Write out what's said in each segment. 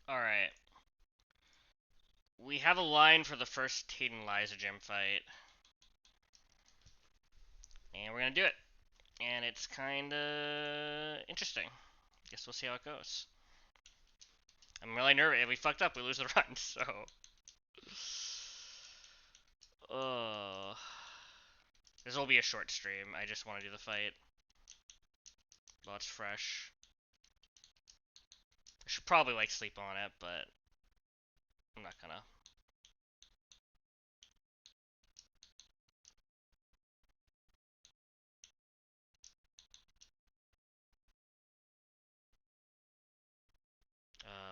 Alright. We have a line for the first Tate Liza Gym fight. And we're gonna do it. And it's kinda interesting. Guess we'll see how it goes. I'm really nervous. If we fucked up, we lose the run, so. This will be a short stream. I just want to do the fight while it's fresh. I should probably, like, sleep on it, but I'm not gonna.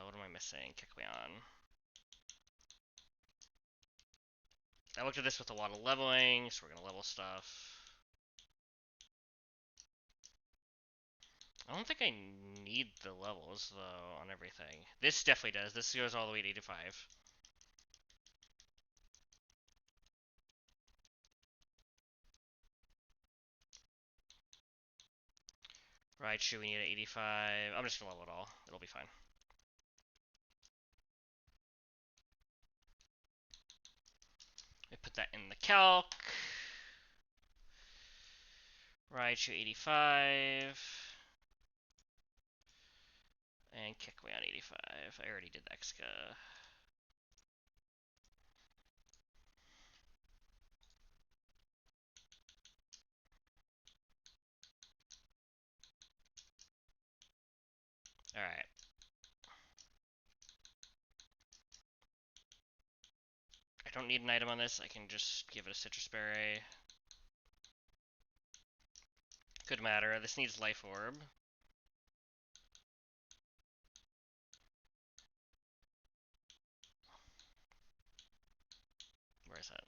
What am I missing? Kekleon. I looked at this with a lot of leveling, so we're gonna level stuff. I don't think I need the levels, though, on everything. This definitely does. This goes all the way to 85. Raichu, we need an 85. I'm just gonna level it all. It'll be fine. Let me put that in the calc. Raichu 85. And Kekleon 85. I already did Exca. Alright. I don't need an item on this. I can just give it a Citrus Berry. Could matter. This needs Life Orb. Where is that?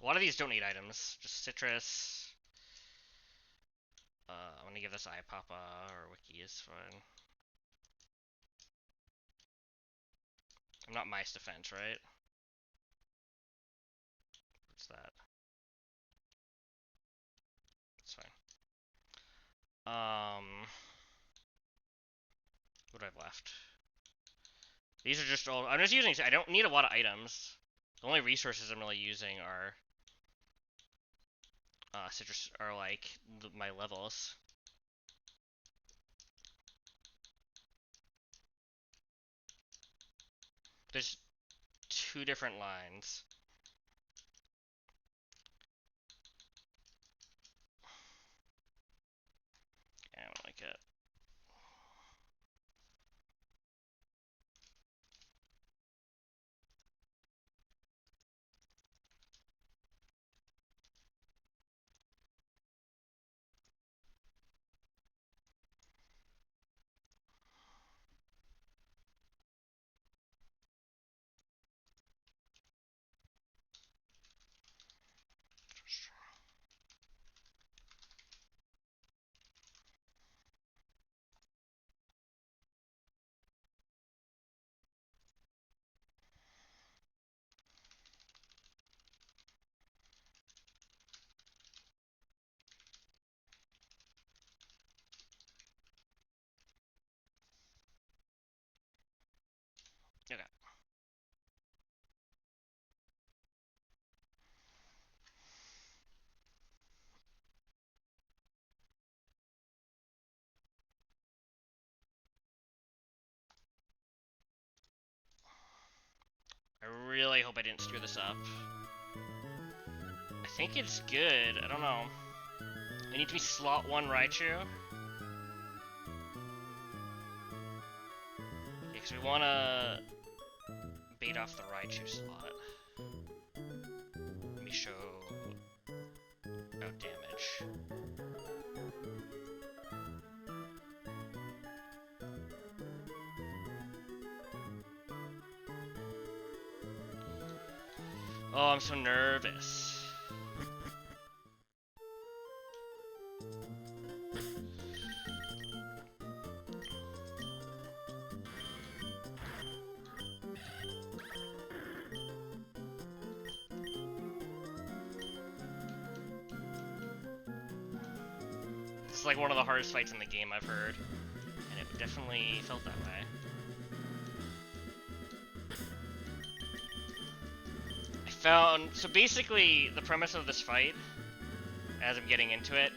A lot of these don't need items. Just Citrus. I'm gonna give this iPapa or Wiki is fine. I'm not Mice Defense, right? What's that? It's fine. What do I have left? These are just all. I'm just using. I don't need a lot of items. The only resources I'm really using are citrus, or like my levels. There's two different lines. I don't like it. Okay. I really hope I didn't screw this up. I think it's good. I don't know. I need to be slot 1 Raichu. Yeah, because we want to bait off the Raichu slot. Let me show out damage. Oh, I'm so nervous. It's like one of the hardest fights in the game, I've heard. And it definitely felt that way. So basically, the premise of this fight, as I'm getting into it,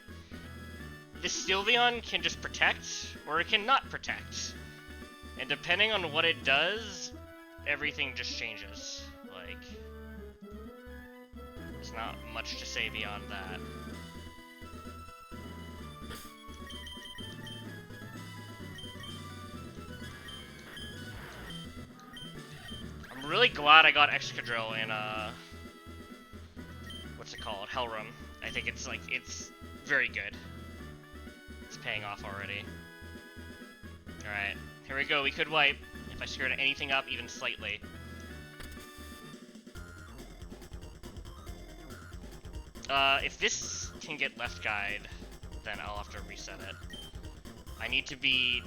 this Sylveon can just protect, or it can not protect. And depending on what it does, everything just changes. Like, there's not much to say beyond that. I'm really glad I got Excadrill in, what's it called? Hellroom. I think it's, like, it's very good. It's paying off already. Alright, here we go. We could wipe if I screwed anything up even slightly. If this can get left guide, then I'll have to reset it. I need to be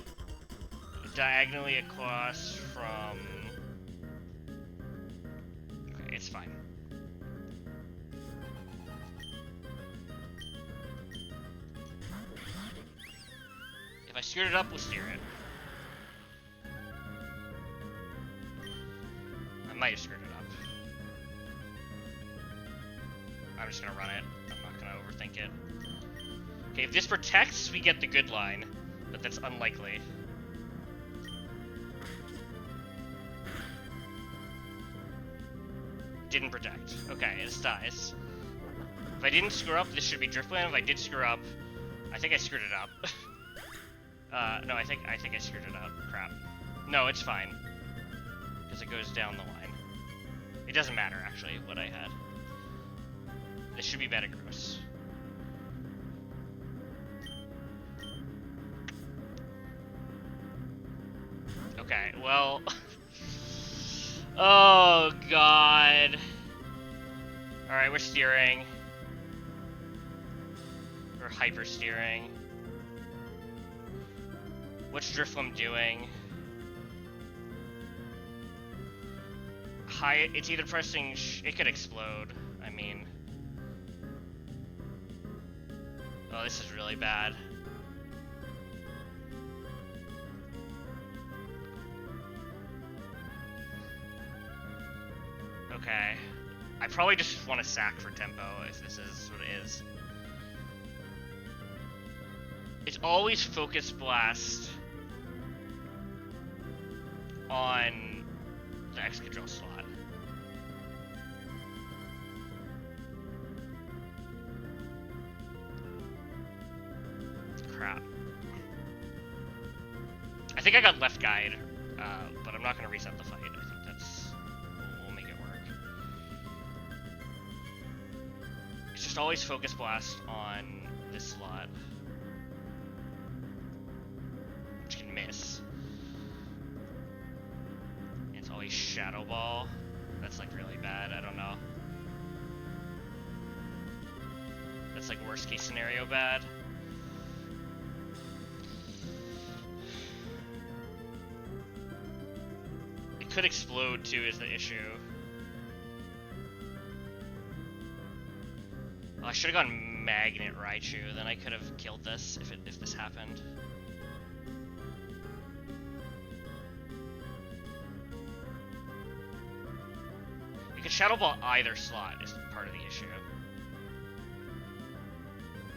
diagonally across from... Okay, it's fine. If I screwed it up, we'll steer it. I might have screwed it up. I'm just gonna run it. I'm not gonna overthink it. Okay, if this protects, we get the good line, but that's unlikely. Didn't protect. Okay, this dies. If I didn't screw up, this should be Drift Blam. If I did screw up, I think I screwed it up. No, I think I screwed it up. Crap. No, it's fine. Because it goes down the line. It doesn't matter, actually, what I had. This should be Metagross. Okay, well... Oh, God. Alright, we're steering. We're hyper-steering. What's Drifloon doing? It's either pressing... it could explode. I mean... Oh, this is really bad. Okay. I probably just want to sack for tempo if this is what it is. It's always Focus Blast on the Excadrill slot. Crap. I think I got left guide, but I'm not going to reset the fight. I think that's... we'll make it work. It's just always Focus Blast on this slot. Which can miss. And it's always Shadow Ball. That's like really bad, I don't know. That's like worst case scenario bad. Could explode too is the issue. Oh, I should have gone Magnet Raichu, then I could have killed this if this happened. You could Shadow Ball either slot is part of the issue.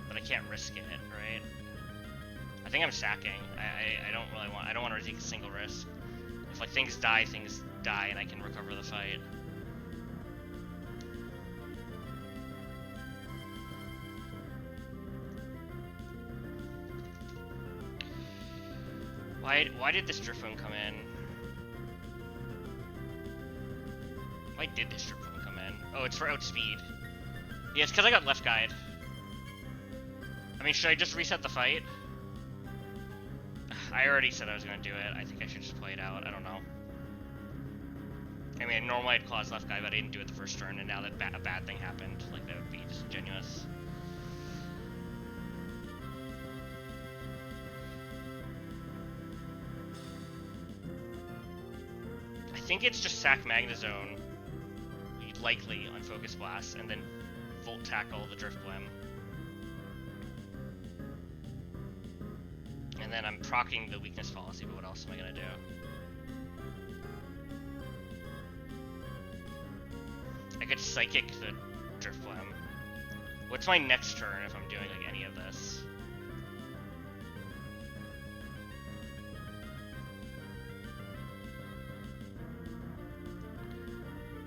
But I can't risk it, right? I think I'm sacking. I don't really want... I don't want to take a single risk. If like things die, and I can recover the fight. Why did this Drifloon come in? Why did this Drifloon come in? Oh, it's for outspeed. Yeah, it's because I got left guide. I mean, should I just reset the fight? I already said I was going to do it. I think I should just play it out. I don't know. I mean, normally I'd clause left guy, but I didn't do it the first turn, and now that a bad thing happened, like, that would be disingenuous. I think it's just sack Magnezone, likely on Focus Blast, and then Volt Tackle the Drift Blim. And then I'm proccing the weakness policy, but what else am I gonna do? I could psychic the Drifblim. What's my next turn if I'm doing like any of this?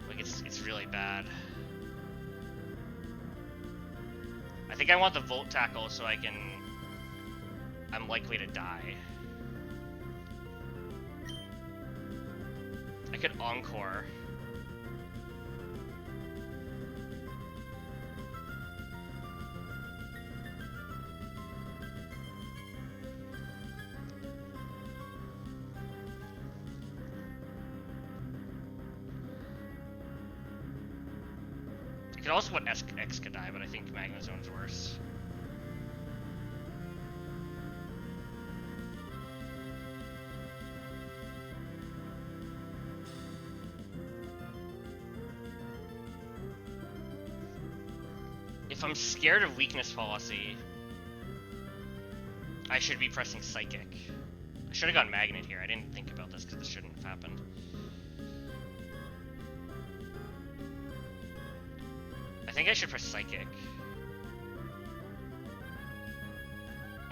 Like it's really bad. I think I want the Volt Tackle so I'm likely to die. I could Encore. I could also put X could die, but I think Magnezone's worse. If I'm scared of weakness policy, I should be pressing Psychic. I should have gone Magnet here. I didn't think about this because this shouldn't have happened. I think I should press Psychic.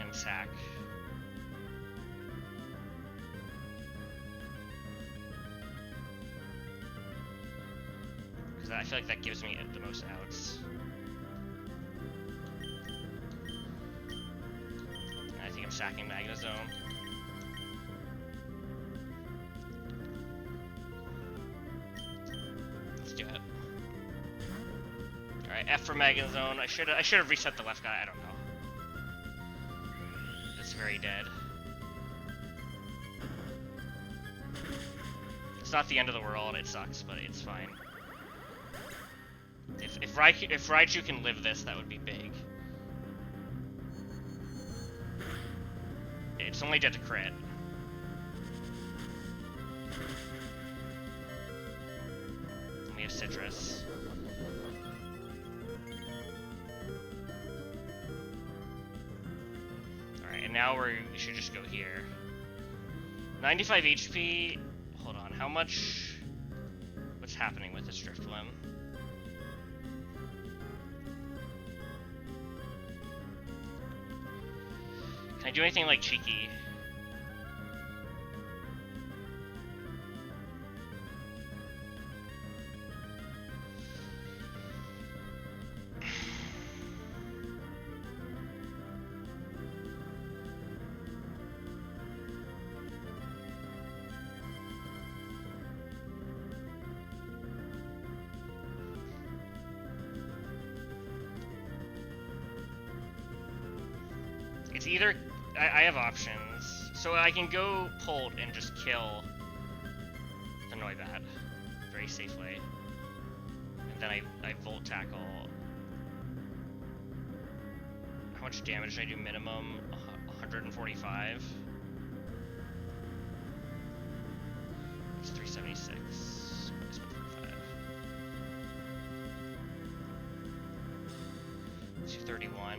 And Sack. Because I feel like that gives me the most outs. I think I'm sacking Magnezone. Let's do it. Alright, F for Magnezone. I should have reset the left guy, I don't know. It's very dead. It's not the end of the world, it sucks, but it's fine. If Raichu can live this, that would be big. It's only dead to crit. And we have Citrus. Alright, and now we should just go here. 95 HP. Hold on, how much? What's happening with this Drifblim? Can I do anything like cheeky? It's either I have options, so I can go Pult and just kill the Noibat very safely, and then I Volt Tackle. How much damage did I do minimum? 145. It's 376. Minus 145. 231.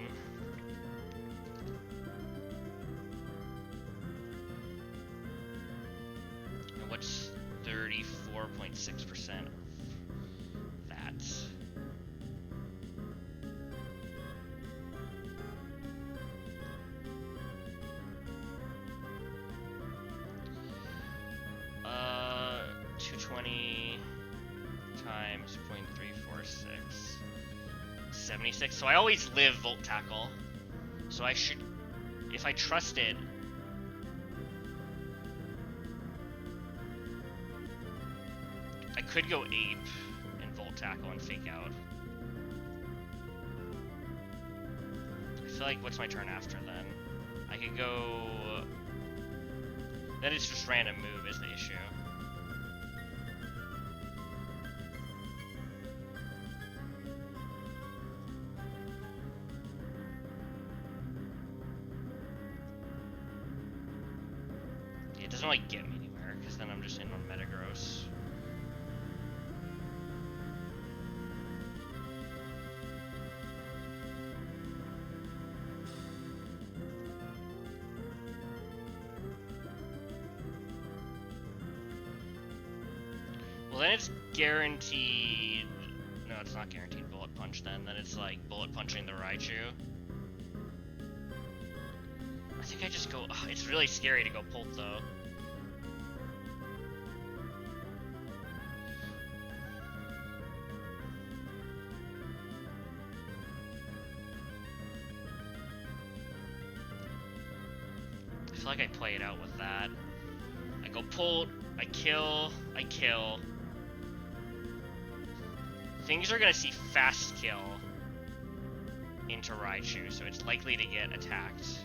What's 34.6% of that? Uh, 220 times 0.346. 76. So I always live Volt Tackle. So I should, if I trust it, I could go Ape and Volt Tackle and Fake Out. I feel like, what's my turn after then? I could go... Then it's just random move is the issue. Yeah, it doesn't really get me anywhere, because then I'm just in on Metagross. Well, then it's guaranteed... No, it's not guaranteed bullet punch then. Then it's like bullet punching the Raichu. I think I just go... Ugh, it's really scary to go Pult though. I feel like I play it out with that. I go Pult, I kill. Things are gonna see fast kill into Raichu, so it's likely to get attacked.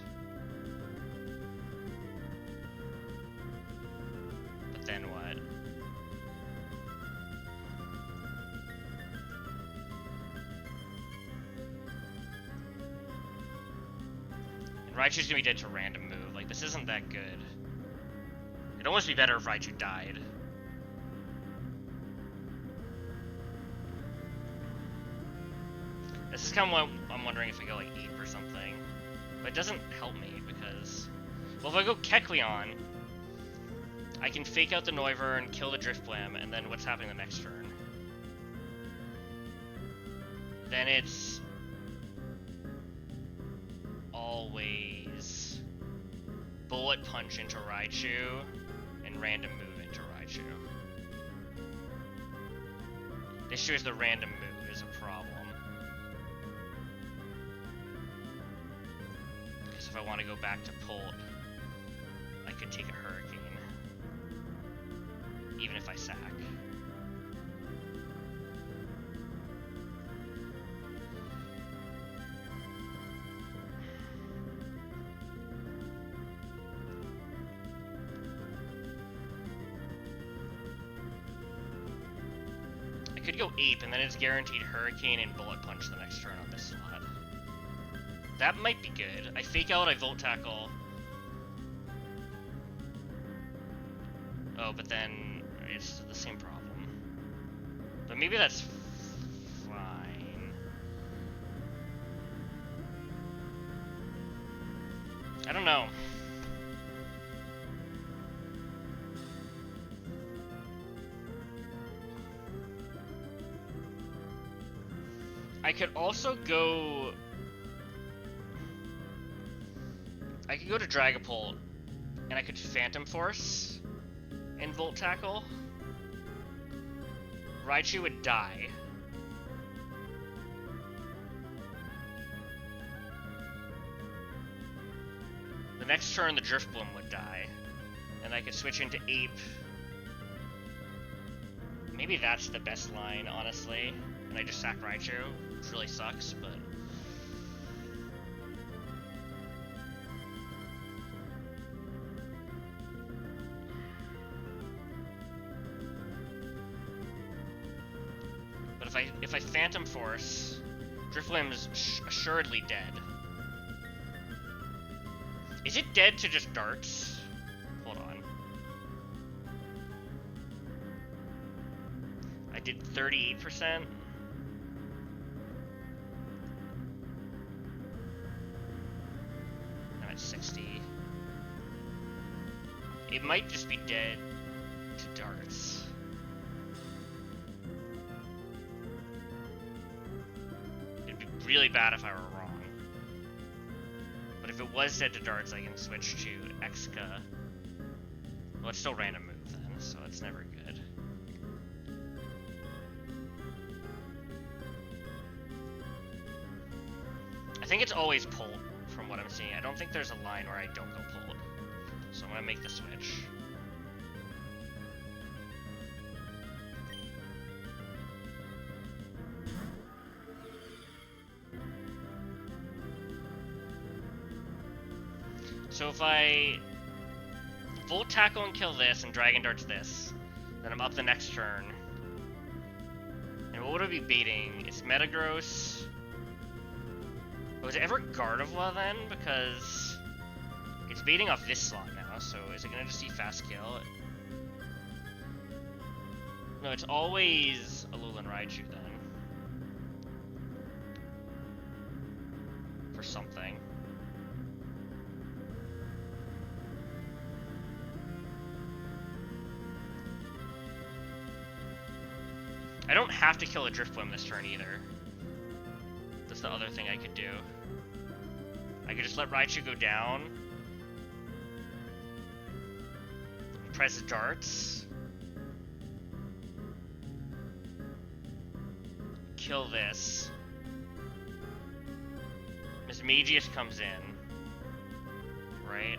But then what? And Raichu's gonna be dead to random move. Like, this isn't that good. It'd almost be better if Raichu died. This is kind of what I'm wondering if I go like Ape or something. But it doesn't help me because... Well, if I go Kecleon, I can fake out the Noivern and kill the Drifblim, and then what's happening the next turn? Then it's... always... Bullet Punch into Raichu, and random move into Raichu. The issue is the random move is a problem. Because if I want to go back to Pult, I could take a Hurricane. Even if I sack. I could go Ape, and then it's guaranteed Hurricane and Bullet Punch the next turn on this slot. That might be good. I fake out, I Volt Tackle. Oh, but then it's the same problem. But maybe that's fine. I don't know. I could also go... I could go to Dragapult, and I could Phantom Force and Volt Tackle. Raichu would die. The next turn, the Drifblim would die. And I could switch into Ape. Maybe that's the best line, honestly. And I just sack Raichu, which really sucks, but... But if I Phantom Force, Drifblim's assuredly dead. Is it dead to just darts? Hold on. I did 38%. I'm at 60. It might just be dead to darts. It'd be really bad if I were wrong. But if it was dead to darts, I can switch to Exca. Well, it's still random move then, so it's never good. I think it's always Pult, from what I'm seeing. I don't think there's a line where I don't go Pult. So I'm gonna make the switch. So if I Volt Tackle and kill this and Dragon Darts this, then I'm up the next turn. And what would I be baiting? It's Metagross. Oh, is it ever Gardevoir then? Because it's baiting off this slot now, so is it gonna just see fast kill? No, it's always Alolan Raichu then. For something. I don't have to kill a Drifblim this turn either. That's the other thing I could do. I could just let Raichu go down. Press darts. Kill this. Miss Magius comes in. Right?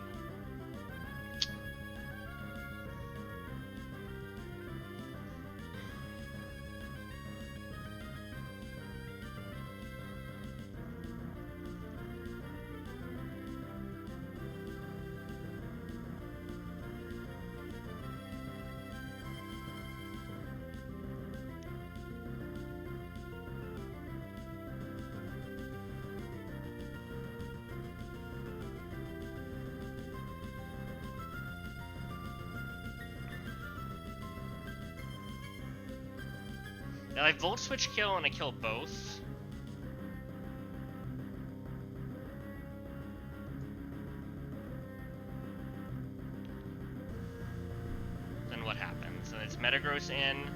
Now I Volt Switch kill and I kill both. Then what happens? And it's Metagross in.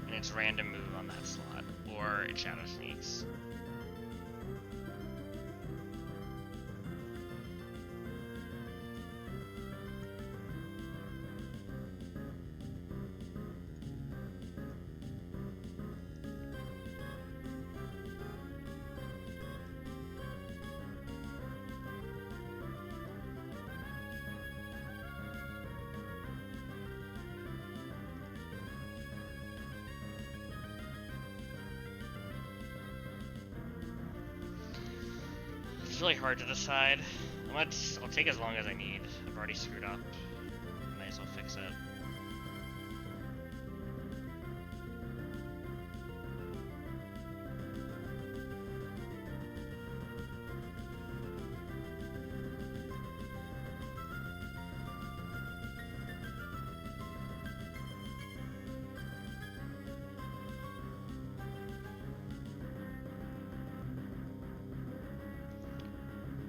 And it's random move on that slot. Or it Shadow Sneaks. It's really hard to decide. I'll take as long as I need. I've already screwed up. Might as well fix it.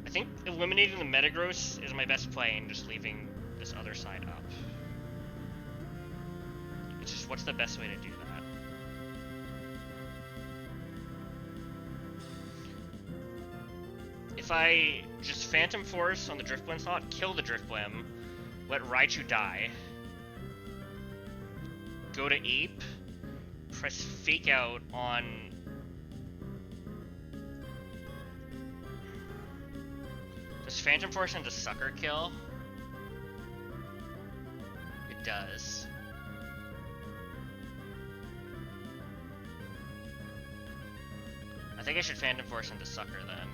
I think eliminating the Metagross is my best play and just leaving this other side up. It's just, what's the best way to do that? If I just Phantom Force on the Drifblim slot, kill the Drifblim, let Raichu die, go to Ape, press Fake Out on... Does Phantom Force into Sucker kill? It does. I think I should Phantom Force into Sucker then.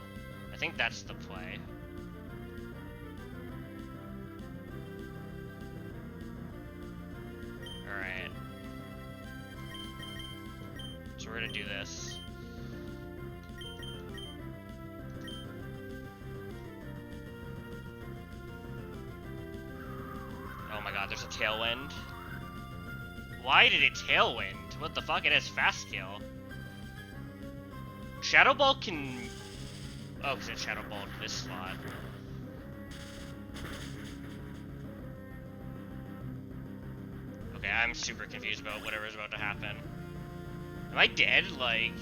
I think that's the play. Alright. So we're gonna do this. Oh my god, there's a Tailwind. Why did it Tailwind? What the fuck? It has Fast Kill. Shadow Ball can... Oh, because it Shadow Balled this slot. Okay, I'm super confused about whatever's about to happen. Am I dead? Like...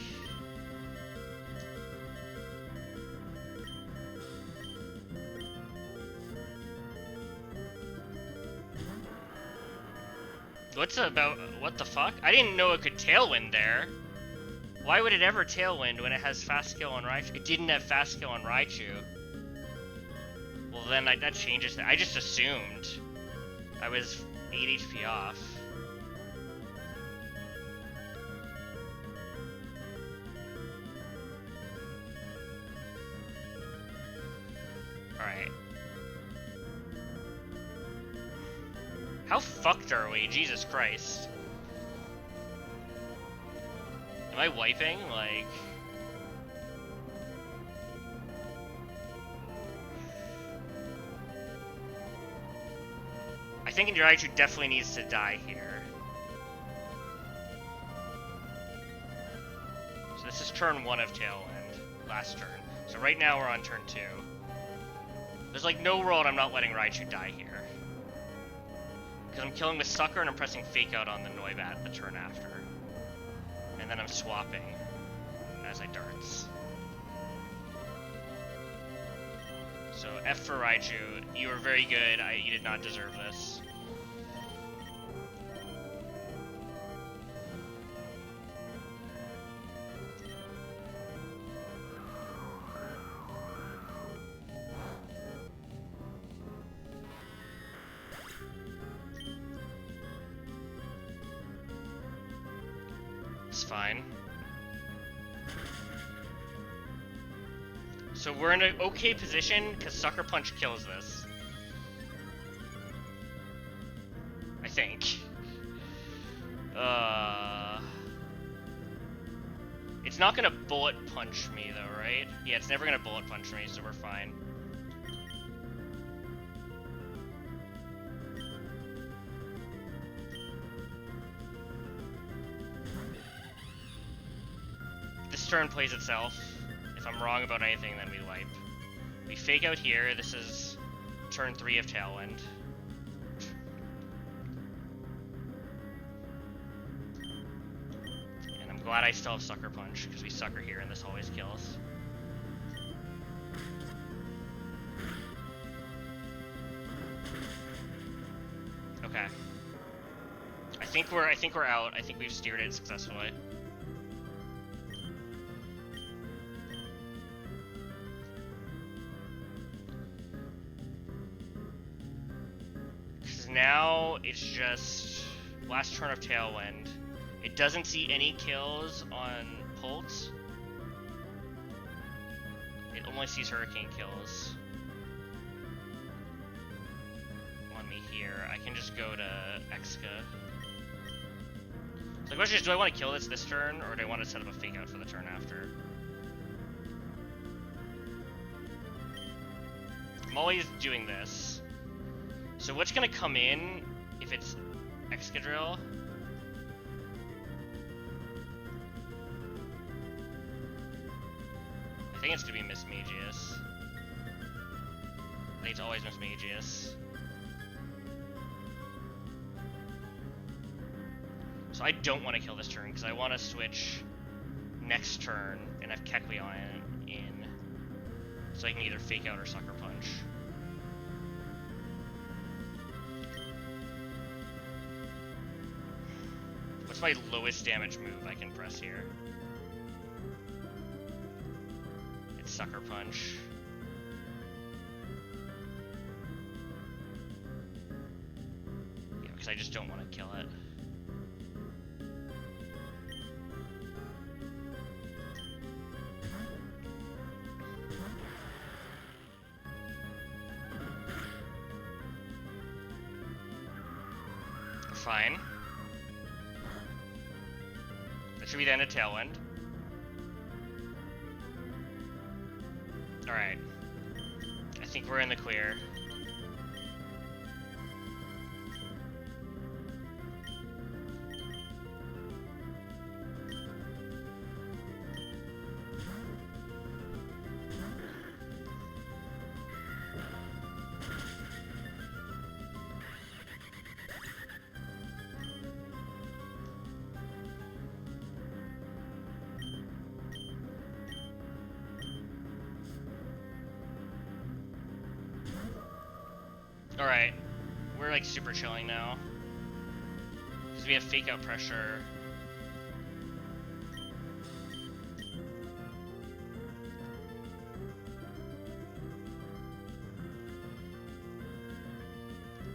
what the fuck? I didn't know it could Tailwind there. Why would it ever Tailwind when it has Fast Kill on Raichu? It didn't have Fast Kill on Raichu. Well then, that changes that. I just assumed I was 8 HP off. Alright. How fucked are we? Jesus Christ. Am I wiping? Like... I think Raichu definitely needs to die here. So this is turn 1 of Tailwind. Last turn. So right now we're on turn 2. There's like no world I'm not letting Raichu die here. Because I'm killing with Sucker and I'm pressing Fake Out on the Noibat the turn after. And then I'm swapping as I darts. So F for Raichu, you were very good, you did not deserve this. It's fine. So we're in an okay position because Sucker Punch kills this. I think. It's not gonna bullet punch me though, right? Yeah, it's never gonna bullet punch me, so we're fine. This turn plays itself. If I'm wrong about anything, then we wipe. We Fake Out here. This is turn 3 of Tailwind. And I'm glad I still have Sucker Punch, because we Sucker here and this always kills. Okay. I think we're out. I think we've steered it successfully. Now it's just last turn of Tailwind. It doesn't see any kills on Pulse. It only sees Hurricane kills on me here. I can just go to Exca. So the question is, do I want to kill this turn, or do I want to set up a Fake Out for the turn after? I'm always doing this. So what's gonna come in if it's Excadrill? I think it's gonna be Mismagius. I think it's always Mismagius. So I don't want to kill this turn because I want to switch next turn and have Kecleon in, so I can either Fake Out or Sucker Punch. What's my lowest damage move I can press here? It's Sucker Punch. Yeah, because I just don't want to kill it. Fine. That should be the end of Tailwind. Alright. I think we're in the clear. Alright, we're like super chilling now. Because we have Fake Out pressure.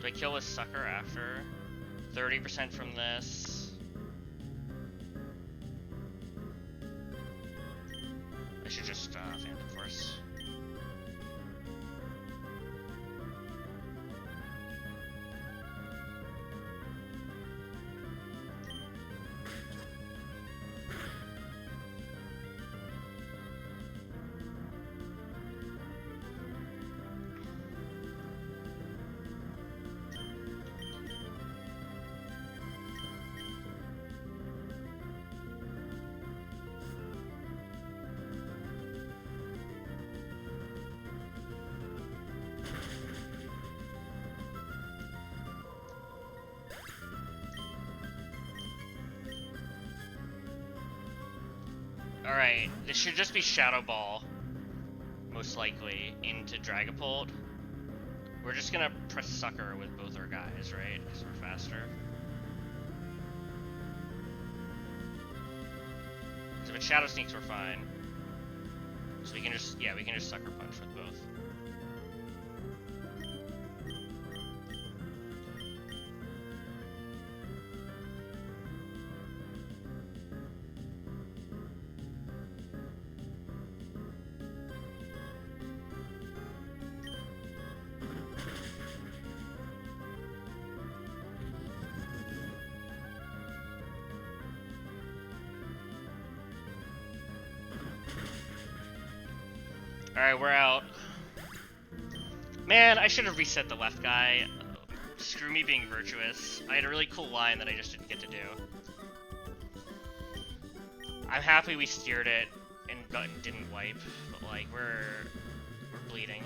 Do I kill with Sucker after? 30% from this. I should just Phantom Force. Alright, this should just be Shadow Ball, most likely, into Dragapult. We're just gonna press Sucker with both our guys, right? Because we're faster. So if it Shadow Sneaks, we're fine. So we can just, yeah, we can just Sucker Punch with both. Alright, we're out. Man, I should have reset the left guy. Screw me being virtuous. I had a really cool line that I just didn't get to do. I'm happy we steered it and didn't wipe, but like, we're bleeding.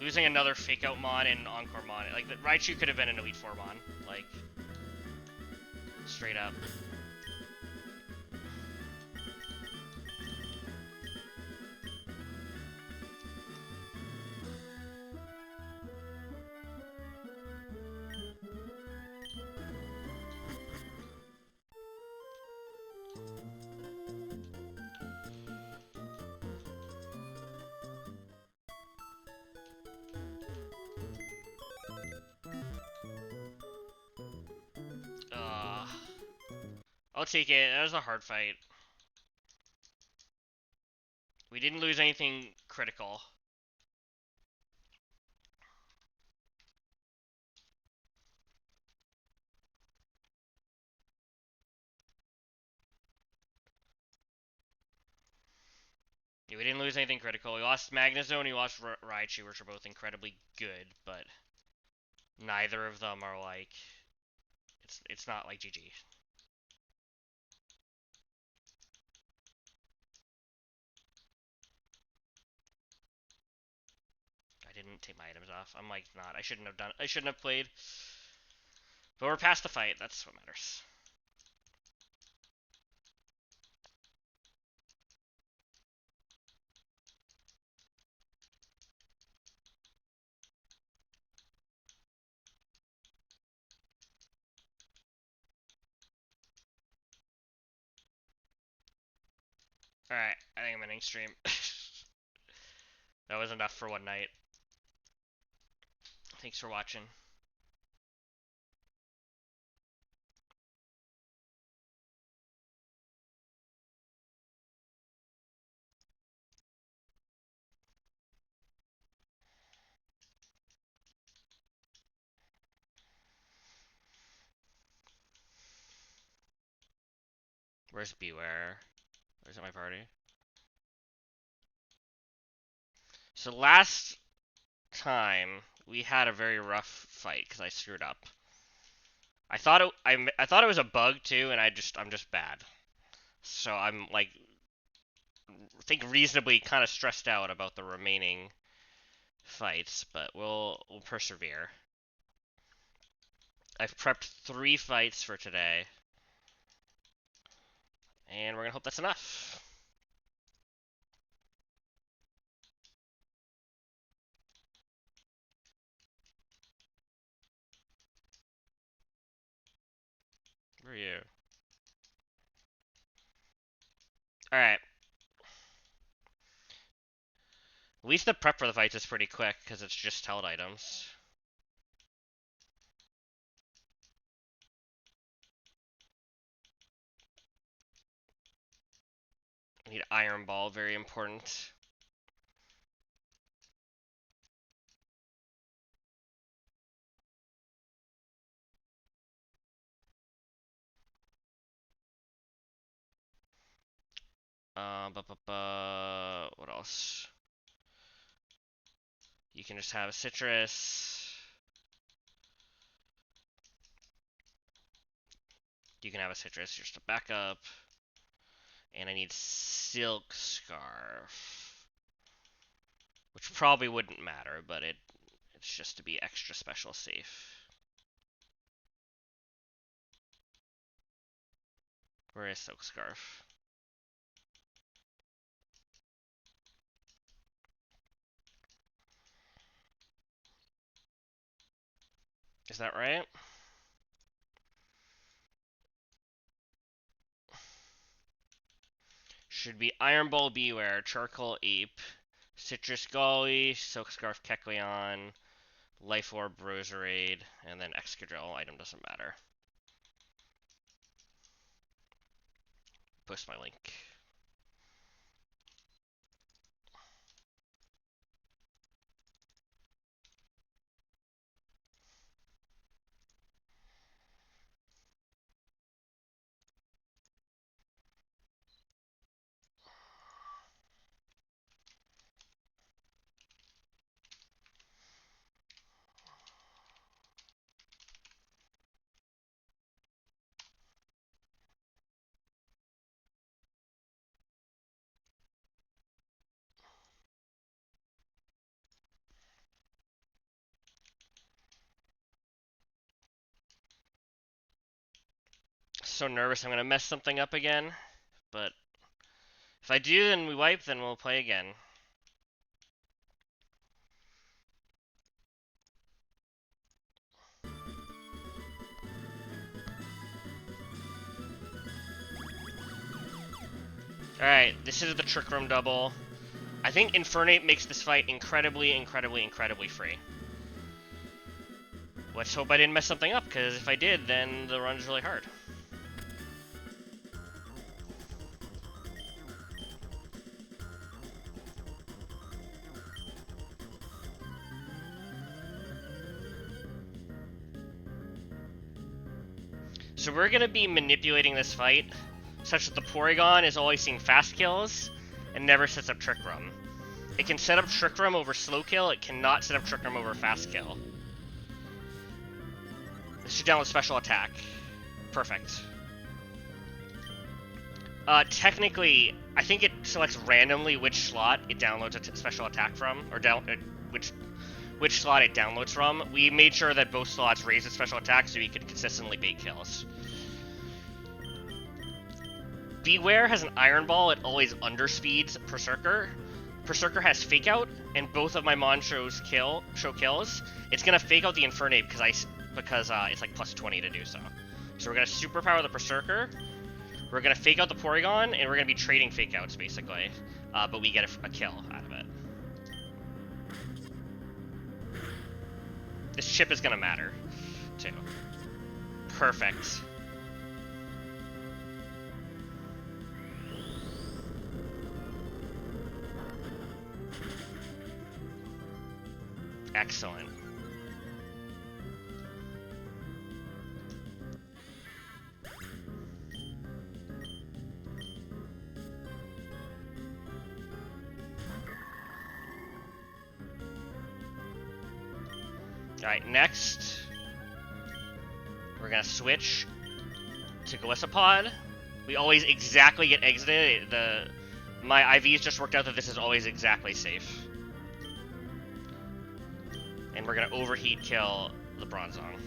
Losing another fake out Mon and Encore Mon. Like, the Raichu could have been an Elite Four Mon. Like, straight up. I'll take it. That was a hard fight. We didn't lose anything critical. Yeah, we didn't lose anything critical. We lost Magnezone, we lost Raichu, which are both incredibly good, but neither of them are like... It's not like GG. I didn't take my items off. I'm like, not. I shouldn't have played. But we're past the fight. That's what matters. Alright, I think I'm ending stream. That was enough for one night. Thanks for watching. Where's Beware? Where's at my party? So last time we had a very rough fight because I screwed up. I thought it was a bug too, and I'm just bad. So I'm like, I think reasonably kind of stressed out about the remaining fights, but we'll persevere. I've prepped 3 fights for today, and we're gonna hope that's enough. Where are you? Alright. At least the prep for the fights is pretty quick, because it's just held items. I need Iron Ball, very important. What else? You can just have a citrus. You can have a citrus just a backup. And I need Silk Scarf. Which probably wouldn't matter, but it's just to be extra special safe. Where is Silk Scarf? Is that right? Should be Iron Ball Beware, Charcoal Ape, Citrus Golly, Silk Scarf Kecleon, Life Orb Roserade, and then Excadrill. Item doesn't matter. Post my link. So nervous I'm gonna mess something up again, but if I do and we wipe, then we'll play again. Alright, this is the Trick Room double. I think Infernape makes this fight incredibly free. Let's hope I didn't mess something up, because if I did, then the run's really hard. So we're going to be manipulating this fight such that the Porygon is always seeing fast kills and never sets up Trick Room. It can set up Trick Room over slow kill, it cannot set up Trick Room over fast kill. This should download special attack. Perfect. Technically, I think it selects randomly which slot it downloads a special attack from, or which slot it downloads from. We made sure that both slots raise its special attack so you could consistently bait kills. Beware has an Iron Ball, it always underspeeds Berserker. Berserker has Fake Out, and both of my Mon show kills. It's gonna Fake Out the Infernape because it's like plus 20 to do so. So we're gonna Superpower the Berserker, we're gonna Fake Out the Porygon, and we're gonna be trading Fake Outs basically. But we get a kill out of it. This chip is gonna matter, too. Perfect. Excellent. Alright, next, we're gonna switch to Golisopod. We always exactly get exited. My IVs just worked out that this is always exactly safe. And we're gonna overheat kill the Bronzong.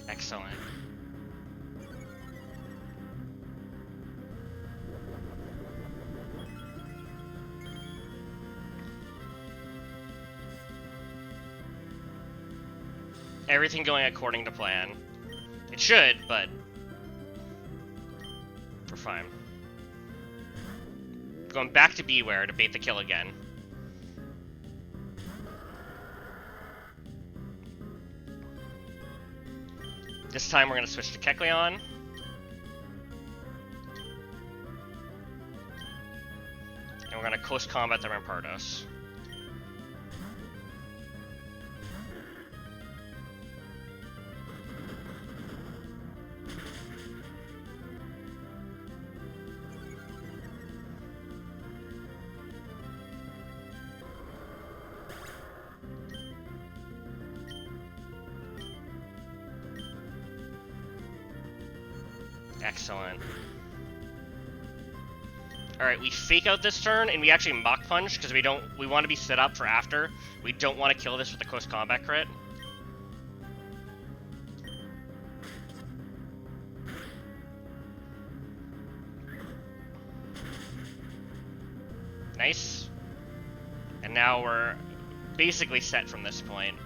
Excellent. Everything going according to plan. It should, but we're fine. Going back to Beware to bait the kill again. This time we're going to switch to Kecleon. And we're going to close combat the Rampardos. Excellent. Alright, we fake out this turn, and we actually Mach Punch, because we want to be set up for after. We don't want to kill this with a close combat crit. Nice. And now we're basically set from this point.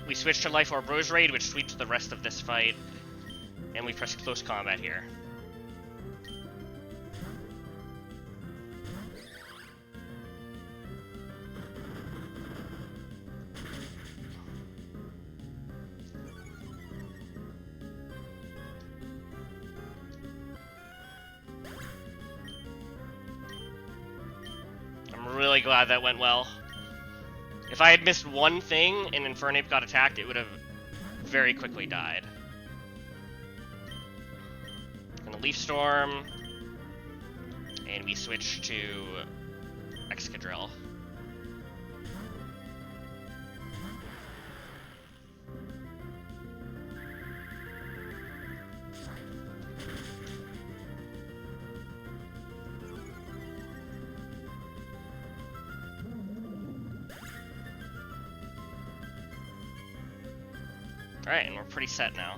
We switch to Life Orb Rose Raid, which sweeps the rest of this fight. And we press close combat here. I'm really glad that went well. If I had missed one thing and Infernape got attacked, it would have very quickly died. Gonna Leaf Storm, and we switch to Excadrill. Alright, and we're pretty set now.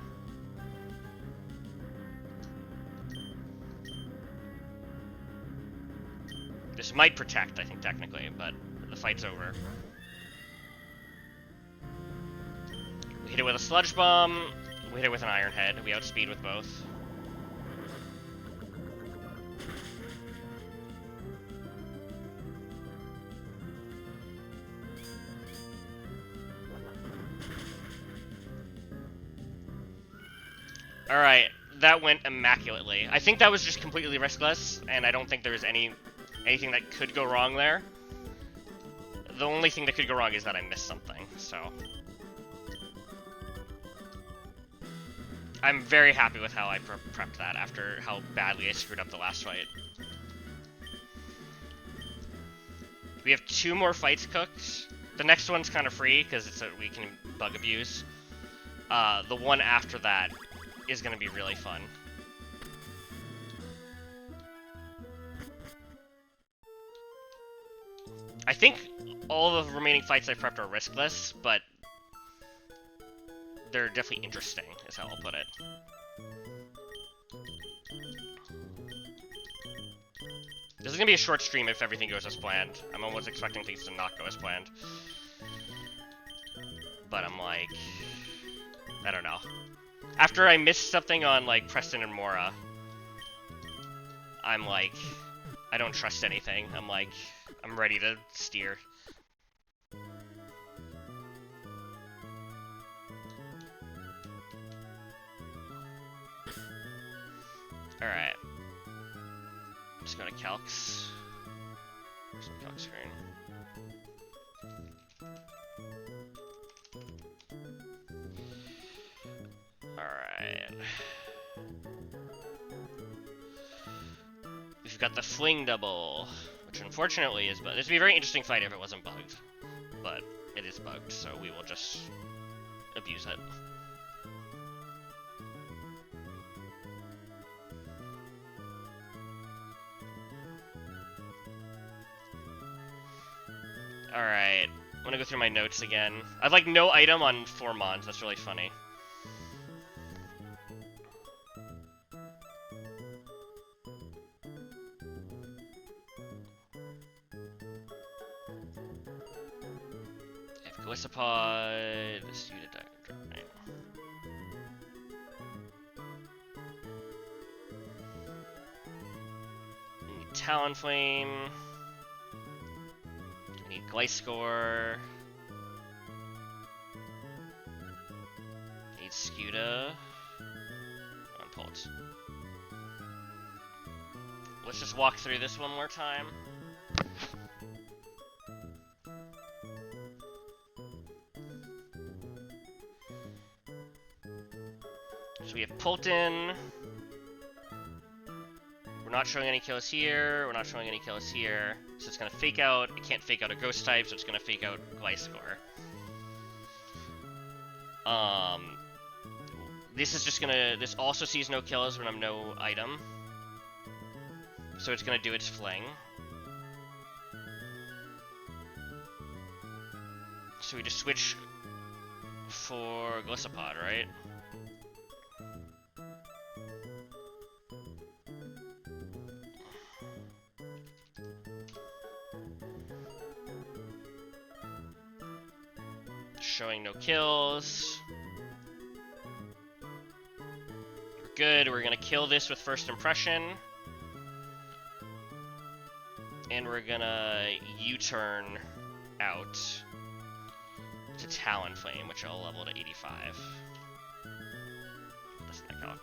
This might protect, I think, technically, but the fight's over. We hit it with a Sludge Bomb, we hit it with an Iron Head, we outspeed with both. Alright, that went immaculately. I think that was just completely riskless, and I don't think there's anything that could go wrong there. The only thing that could go wrong is that I missed something, so... I'm very happy with how I prepped that after how badly I screwed up the last fight. We have 2 more fights cooked. The next one's kind of free, because we can bug abuse. The one after that is going to be really fun. I think all the remaining fights I prepped are riskless, but they're definitely interesting, is how I'll put it. This is going to be a short stream if everything goes as planned. I'm almost expecting things to not go as planned. But I'm like... I don't know. After I missed something on, like, Preston and Mora, I'm like... I don't trust anything. I'm like... I'm ready to steer. Alright. Just go to Calcs. Some Calc screen. Alright. We've got the Fling Double, which unfortunately is bugged. This would be a very interesting fight if it wasn't bugged. But it is bugged, so we will just abuse it. Alright, I'm gonna go through my notes again. I've like no item on 4 Mons, that's really funny. I have Golisopod, Pseudodactyl. Need Talonflame. Need Gliscor. Need Scuda. On Pulse. Let's just walk through this one more time. So we have Polton. We're not showing any kills here. We're not showing any kills here. So it's gonna fake out. It can't fake out a ghost type, so it's gonna fake out Gliscor. This is just gonna. This also sees no kills when I'm no item. So it's gonna do its fling. So we just switch for Gliscopod, right? Showing no kills. We're good. We're gonna kill this with first impression. And we're gonna U-turn out to Talonflame, which I'll level to 85. That's not count.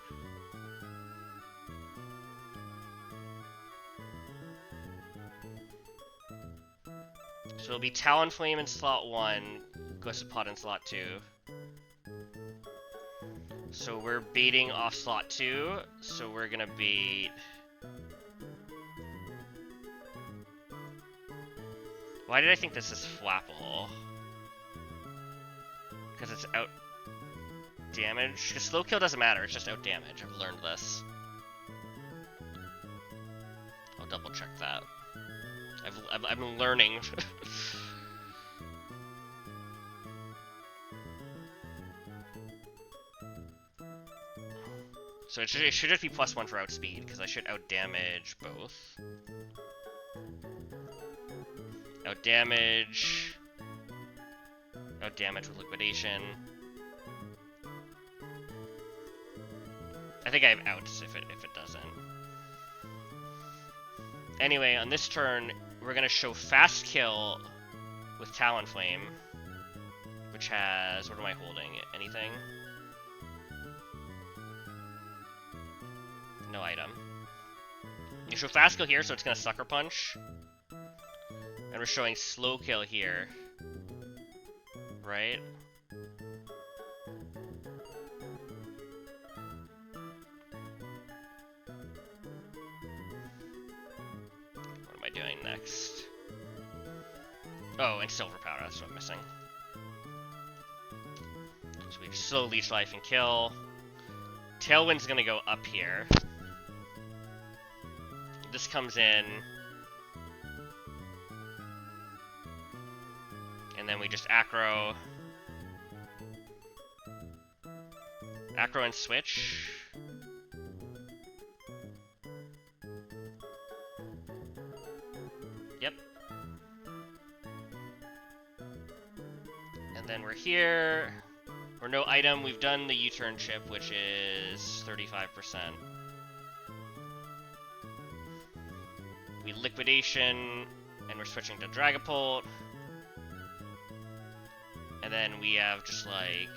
So it'll be Talonflame in slot 1, Gliscopod in slot 2. So we're baiting off slot 2, so we're gonna bait... Why did I think this is flappable? Because it's out damage? Because slow kill doesn't matter, it's just out damage. I've learned this. I'll double check that. I've been learning. So it should just be +1 for outspeed, because I should outdamage both. Outdamage with liquidation. I think I have outs if it doesn't. Anyway, on this turn, we're gonna show fast kill with Talonflame, which has, what am I holding? Anything? No item. You show fast kill here, so it's gonna sucker punch. And we're showing slow kill here. Right? What am I doing next? Oh, and Silver Powder, that's what I'm missing. So we slow Leech Life and kill. Tailwind's gonna go up here. This comes in. And then we just Acro and switch. Yep. And then we're here. We're no item. We've done the U-turn chip, which is 35%. We liquidation, and we're switching to Dragapult. And then we have just like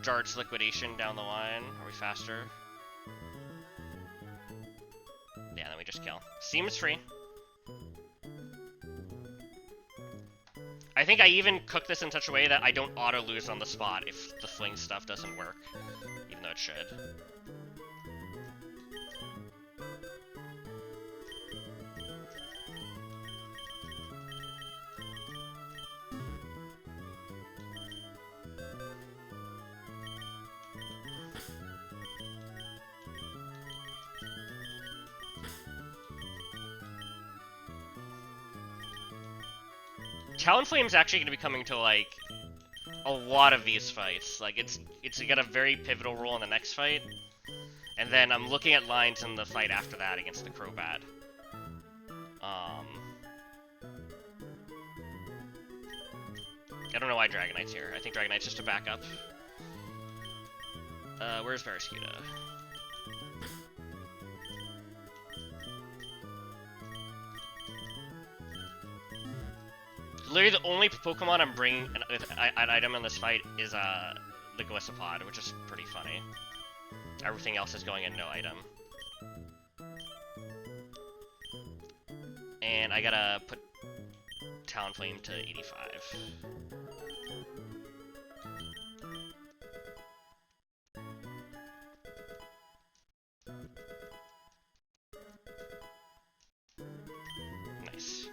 Dart's liquidation down the line. Are we faster? Yeah, then we just kill. Seems free. I think I even cook this in such a way that I don't auto lose on the spot if the fling stuff doesn't work, even though it should. Talonflame's actually going to be coming to, like, a lot of these fights. Like, it's got a very pivotal role in the next fight. And then I'm looking at lines in the fight after that against the Crobat. I don't know why Dragonite's here. I think Dragonite's just a backup. Where's Barraskewda? Literally the only Pokemon I'm bringing an item in this fight is the Gliscopod, which is pretty funny. Everything else is going in no item. And I gotta put Talonflame to 85. Nice.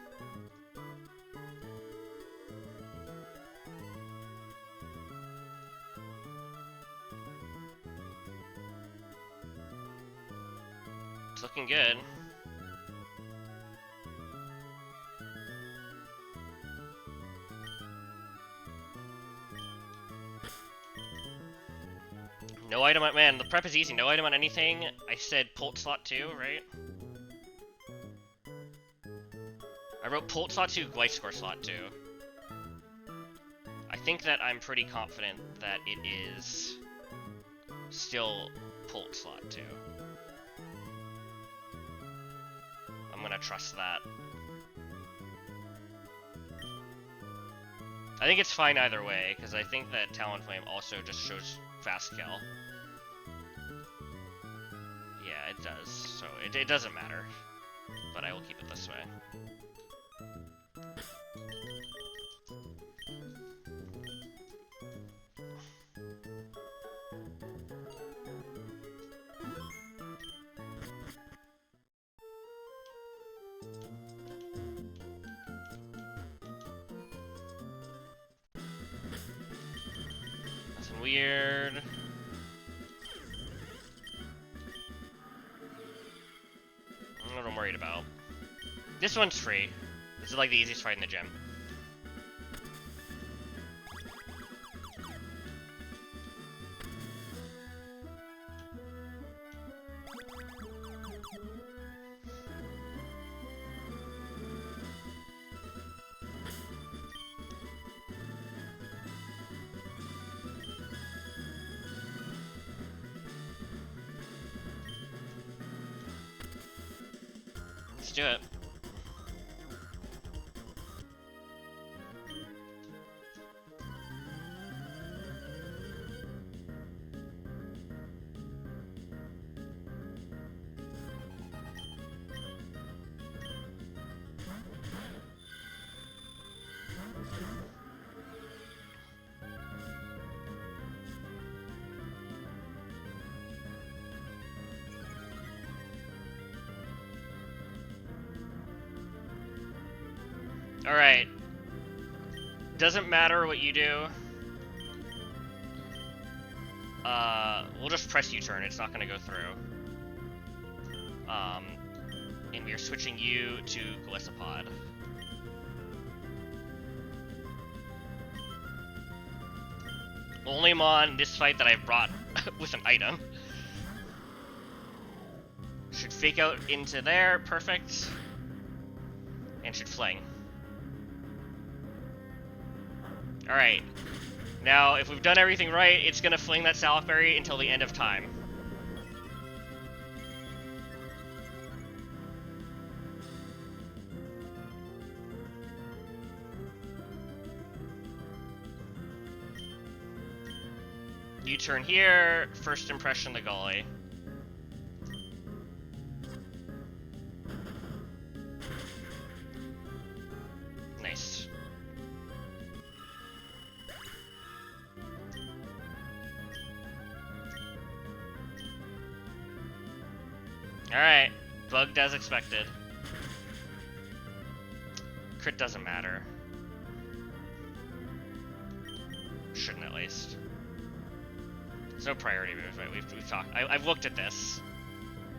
So looking good. No item on, man, the prep is easy. No item on anything. I said Pult slot 2, right? I wrote Pult slot 2, Life Score slot 2. I think that I'm pretty confident that it is still Pult slot 2. I'm gonna trust that. I think it's fine either way, because I think that Talonflame also just shows fast kill. Yeah, it does, so it doesn't matter. But I will keep it this way. Nothing weird. What I'm worried about. This one's free. This is like the easiest fight in the gym. Let's do it. Alright. Doesn't matter what you do. We'll just press U-turn, it's not gonna go through. And we are switching you to Glisopod. Only Mon in this fight that I've brought with an item. Should fake out into there, perfect. And should fling. Alright. Now, if we've done everything right, it's gonna fling that Salak Berry until the end of time. U-turn here, first impression the gully. Nice. Alright, bugged as expected. Crit doesn't matter. Shouldn't at least. There's no priority moves, right? We've talked. I've looked at this.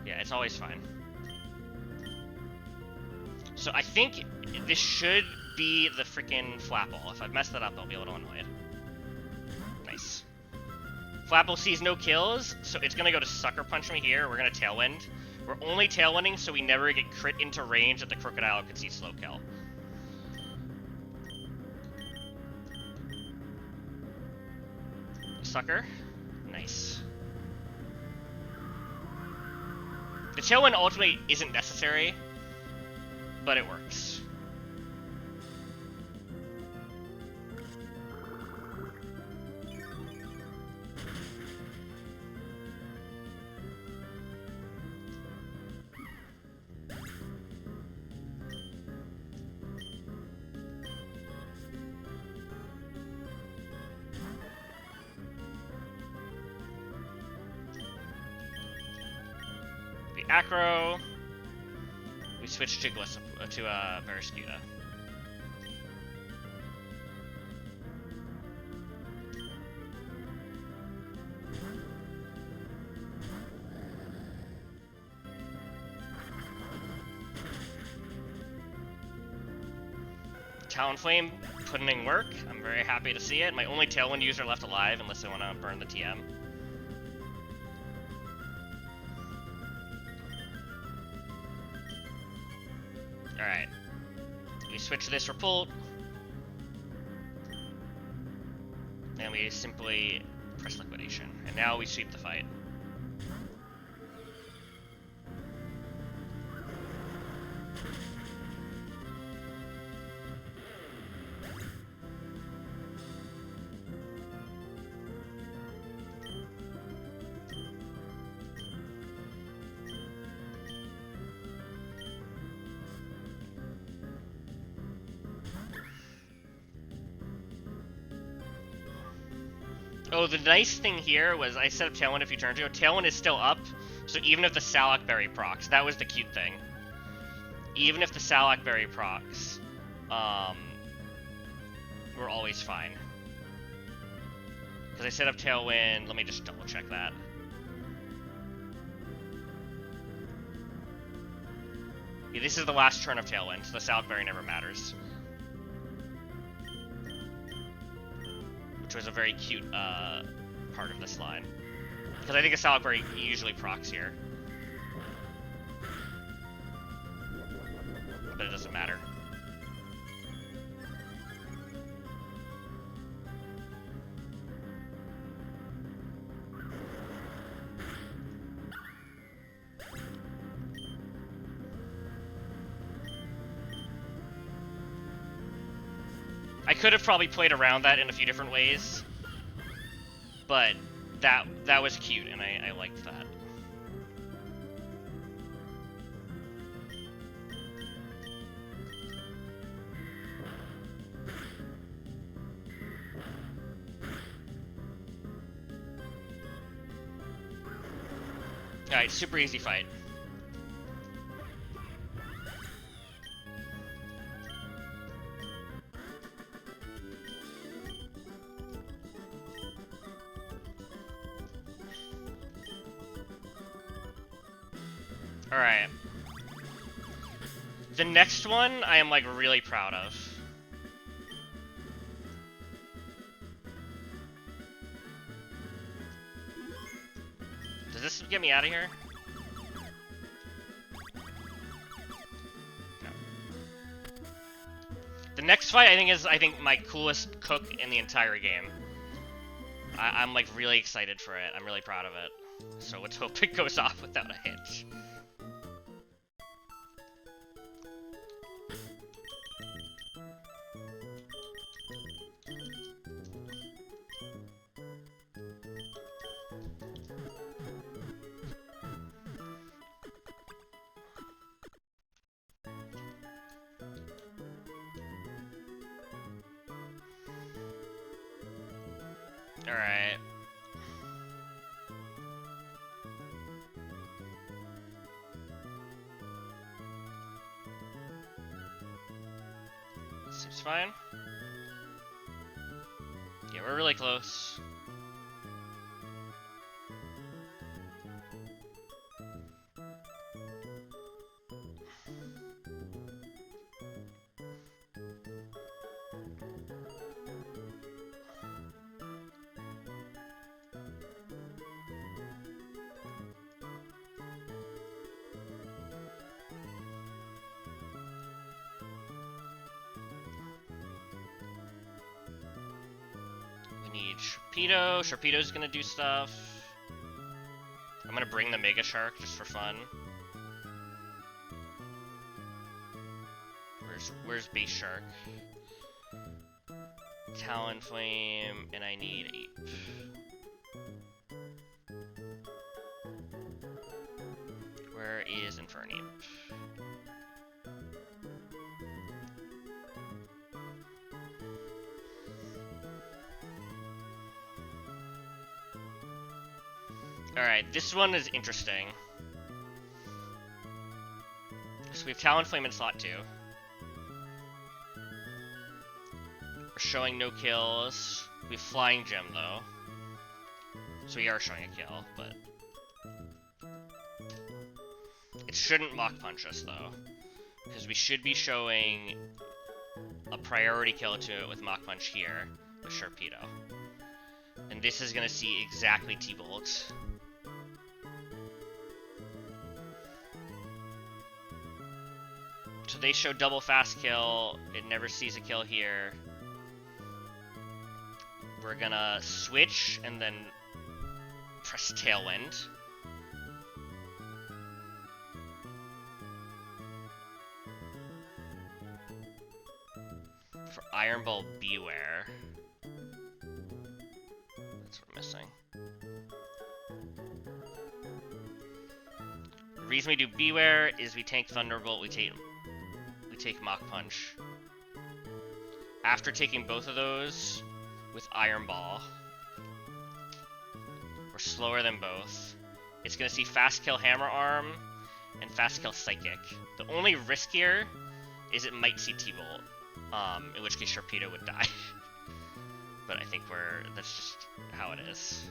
Yeah, it's always fine. So I think this should be the freaking Flapple. If I've messed that up, I'll be a little annoyed. Nice. Flapple sees no kills, so it's gonna go to Sucker Punch me here. We're gonna Tailwind. We're only Tailwinding so we never get crit into range that the Crocodile could see slow kill. Sucker. Nice. The Tailwind ultimately isn't necessary, but it works. Acro. We switched to Veriscuda. Talonflame putting in work. I'm very happy to see it. My only Tailwind user left alive, unless I want to burn the TM. Alright. We switch to this Repult. And we simply press Liquidation. And now we sweep the fight. Oh, the nice thing here was I set up Tailwind a few turns ago. Tailwind is still up, so even if the Salak Berry procs, that was the cute thing. Even if the Salak Berry procs, we're always fine. Because I set up Tailwind, let me just double check that. Yeah, this is the last turn of Tailwind, so the Salak Berry never matters. Which was a very cute part of this line. Because I think a Salak Berry usually procs here. But it doesn't matter. I could have probably played around that in a few different ways, but that was cute, and I liked that. Alright, super easy fight. Alright. The next one, I am, like, really proud of. Does this get me out of here? No. The next fight, is, my coolest cook in the entire game. I'm, like, really excited for it. I'm really proud of it. So let's hope it goes off without a hitch. Alright. Seems fine. Yeah, we're really close. Need Sharpedo. Sharpedo's gonna do stuff. I'm gonna bring the Mega Shark just for fun. Where's Base Shark? Talonflame, and I need Ape. Where is Infernape? Alright, this one is interesting. So we have Talonflame in slot 2. We're showing no kills. We have Flying Gem though. So we are showing a kill, but it shouldn't Mach Punch us though. Because we should be showing a priority kill to it with Mach Punch here with Sharpedo. And this is gonna see exactly T-Bolt. So they show double fast kill. It never sees a kill here. We're gonna switch and then press Tailwind. For Iron Ball Beware. That's what I'm missing. The reason we do Beware is we tank Thunderbolt, we take Mach Punch. After taking both of those with Iron Ball, we're slower than both. It's gonna see Fast Kill Hammer Arm and Fast Kill Psychic. The only risk here is it might see T-Bolt, in which case Sharpedo would die. But I think that's just how it is.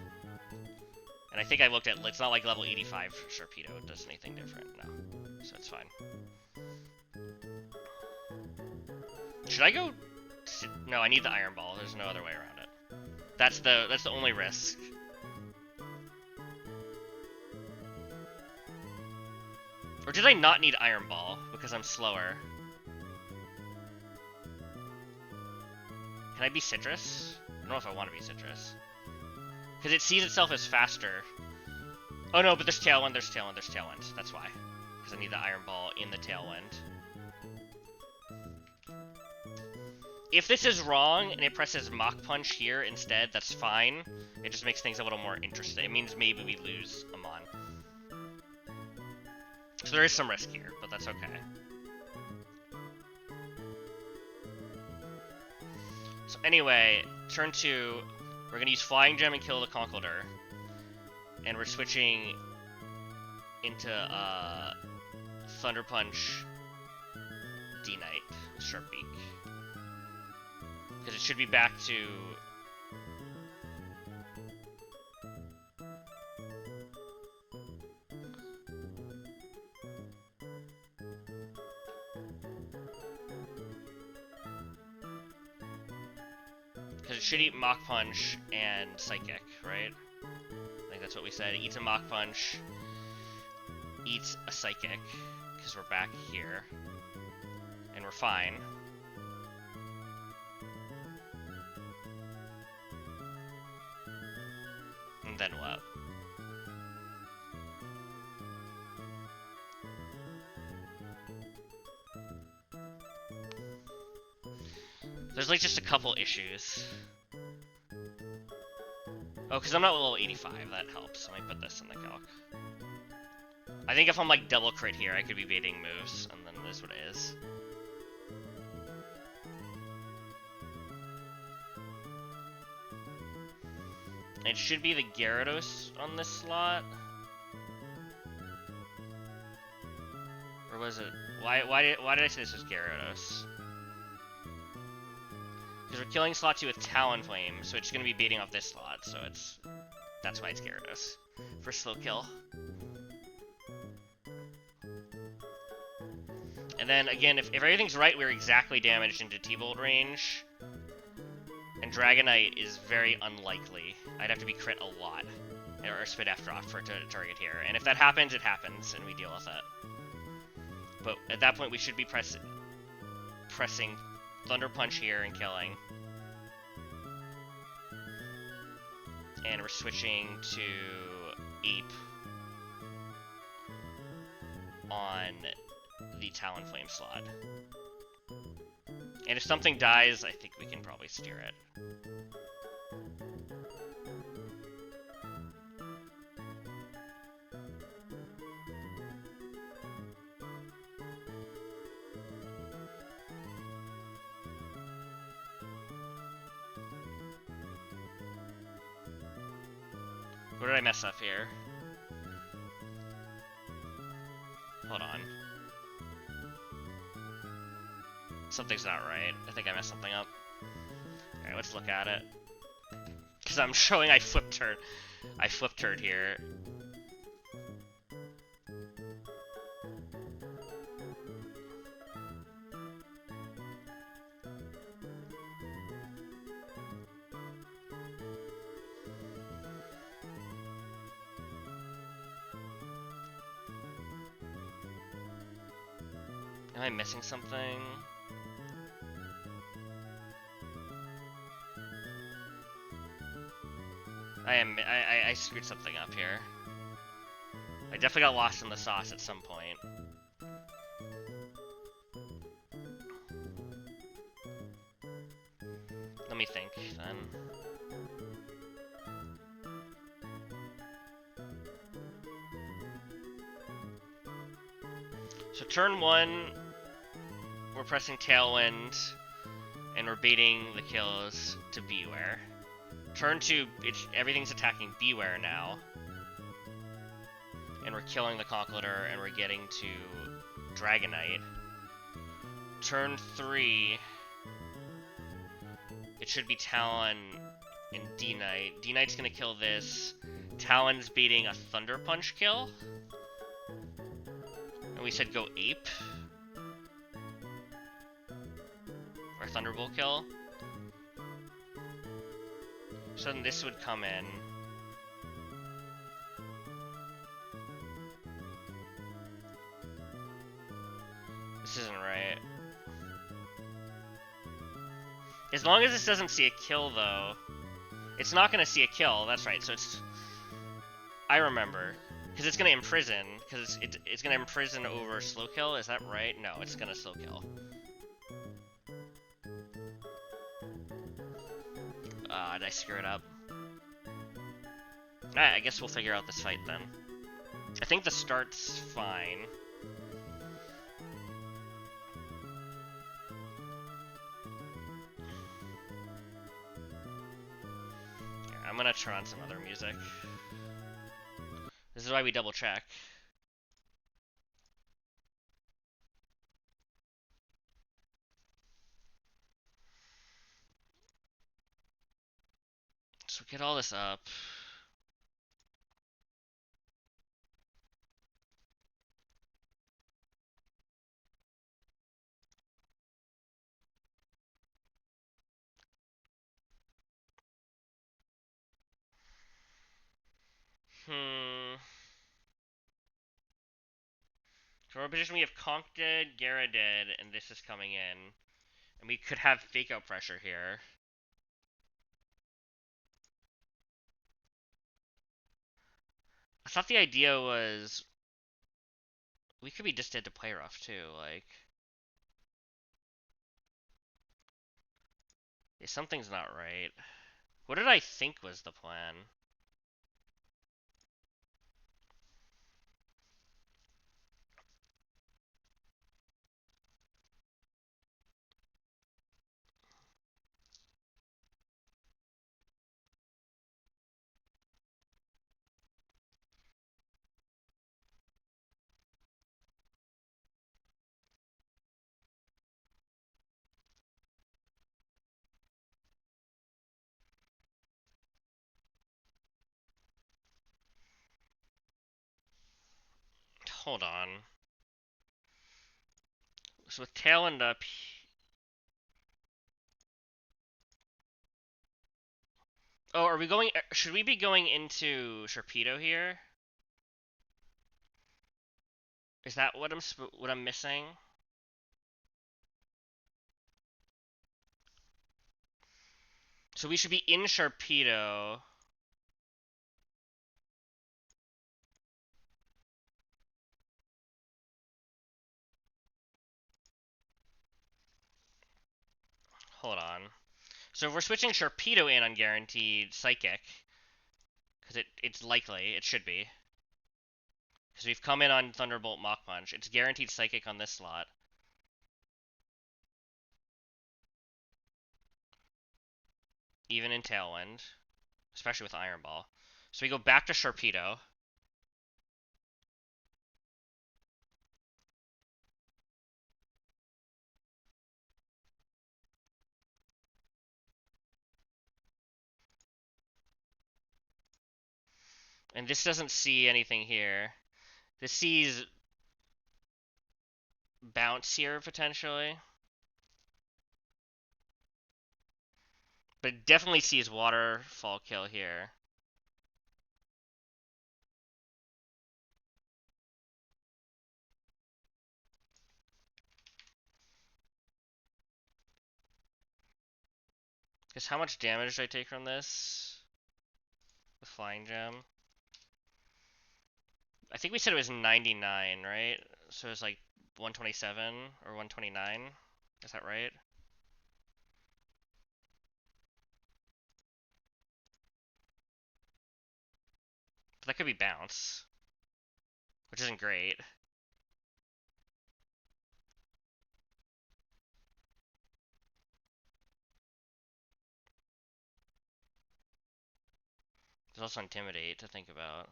And I think I looked at, it's not like level 85 Sharpedo does anything different, no. So it's fine. Should I go? No, I need the Iron Ball. There's no other way around it. That's the only risk. Or did I not need Iron Ball because I'm slower? Can I be Citrus? I don't know if I want to be Citrus. Because it sees itself as faster. Oh no, but there's Tailwind, there's Tailwind, there's Tailwind. That's why. Because I need the Iron Ball in the Tailwind. If this is wrong and it presses Mach Punch here instead, that's fine. It just makes things a little more interesting. It means maybe we lose Amon. So there is some risk here, but that's okay. So anyway, turn 2, we're going to use Flying Gem and kill the Conkeldurr. And we're switching into Thunder Punch D-Knight with Sharp Beak. Because it should be back to... Because it should eat Mach Punch and Psychic, right? I think that's what we said. It eats a Mach Punch, eats a Psychic, because we're back here. And we're fine. And then what? There's like just a couple issues. Oh, because I'm not level 85, that helps. Let me put this in the calc. I think if I'm like double crit here, I could be baiting moves, and then this is what it is. It should be the Gyarados on this slot. Or was it? Why did I say this was Gyarados? Because we're killing slot 2 with Talonflame, so it's going to be baiting off this slot, so that's why it's Gyarados. For slow kill. And then, again, if everything's right, we're exactly damaged into T-Bolt range. And Dragonite is very unlikely. I'd have to be crit a lot. Or spit after off for it to target here. And if that happens, it happens, and we deal with it. But at that point, we should be pressing Thunder Punch here and killing. And we're switching to Ape on the Talonflame slot. And if something dies, I think we can probably steer it. Where did I mess up here? Hold on. Something's not right. I think I messed something up. Alright, let's look at it. Because I'm showing I flipped turd. I flipped turd here. Am I missing something? I screwed something up here. I definitely got lost in the sauce at some point. Let me think, then. So turn 1, we're pressing Tailwind, and we're baiting the kills to Beware. Turn 2, everything's attacking Beware now. And we're killing the Conkeldurr, and we're getting to Dragonite. Turn 3, it should be Talon and D-Knight. D-Knight's gonna kill this. Talon's beating a Thunder Punch kill. And we said go Ape. Or Thunderbolt kill. So then this would come in. This isn't right. As long as this doesn't see a kill, though. It's not going to see a kill, that's right, so it's... I remember. Because it's going to imprison. Because it's going to imprison over slow kill, is that right? No, it's going to slow kill. Did I screw it up? Alright, I guess we'll figure out this fight then. I think the start's fine. I'm gonna turn on some other music. This is why we double check. So get all this up. So our position we have Conk dead, Gera dead, and this is coming in. And we could have fake out pressure here. I thought the idea was we could be just dead to play rough too, like yeah, something's not right. What did I think was the plan? Hold on. So with Tailwind up... Oh, are we going... Should we be going into Sharpedo here? Is that what I'm missing? So we should be in Sharpedo. Hold on. So if we're switching Sharpedo in on Guaranteed Psychic, because it's likely, it should be. Because we've come in on Thunderbolt Mach Punch. It's Guaranteed Psychic on this slot. Even in Tailwind. Especially with Iron Ball. So we go back to Sharpedo. And this doesn't see anything here. This sees Bounce here, potentially. But it definitely sees Waterfall Kill here. Because how much damage did I take from this? The Flying Gem? I think we said it was 99, right? So it's like 127 or 129. Is that right? But that could be bounce, which isn't great. There's also intimidate to think about.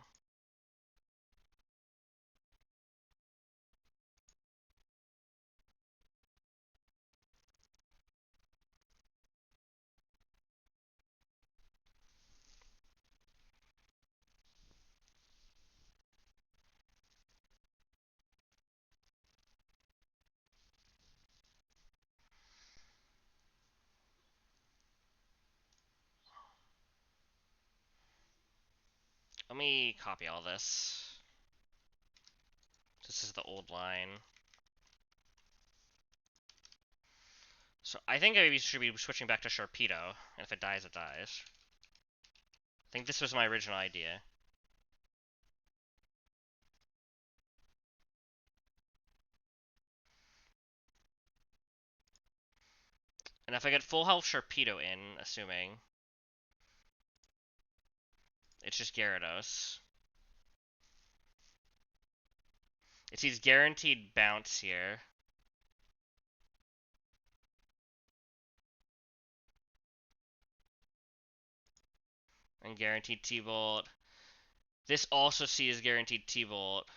Let me copy all this. This is the old line. So I think I should be switching back to Sharpedo, and if it dies, it dies. I think this was my original idea. And if I get full health Sharpedo in, assuming, it's just Gyarados. It sees guaranteed bounce here. And guaranteed T-Bolt. This also sees guaranteed T-Bolt.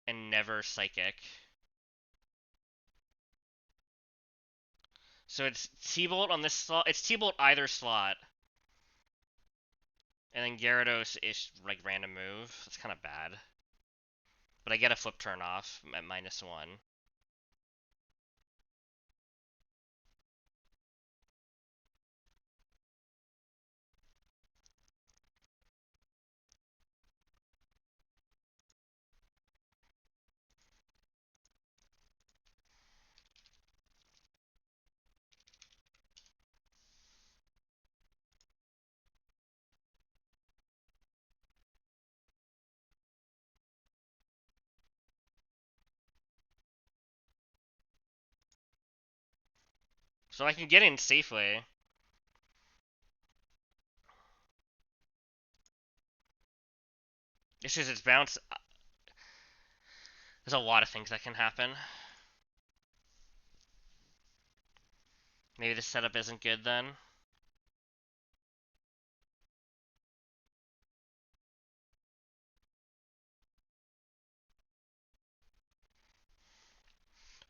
And never Psychic. So it's T-Bolt on this slot. It's T-Bolt either slot. And then Gyarados is like random move. That's kind of bad. But I get a flip turn off at -1. So I can get in safely. It's just its bounce. There's a lot of things that can happen. Maybe the setup isn't good then.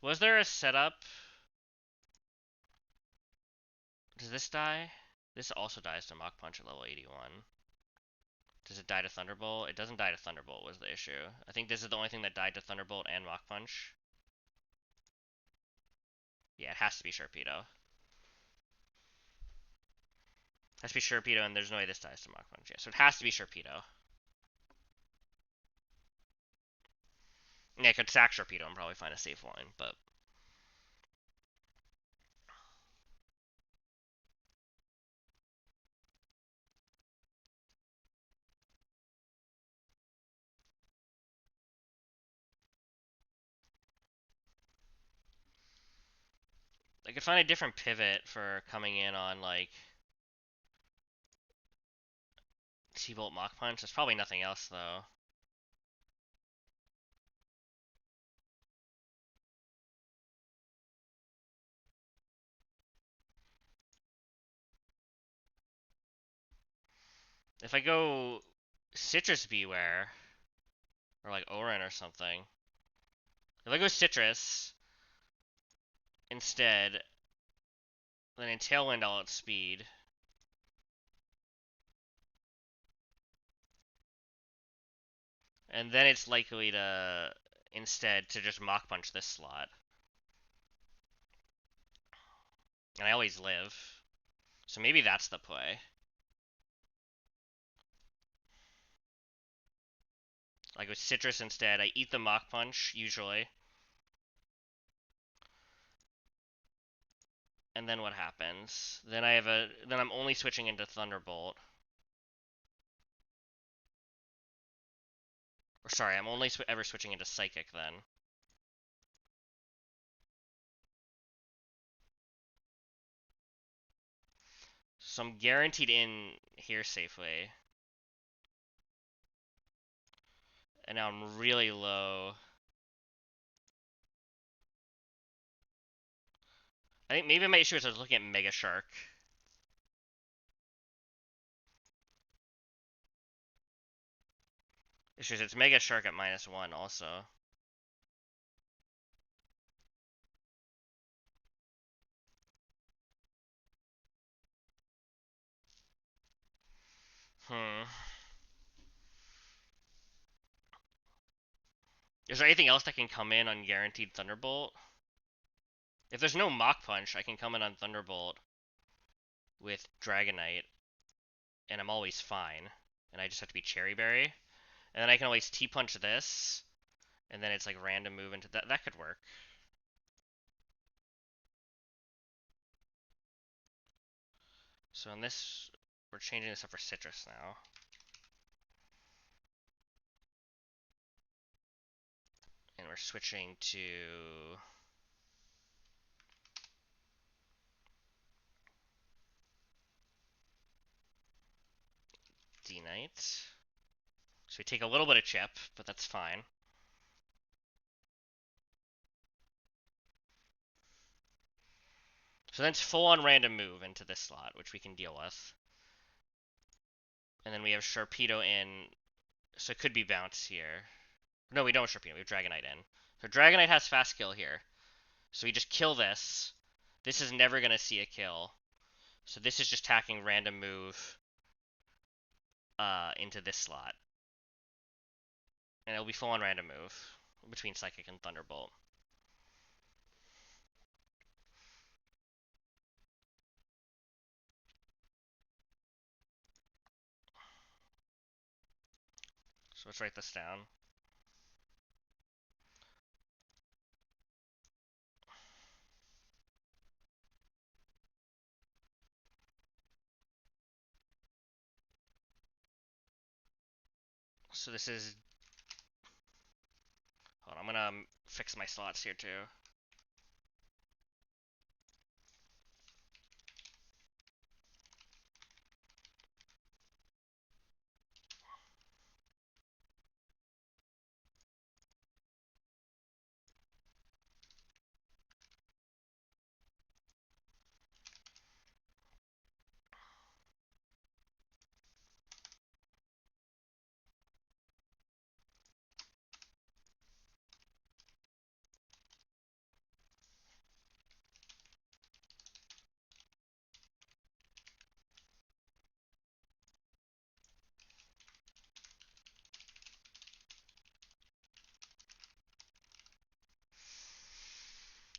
Was there a setup? Does this die? This also dies to Mach Punch at level 81. Does it die to Thunderbolt? It doesn't die to Thunderbolt was the issue. I think this is the only thing that died to Thunderbolt and Mach Punch. Yeah, it has to be Sharpedo. It has to be Sharpedo, and there's no way this dies to Mach Punch. Yeah, so it has to be Sharpedo. Yeah, I could sack Sharpedo and probably find a safe line, but... I could find a different pivot for coming in on, like... T-Bolt Mach Punch. There's probably nothing else, though. If I go Citrus Beware, or like Orin or something. If I go Citrus instead, then in Tailwind all its speed. And then it's likely to, instead, to just Mach Punch this slot. And I always live. So maybe that's the play. I go Citrus instead. I eat the Mach Punch, usually. And then what happens? Then I'm only switching into Thunderbolt. Or sorry, I'm only ever switching into Psychic then. So I'm guaranteed in here safely. And now I'm really low. I think maybe my issue is I was looking at Mega Shark. Issue is it's Mega Shark at -1 also. Hmm. Is there anything else that can come in on guaranteed Thunderbolt? If there's no Mach Punch, I can come in on Thunderbolt with Dragonite, and I'm always fine. And I just have to be Cherry Berry. And then I can always T-Punch this, and then it's like random move into that. That could work. So in this, we're changing this up for Citrus now. And we're switching to D-Knight. So we take a little bit of chip, but that's fine. So then it's full-on random move into this slot, which we can deal with. And then we have Sharpedo in, so it could be Bounce here. No, we don't have Sharpedo, we have Dragonite in. So Dragonite has Fast Kill here. So we just kill this. This is never going to see a kill. So this is just tacking random move into this slot. And it'll be full-on random move between Psychic and Thunderbolt. So let's write this down. So this is... Hold on, I'm gonna fix my slots here too.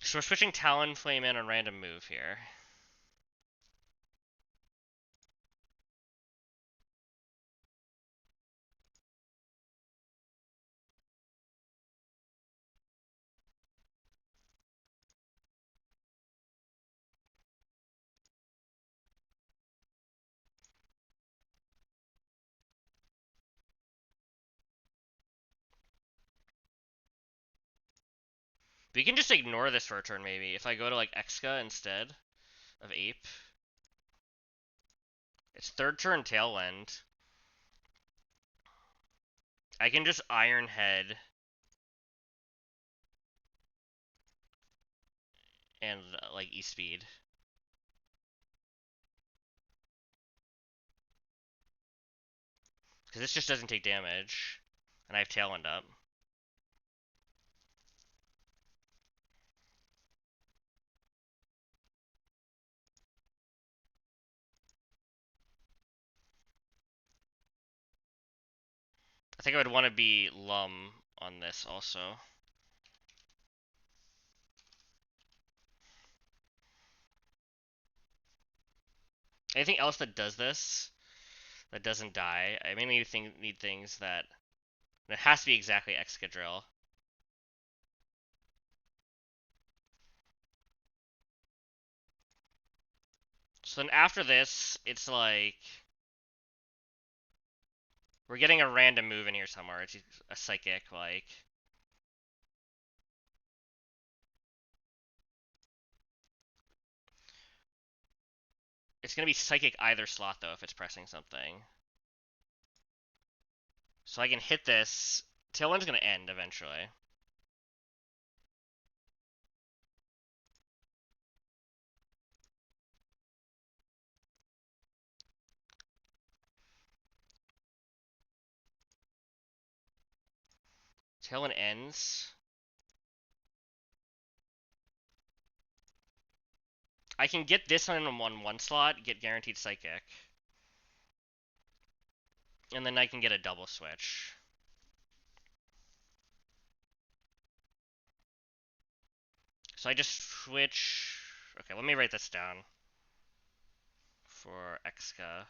So we're switching Talonflame in on random move here. We can just ignore this for a turn maybe. If I go to like Exca instead of Ape. It's third turn Tailwind. I can just Iron Head and like E-Speed. Because this just doesn't take damage. And I have Tailwind up. I think I would want to be Lum on this also. Anything else that does this, that doesn't die, I mainly need things that... It has to be exactly Excadrill. So then after this, it's like we're getting a random move in here somewhere. It's a psychic, like. It's gonna be psychic either slot though if it's pressing something. So I can hit this. Tailwind's gonna end eventually. Tailwind ends. I can get this on in one slot, get guaranteed psychic. And then I can get a double switch. So I just switch. Okay, let me write this down for Exca.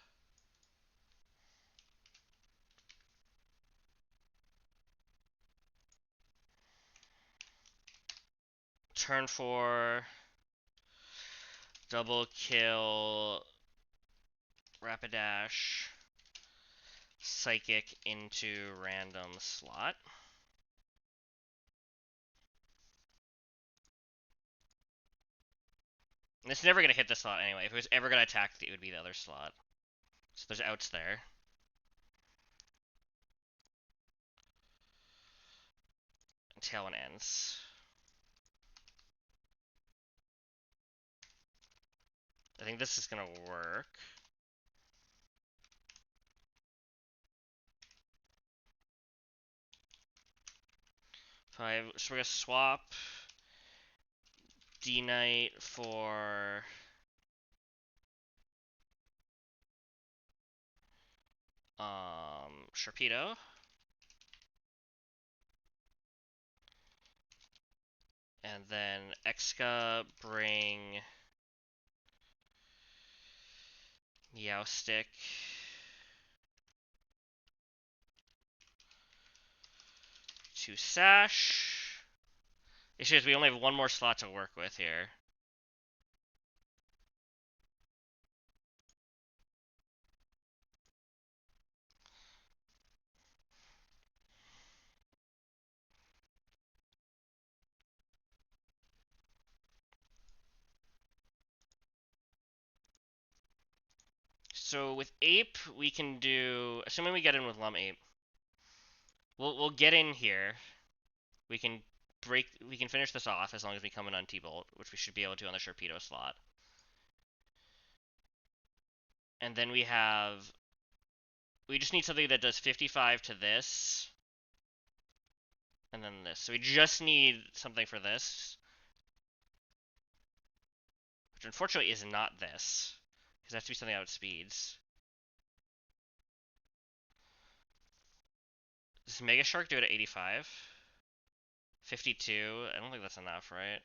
Turn 4, double kill, Rapidash, psychic into random slot. And it's never gonna hit the slot anyway. If it was ever gonna attack, it would be the other slot. So there's outs there. And Tailwind ends. I think this is gonna work. So we're gonna swap D Knight for Sharpedo. And then Exca bring Meowstick. To Sash. Issue is we only have one more slot to work with here. So with Ape, we can do, assuming we get in with Lum Ape, we'll get in here. We can finish this off as long as we come in on T-Bolt, which we should be able to on the Sharpedo slot. And then we just need something that does 55 to this, and then this. So we just need something for this, which unfortunately is not this, because it has to be something out speeds. Does Mega Shark do it at 85? 52? I don't think that's enough, right?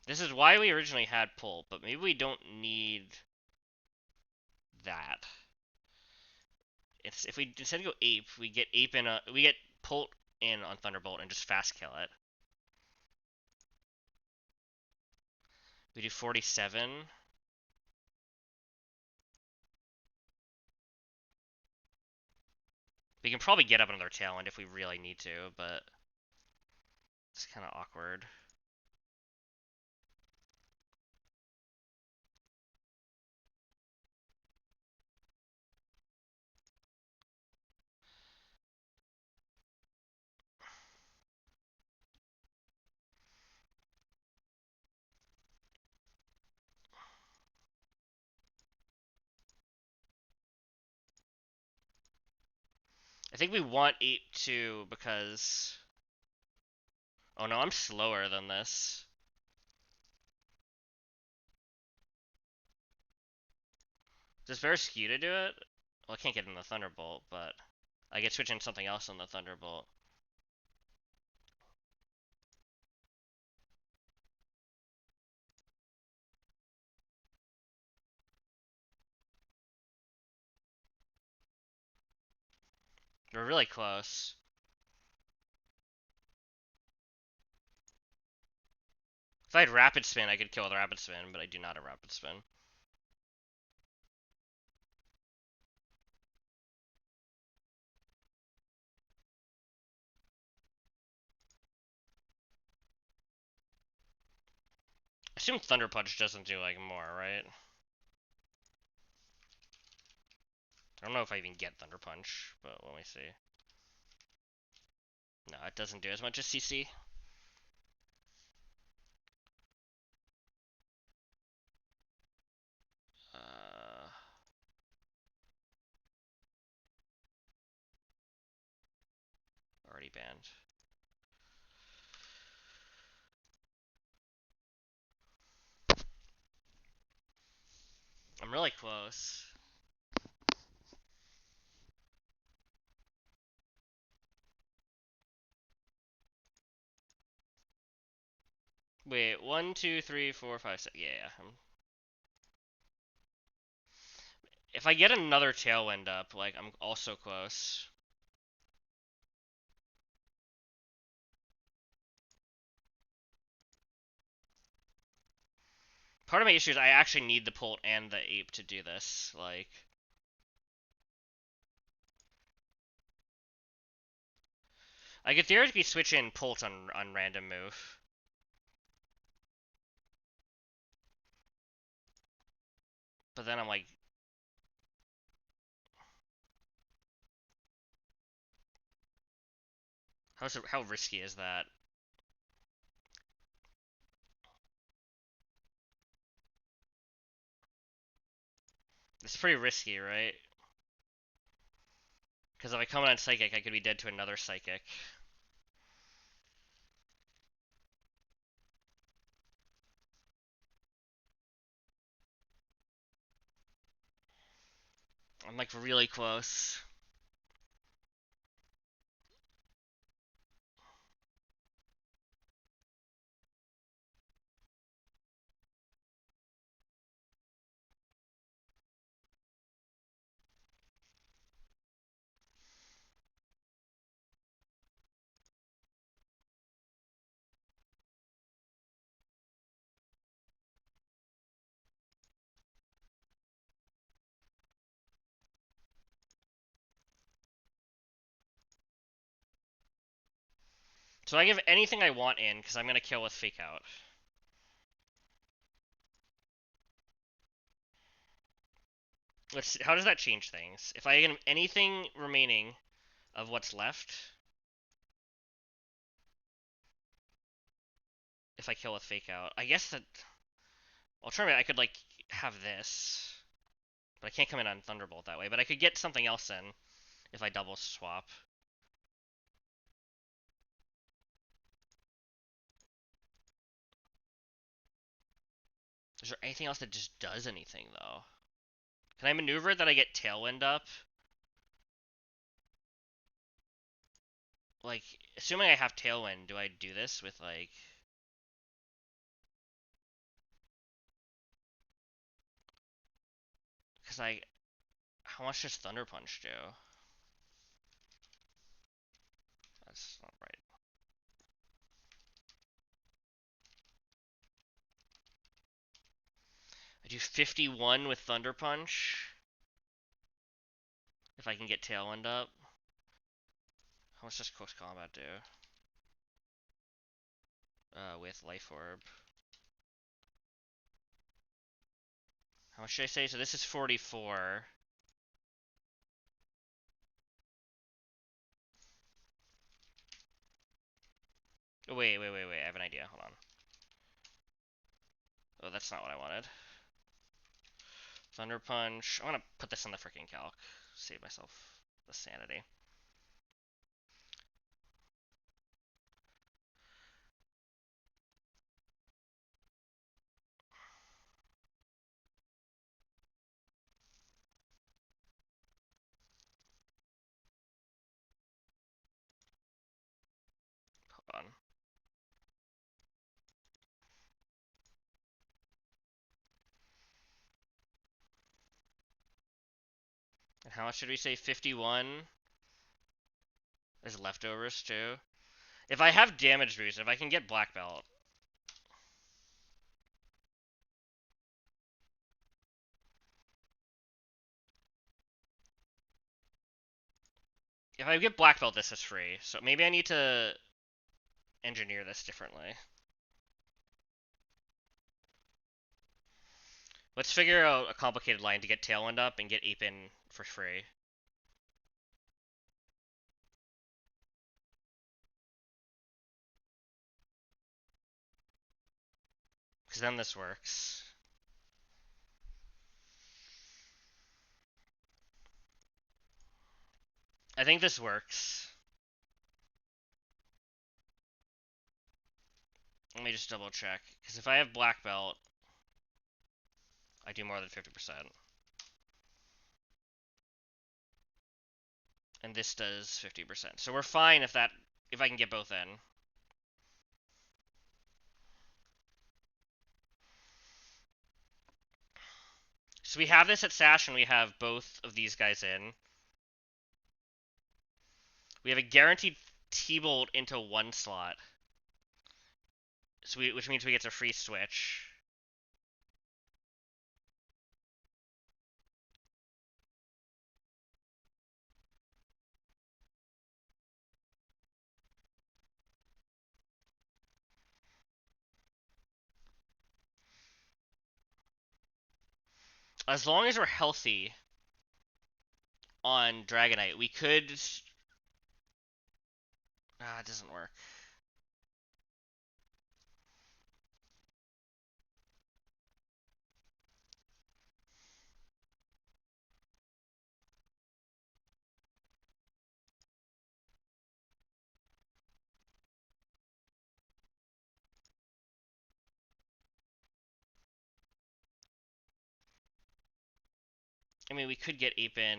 This is why we originally had Pull, but maybe we don't need that. It's if we instead go Ape, we get Pull in on Thunderbolt and just fast kill it. We do 47. We can probably get up another Tailwind if we really need to, but it's kind of awkward. I think we want Ape too because... Oh no, I'm slower than this. Does Veriskew to do it? Well, I can't get in the Thunderbolt, but I get switch in something else on the Thunderbolt. We're really close. If I had Rapid Spin, I could kill with Rapid Spin, but I do not have Rapid Spin. I assume Thunder Punch doesn't do, like, more, right? I don't know if I even get Thunder Punch, but let me see. No, it doesn't do as much as CC. Already banned. I'm really close. Wait, 1, 2, 3, 4, 5, 6. Yeah. If I get another Tailwind up, like, I'm also close. Part of my issue is I actually need the Pult and the Ape to do this. Like, I could theoretically switch in Pult on random move. But then I'm like, how risky is that? It's pretty risky, right? Because if I come in on Psychic, I could be dead to another Psychic. I'm like really close. So I give anything I want in, because I'm going to kill with Fake Out. How does that change things? If I get anything remaining of what's left, if I kill with Fake Out, I guess that alternatively I could like have this, but I can't come in on Thunderbolt that way. But I could get something else in if I double swap. Is there anything else that just does anything though? Can I maneuver that I get Tailwind up? Like, assuming I have Tailwind, do I do this with like? Because how much does Thunder Punch do? That's not right. I do 51 with Thunder Punch. If I can get Tailwind up. How much does Close Combat do? With Life Orb. How much should I say? So this is 44. Oh, wait. I have an idea. Hold on. Oh, that's not what I wanted. Thunder Punch. I'm gonna put this on the freaking calc. Save myself the sanity. Hold on. And how much should we say? 51? There's leftovers too. If I have damage boost, if I can get Black Belt. If I get black belt, this is free. So maybe I need to engineer this differently. Let's figure out a complicated line to get Tailwind up and get Ape in for free. Because then this works. I think this works. Let me just double check. Because if I have black belt, I do more than 50%. And this does 50%. So we're fine if I can get both in. So we have this at Sash and we have both of these guys in. We have a guaranteed T-Bolt into one slot. So which means we get a free switch. As long as we're healthy on Dragonite, we could... Ah, it doesn't work. I mean, we could get Ape in.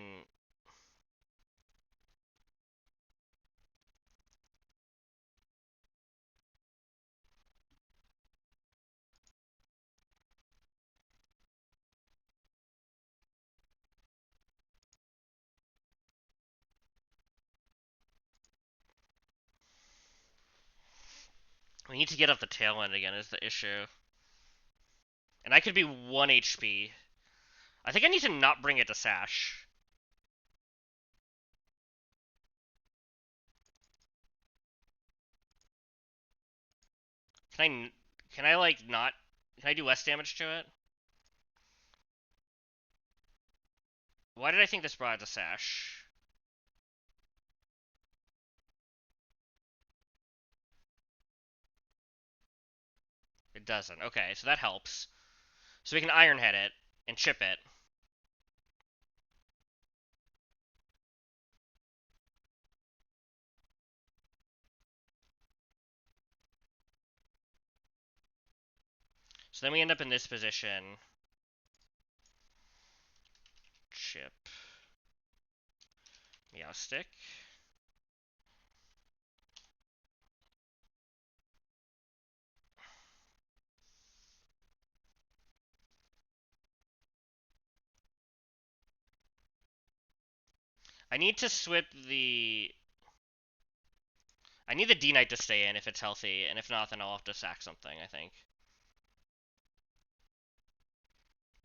We need to get up the tail end again is the issue. And I could be 1 HP. I think I need to not bring it to Sash. Can I like not... Can I do less damage to it? Why did I think this brought it to Sash? It doesn't. Okay, so that helps. So we can Iron Head it and chip it. So then we end up in this position. Chip. Meowstick. I need to swip the... I need the D-Knight to stay in if it's healthy, and if not, then I'll have to sack something, I think.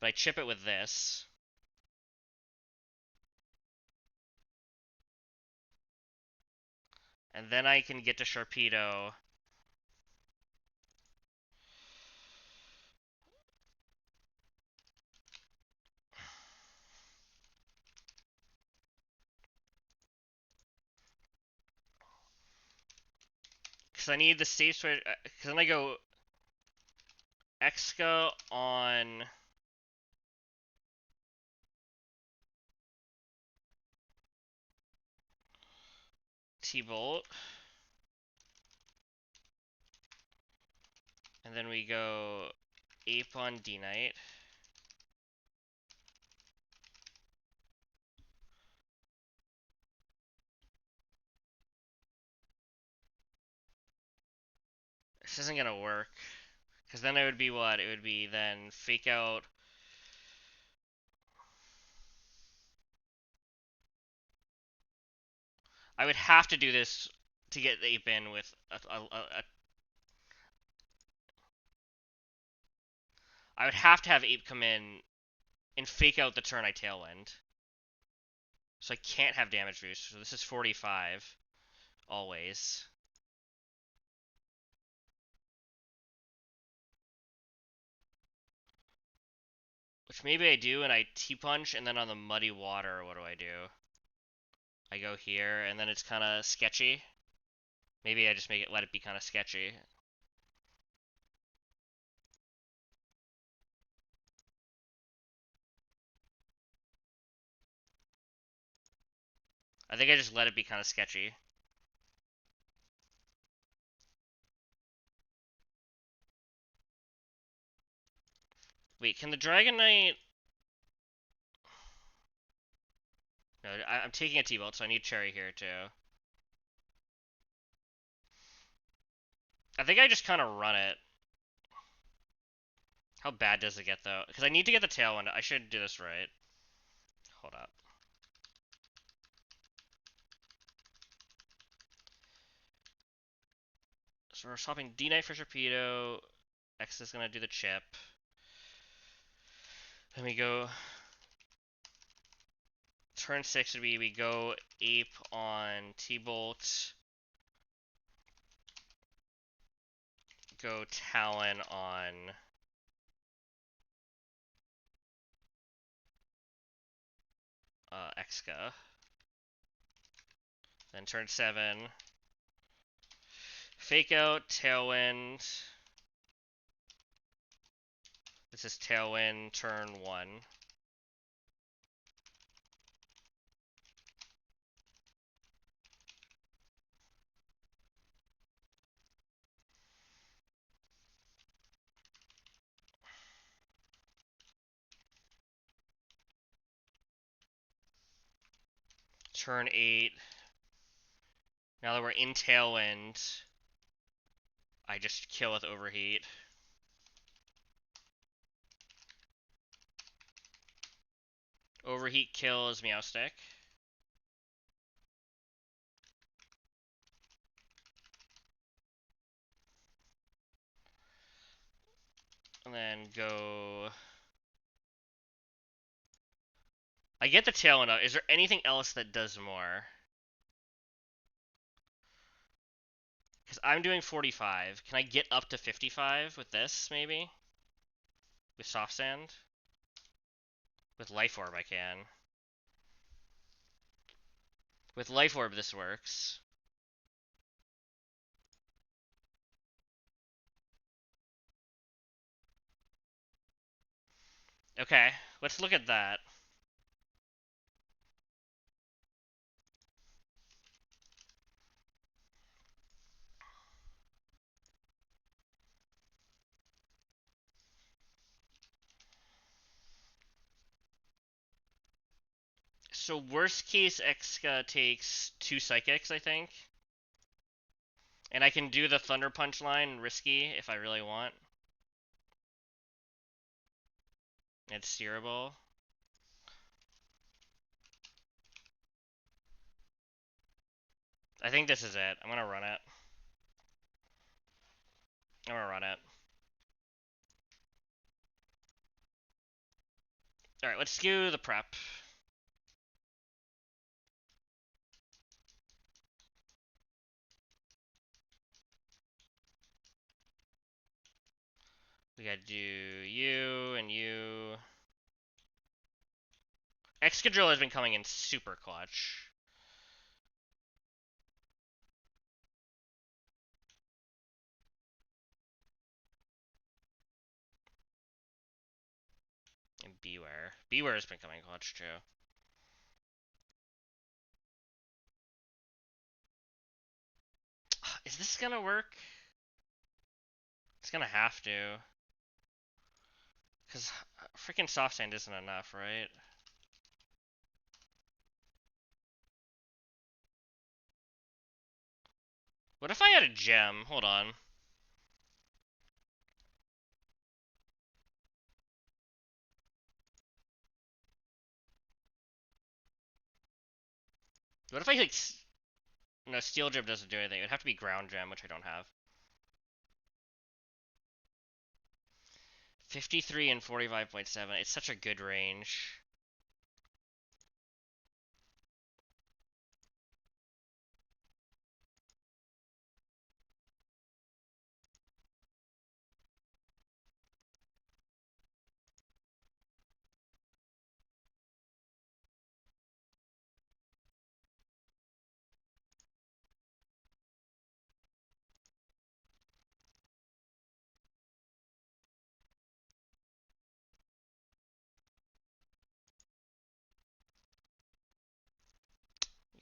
But I chip it with this. And then I can get to Sharpedo. Because I need the safe switch. Because then I go Exca on T-Bolt. And then we go Ape on D-Knight. This isn't gonna work. Because then it would be what? It would be then fake out. I would have to do this to get the Ape in with I would have to have Ape come in and fake out the turn I Tailwind. So I can't have damage boost. So this is 45. Always. Which maybe I do, and I T-punch, and then on the muddy water, what do I do? I go here, and then it's kind of sketchy. Maybe I just let it be kind of sketchy. I think I just let it be kind of sketchy. Wait, can the Dragon Knight... No, I'm taking a T-Bolt, so I need Cherry here, too. I think I just kind of run it. How bad does it get, though? Because I need to get the Tailwind. I should do this right. Hold up. So we're swapping D-Knight for Torpedo. X is going to do the chip. Then we go... Turn 6 would be we go Ape on T-Bolt. Go Talon on... Exca. Then turn 7. Fake out, Tailwind. This is Tailwind, turn 1. Turn 8. Now that we're in Tailwind, I just kill with Overheat. Overheat kills Meowstick. And then go... I get the Tailwind out. Is there anything else that does more? Because I'm doing 45. Can I get up to 55 with this, maybe? With Soft Sand? With Life Orb I can. With Life Orb this works. Okay, let's look at that. So worst case, Exca takes 2 Psychics, I think. And I can do the Thunder Punch line risky if I really want. It's steerable. I think this is it. I'm gonna run it. I'm gonna run it. Alright, let's do the prep. We gotta do you and you. Excadrill has been coming in super clutch. And Beware. Beware has been coming clutch too. Is this gonna work? It's gonna have to. Because freaking Soft Sand isn't enough, right? What if I had a gem? Hold on. What if I like... No, Steel Gem doesn't do anything. It would have to be Ground Gem, which I don't have. 53 and 45.7. It's such a good range.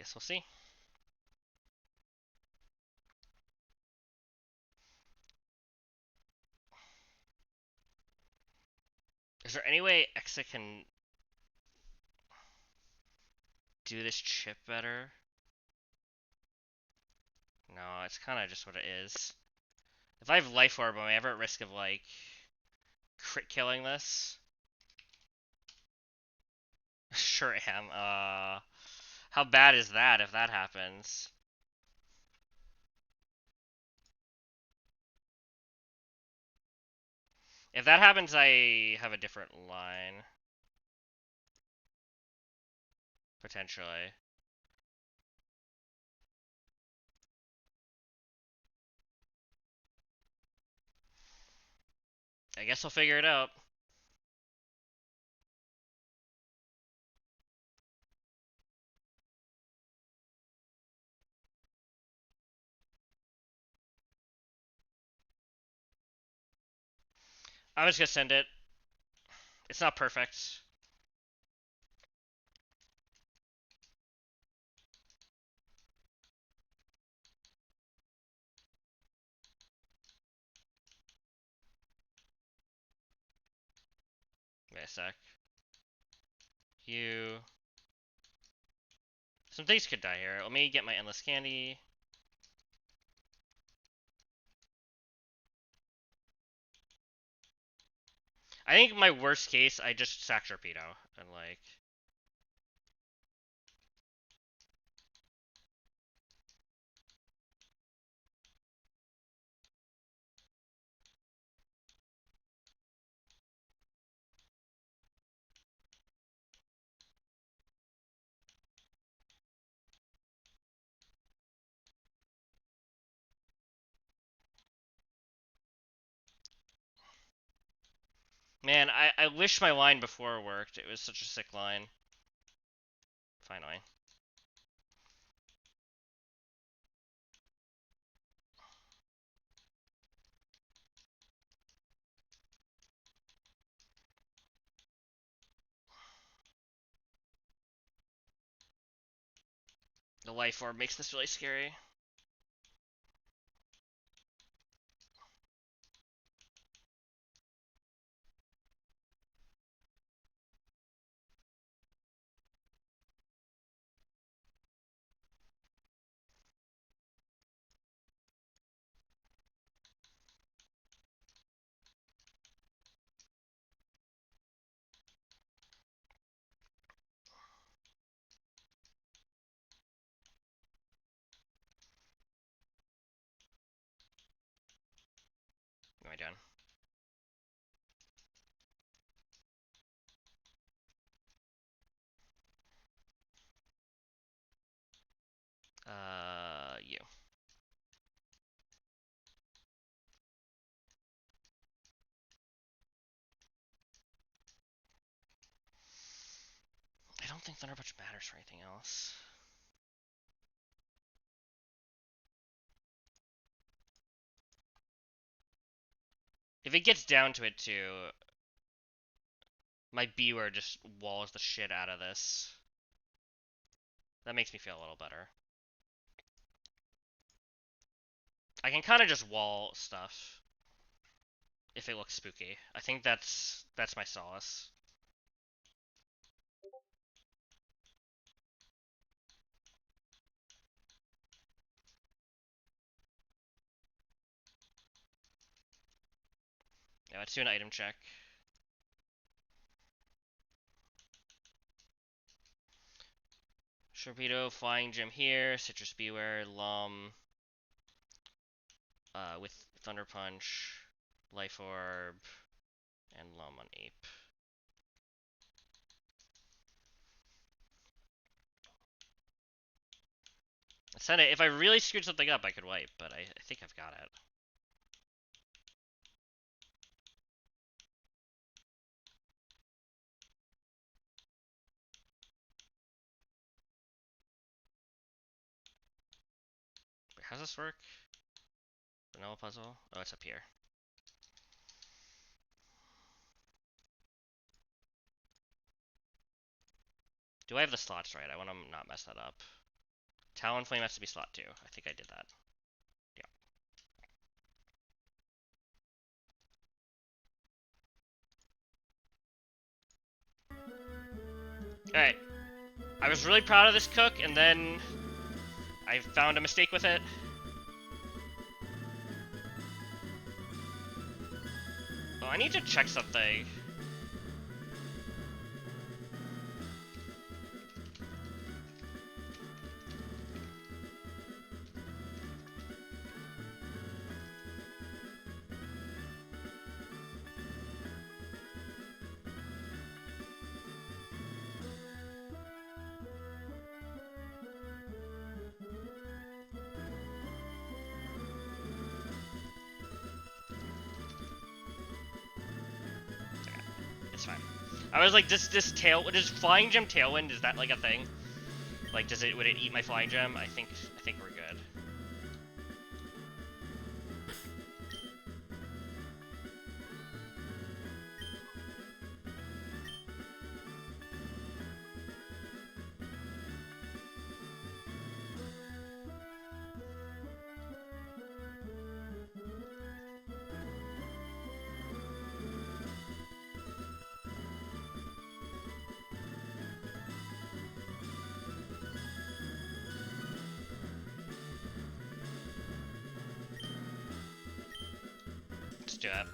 Guess we'll see. Is there any way Exa can do this chip better? No, it's kind of just what it is. If I have Life Orb, am I ever at risk of, like, crit killing this? Sure am. How bad is that if that happens? If that happens, I have a different line. Potentially. I guess I'll figure it out. I'm just gonna send it. It's not perfect. Wait a sec. You. Some things could die here. Let me get my endless candy. I think my worst case, I just sack Torpedo and like. Man, I wish my line before worked. It was such a sick line. Finally. The Life Orb makes this really scary. Am I done? You. I don't think Thunder Punch matters for anything else. If it gets down to it too, my Beware just walls the shit out of this. That makes me feel a little better. I can kind of just wall stuff if it looks spooky. I think that's my solace. Yeah, let's do an item check. Torpedo, Flying Gym here, Citrus Beware, Lum, with Thunder Punch, Life Orb, and Lum on Ape. Send it. If I really screwed something up, I could wipe, but I think I've got it. Wait, how's this work? Vanilla puzzle? Oh, it's up here. Do I have the slots right? I want to not mess that up. Talonflame has to be slot 2. I think I did that. Yeah. Alright. I was really proud of this cook, and then I found a mistake with it. Oh, I need to check something. It's fine. I was like, does Flying Gem Tailwind, is that like a thing? Like, would it eat my Flying Gem? I think we're good. Let's do it.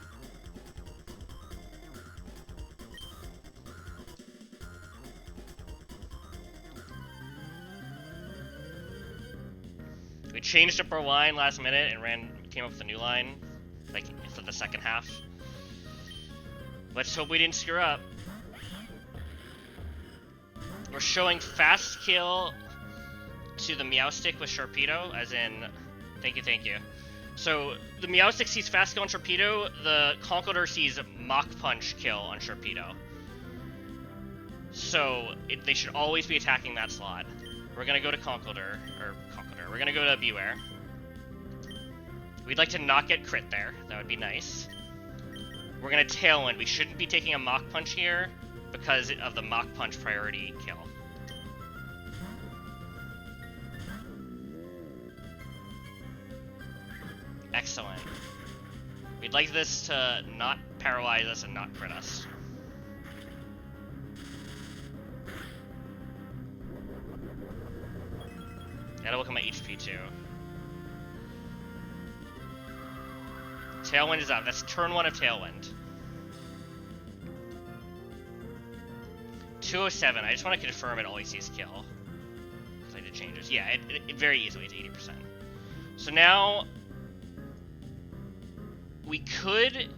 We changed up our line last minute and came up with a new line, like for the second half. Let's hope we didn't screw up. We're showing fast kill to the Meowstic with Sharpedo, as in, thank you. So the Meowstic sees fast kill on Sharpedo, the Conkeldurr sees Mach Punch kill on Sharpedo. So they should always be attacking that slot. We're gonna go to Conkeldurr. We're gonna go to Beware. We'd like to not get crit there. That would be nice. We're gonna Tailwind. We shouldn't be taking a Mach Punch here because of the Mach Punch priority kill. Excellent. We'd like this to not paralyze us and not crit us. Gotta look at my HP too. Tailwind is up. That's turn 1 of Tailwind. 207. I just want to confirm it always sees kill. Because I did changes. Yeah, it very easily is 80%. So now we could...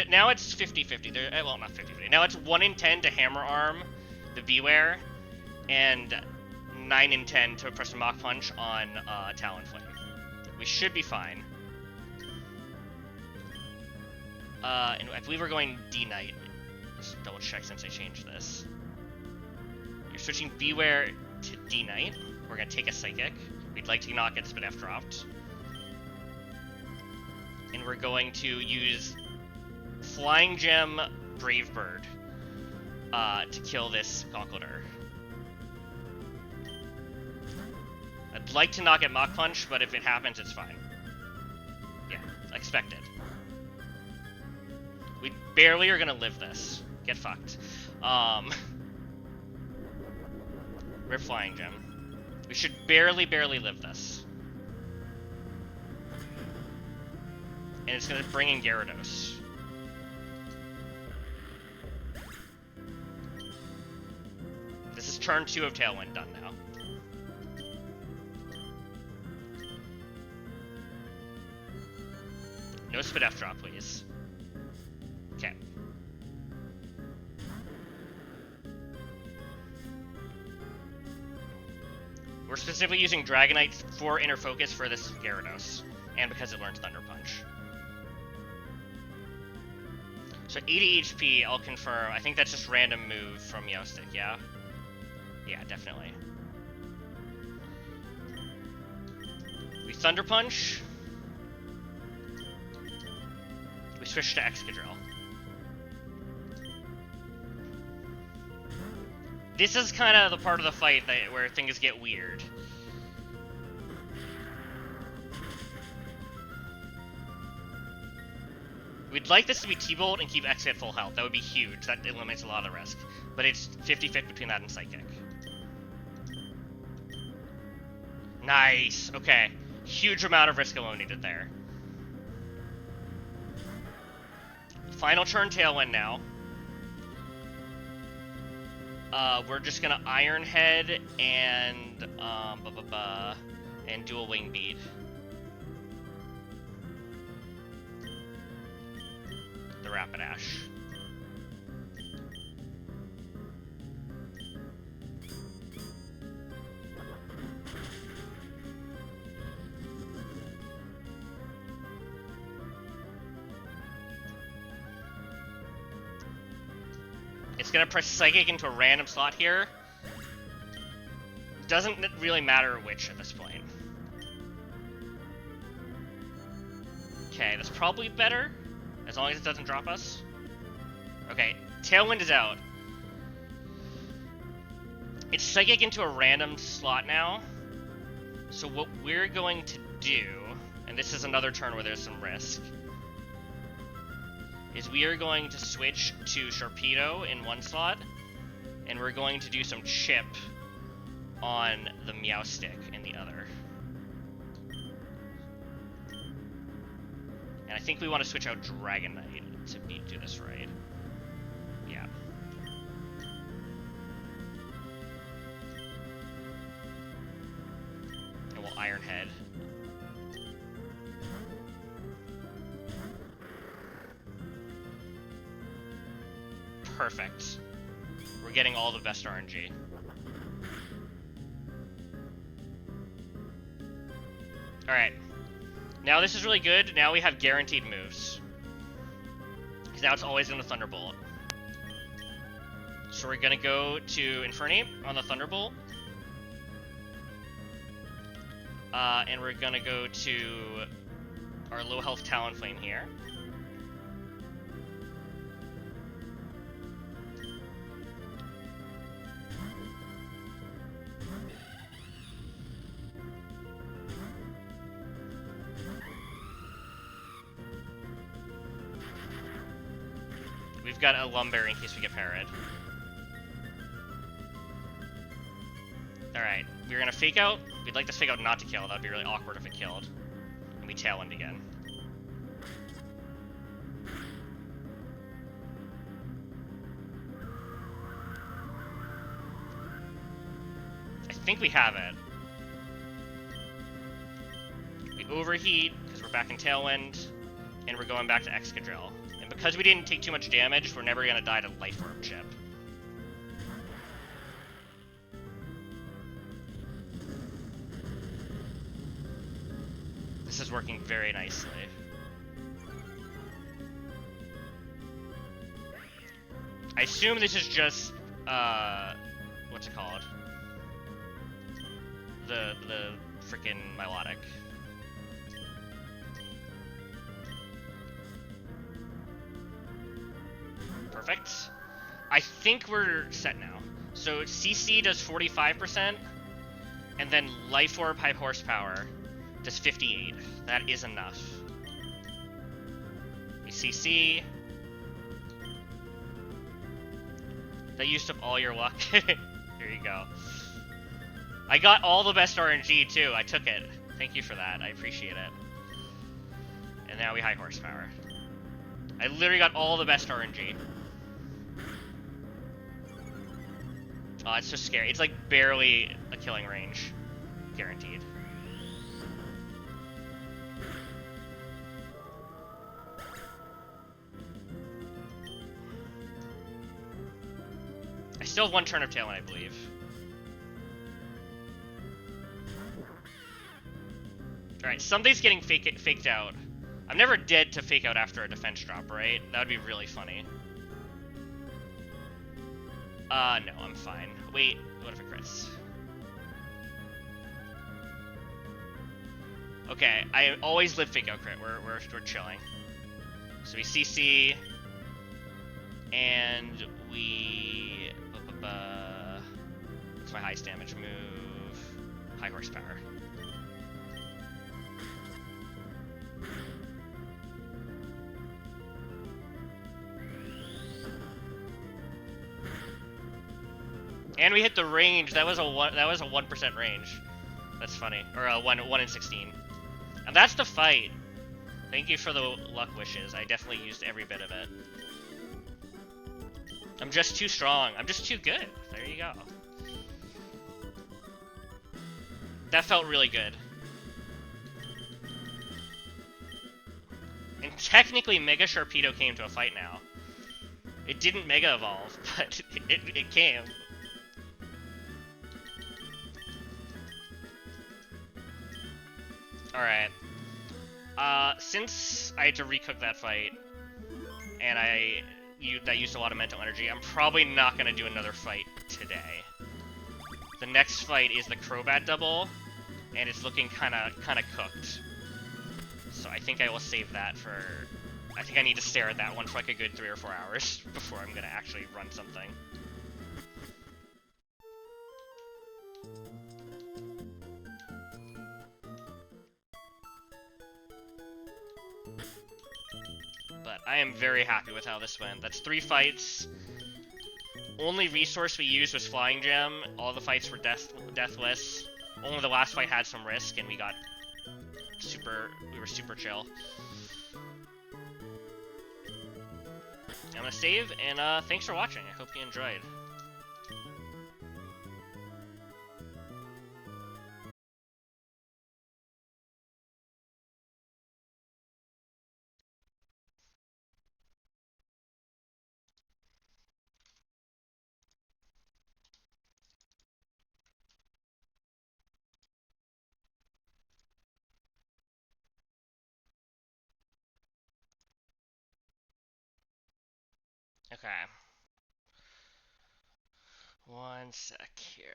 now it's 50-50. Well, not 50-50. Now it's 1 in 10 to Hammer Arm the Beware, and 9 in 10 to press a Mach Punch on Talonflame. We should be fine. And I believe we're going D-Knight. Let's double check since I changed this. You're switching Beware to D-Knight. We're going to take a Psychic. We'd like to not get Spit F dropped. And we're going to use Flying Gem Brave Bird to kill this Conkeldurr. I'd like to not get Mach Punch, but if it happens, it's fine. Yeah, expected. We barely are gonna live this. Get fucked. Rip Flying Gem. We should barely live this. And it's gonna bring in Gyarados. This is turn 2 of Tailwind done now. No Spit F drop, please. Okay. We're specifically using Dragonite for Inner Focus for this Gyarados, and because it learns Thunder Punch. So 80 HP, I'll confirm. I think that's just random move from Meowstic, yeah? Yeah, definitely. We Thunder Punch. We switch to Excadrill. This is kind of the part of the fight where things get weird. We'd like this to be T-Bolt and keep X at full health. That would be huge. That eliminates a lot of risk. But it's 50-50 between that and Psychic. Nice. Okay. Huge amount of risk eliminated there. Final turn Tailwind now. We're just gonna Iron Head and and Dual Wing Beat. The Rapidash. It's gonna press Psychic into a random slot here. Doesn't really matter which at this point. Okay, that's probably better, as long as it doesn't drop us. Okay, Tailwind is out. It's Psychic into a random slot now. So what we're going to do, and this is another turn where there's some risk, is we are going to switch to Sharpedo in one slot, and we're going to do some chip on the Meowstic in the other. And I think we want to switch out Dragonite to do this right. Yeah. And we'll Iron Head. Perfect. We're getting all the best RNG. Alright. Now this is really good. Now we have guaranteed moves. Because now it's always going to Thunderbolt. So we're going to go to Infernape on the Thunderbolt. And we're going to go to our low health Talonflame here. We've got a Lumberry in case we get parried. Alright, we're gonna Fake Out. We'd like this Fake Out not to kill. That would be really awkward if it killed. And we Tailwind again. I think we have it. We Overheat, because we're back in Tailwind, and we're going back to Excadrill. And because we didn't take too much damage, we're never going to die to Life Orb Chip. This is working very nicely. I assume this is just, what's it called? The frickin' Milotic. Perfect. I think we're set now. So CC does 45%, and then Life Orb High Horsepower does 58. That is enough. We CC. That used up all your luck. Here you go. I got all the best RNG too. I took it. Thank you for that. I appreciate it. And now we High Horsepower. I literally got all the best RNG. Oh, it's so scary. It's like barely a killing range. Guaranteed. I still have one turn of Tailwind, I believe. Alright, something's getting faked out. I'm never dead to Fake Out after a defense drop, right? That would be really funny. No, I'm fine. Wait, what if it crits? Okay, I always live Fake Out crit. We're chilling. So we CC, and we... What's my highest damage move? High Horsepower. And we hit the range. That was a 1% range. That's funny. Or a 1 in 16. And that's the fight. Thank you for the luck wishes. I definitely used every bit of it. I'm just too strong. I'm just too good. There you go. That felt really good. And technically, Mega Sharpedo came to a fight now. It didn't Mega Evolve, but it came. Alright. Since I had to recook that fight, and that used a lot of mental energy, I'm probably not going to do another fight today. The next fight is the Crobat double, and it's looking kind of cooked. So I think I will save that for... I think I need to stare at that one for like a good 3 or 4 hours before I'm going to actually run something. But I am very happy with how this went. That's 3 fights. Only resource we used was Flying Gem. All the fights were deathless. Only the last fight had some risk, and we were super chill. I'm gonna save, and thanks for watching. I hope you enjoyed. Okay. One sec here.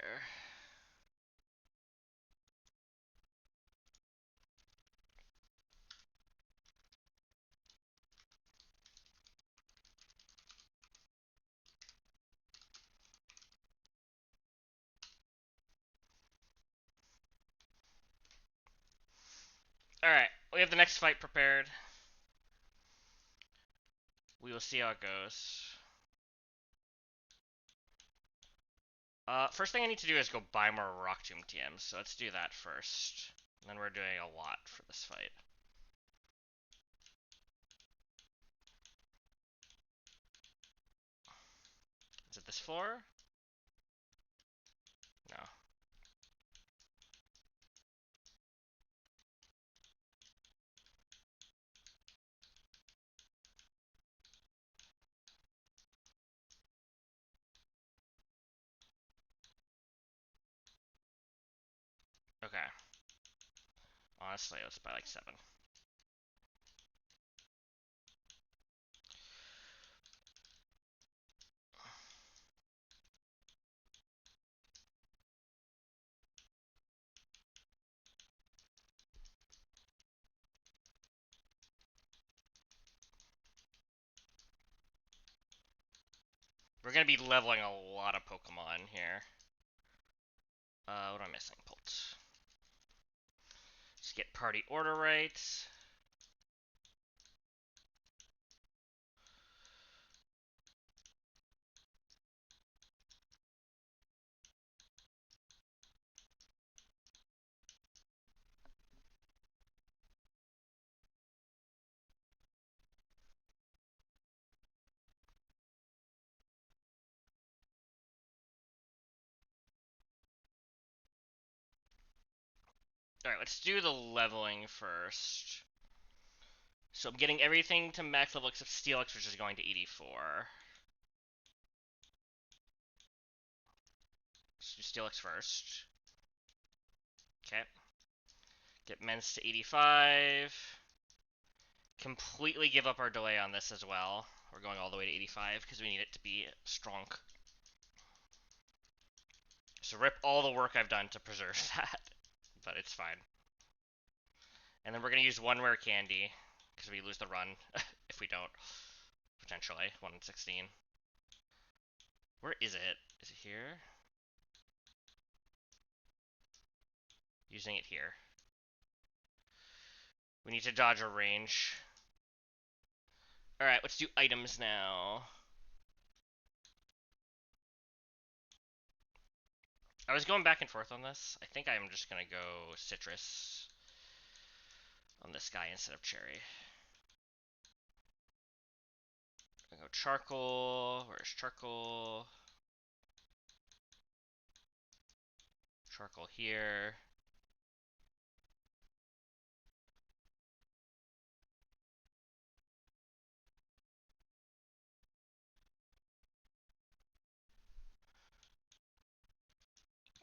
Alright, we have the next fight prepared. We will see how it goes. First thing I need to do is go buy more Rock Tomb TMs, so let's do that first. And then we're doing a lot for this fight. Is it this floor? No. Okay. Honestly, let's buy like 7. We're gonna be leveling a lot of Pokemon here. What am I missing? Pulse. Let's get party order right. Alright, let's do the leveling first. So I'm getting everything to max level except Steelix, which is going to 84. Let's do Steelix first. Okay. Get Mens to 85. Completely give up our delay on this as well. We're going all the way to 85 because we need it to be strong. So rip all the work I've done to preserve that. But it's fine. And then we're going to use 1 rare candy because we lose the run if we don't. Potentially. 1 in 16. Where is it? Is it here? Using it here. We need to dodge a range. Alright, let's do items now. I was going back and forth on this. I think I'm just gonna go citrus on this guy instead of cherry. I'm gonna go charcoal. Where's charcoal? Charcoal here.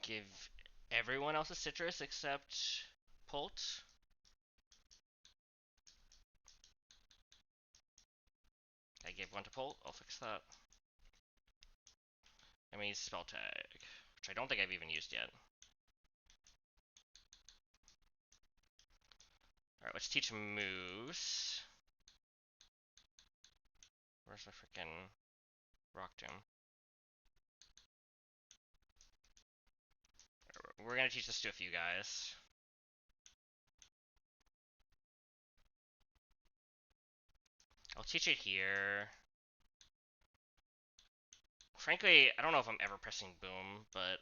Give everyone else a citrus except Polt. I gave one to Polt. I'll fix that. I mean, spell tag, which I don't think I've even used yet. Alright, let's teach moves. Where's my freaking rock tomb? We're gonna teach this to a few guys. I'll teach it here. Frankly, I don't know if I'm ever pressing boom, but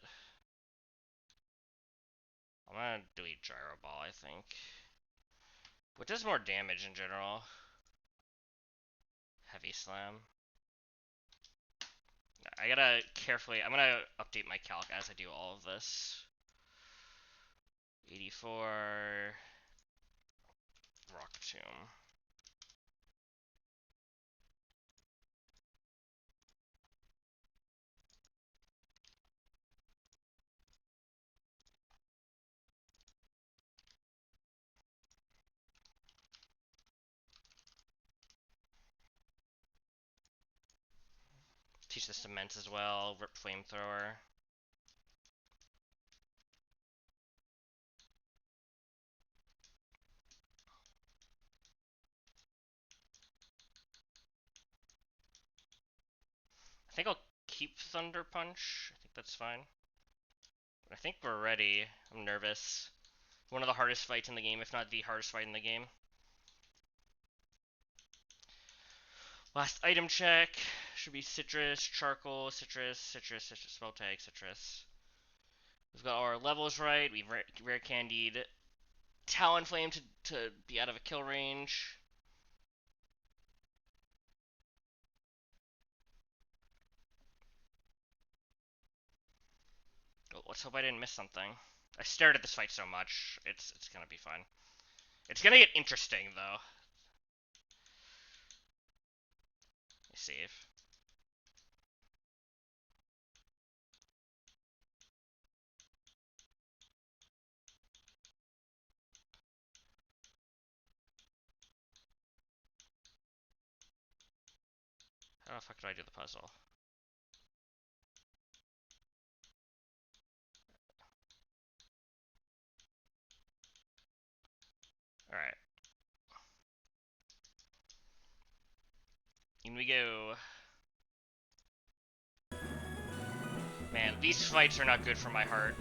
I'm gonna delete gyro ball, I think. What does more damage in general? Heavy slam. I gotta carefully, I'm gonna update my calc as I do all of this. 84 rock tomb. Teach this to Ment as well. Rip flamethrower. I think I'll keep Thunder Punch. I think that's fine. I think we're ready. I'm nervous. One of the hardest fights in the game, if not the hardest fight in the game. Last item check. Should be citrus, charcoal, citrus, citrus, citrus, spell tag, citrus. We've got our levels right. We've rare candied Talonflame to be out of a kill range. Oh, let's hope I didn't miss something. I stared at this fight so much. It's gonna be fun. It's gonna get interesting though. Let me save. How the fuck do I do the puzzle? Alright. In we go. Man, these fights are not good for my heart.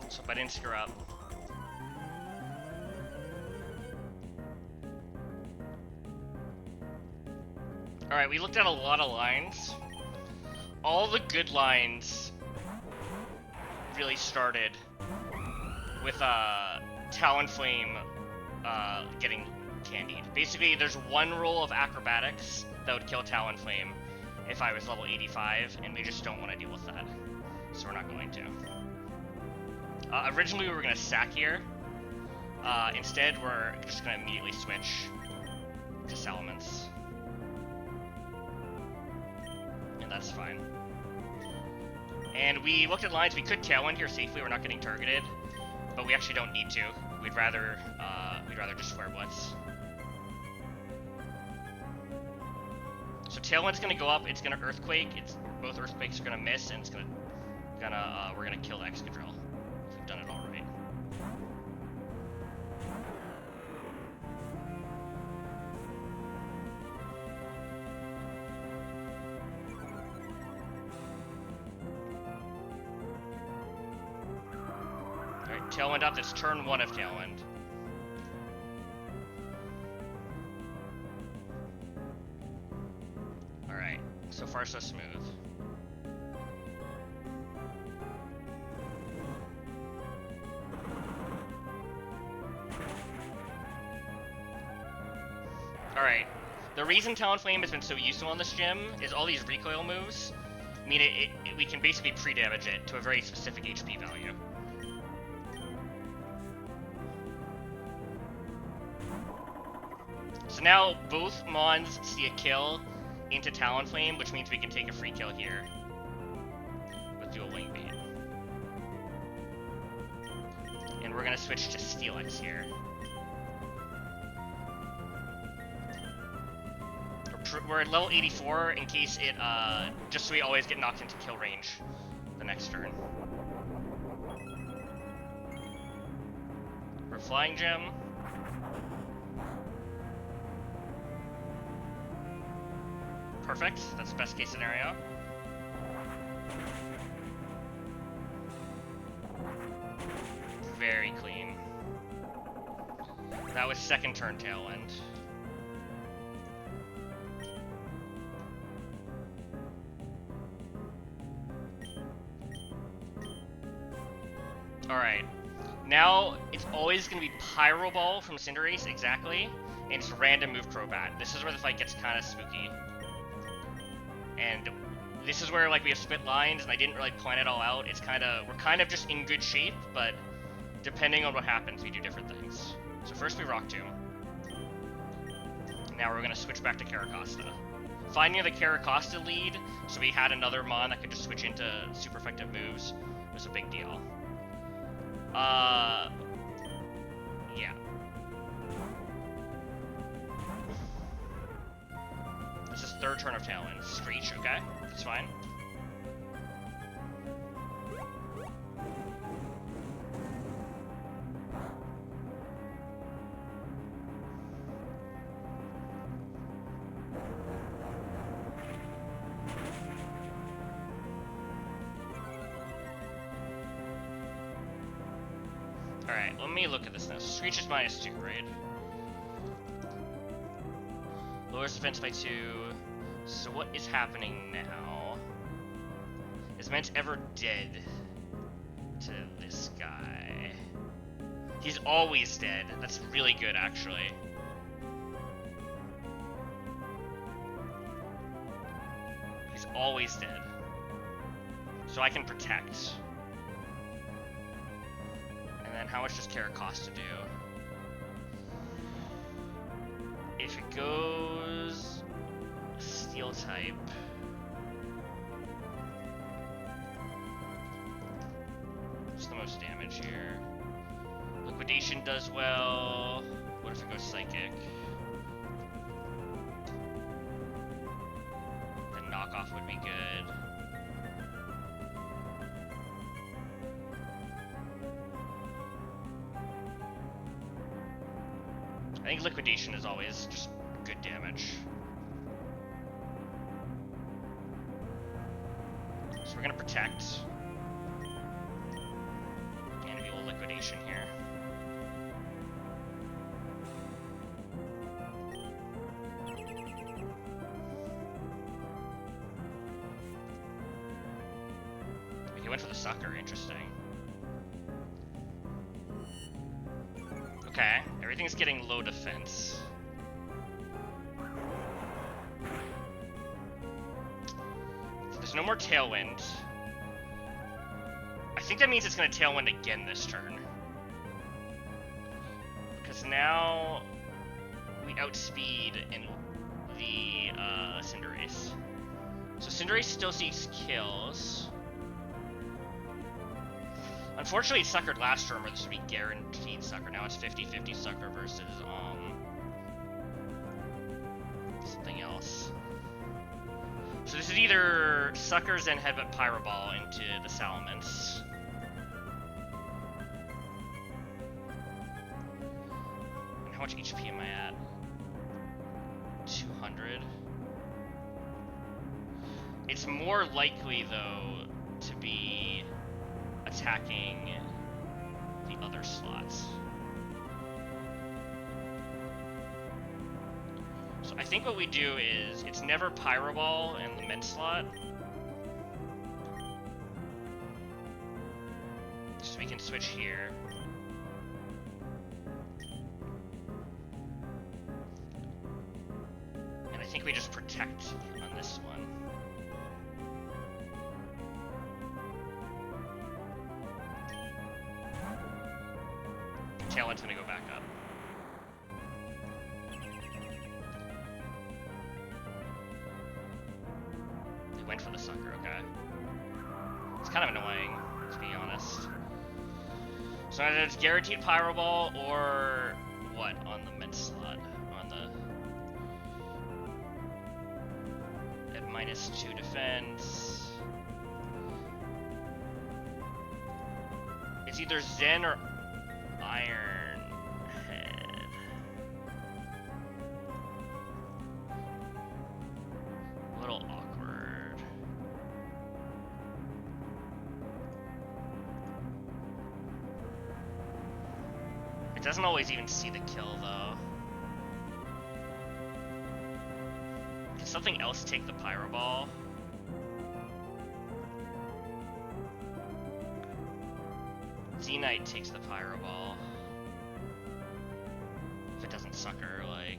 So if I didn't screw up. Alright, we looked at a lot of lines. All the good lines really started with Talonflame getting candied. Basically, there's one rule of acrobatics that would kill Talonflame if I was level 85, and we just don't want to deal with that. So we're not going to. Originally we were going to sack here. Instead, we're just going to immediately switch to Salamence. And that's fine. And we looked at lines. We could Tailwind here safely. We're not getting targeted. But we actually don't need to. We'd rather just Flare Blitz. So Tailwind's going to go up. It's going to Earthquake. Both Earthquakes are going to miss, and we're going to kill the Excadrill. We've done it all right. Tailwind up, that's turn 1 of Tailwind. Alright, so far so smooth. Alright, the reason Talonflame has been so useful on this gym is all these recoil moves mean we can basically pre-damage it to a very specific HP value. So now both Mons see a kill into Talonflame, which means we can take a free kill here with dual wing beat. And we're gonna switch to Steelix here. We're at level 84 in case it, just so we always get knocked into kill range the next turn. We're Flying Gem. Perfect, that's best case scenario. Very clean. That was second turn Tailwind. Alright, now it's always going to be Pyro Ball from Cinderace, exactly, and it's random move Crobat. This is where the fight gets kind of spooky. And this is where, like, we have split lines, and I didn't really plan it all out. It's we're kind of just in good shape, but depending on what happens, we do different things. So first we Rock Tomb. Now we're going to switch back to Caracosta. Finding the Caracosta lead, so we had another Mon that could just switch into super effective moves, was a big deal. Yeah. This is third turn of Tailwind. Screech, okay? That's fine. Alright, let me look at this now. Screech is -2, right? Lowers defense by 2. So what is happening now? Is Ment ever dead to this guy? He's always dead. That's really good, actually. He's always dead. So I can protect. And then how much does Caracosta do? If it goes Steel type, what's the most damage here? Liquidation does well. What if it goes Psychic? The knockoff would be good. I think Liquidation is always just good damage. So we're gonna protect. And we will Liquidation here. He went for the Sucker, interesting. Okay, everything's getting low defense. There's no more Tailwind. I think that means it's going to Tailwind again this turn. Because now we outspeed in the Cinderace. So Cinderace still sees kills. Unfortunately, it suckered last turn, where this would be guaranteed sucker. Now it's 50-50 sucker versus, something else. So this is either suckers and headbutt Pyro Ball into the Salamence. And how much HP am I at? 200. It's more likely, though, to be attacking the other slots. So I think what we do is, it's never Pyro Ball in the mid slot. So we can switch here. And I think we just protect on this one. Tailwind's gonna go back up. They went for the sucker, okay. It's kind of annoying, to be honest. So either it's guaranteed Pyro Ball or what on the mid slot? On the... at -2 defense. It's either Zen or Iron Head. A little awkward. It doesn't always even see the kill though. Can something else take the Pyro Ball? Z-Knight takes the Pyro Ball. If it doesn't sucker, like...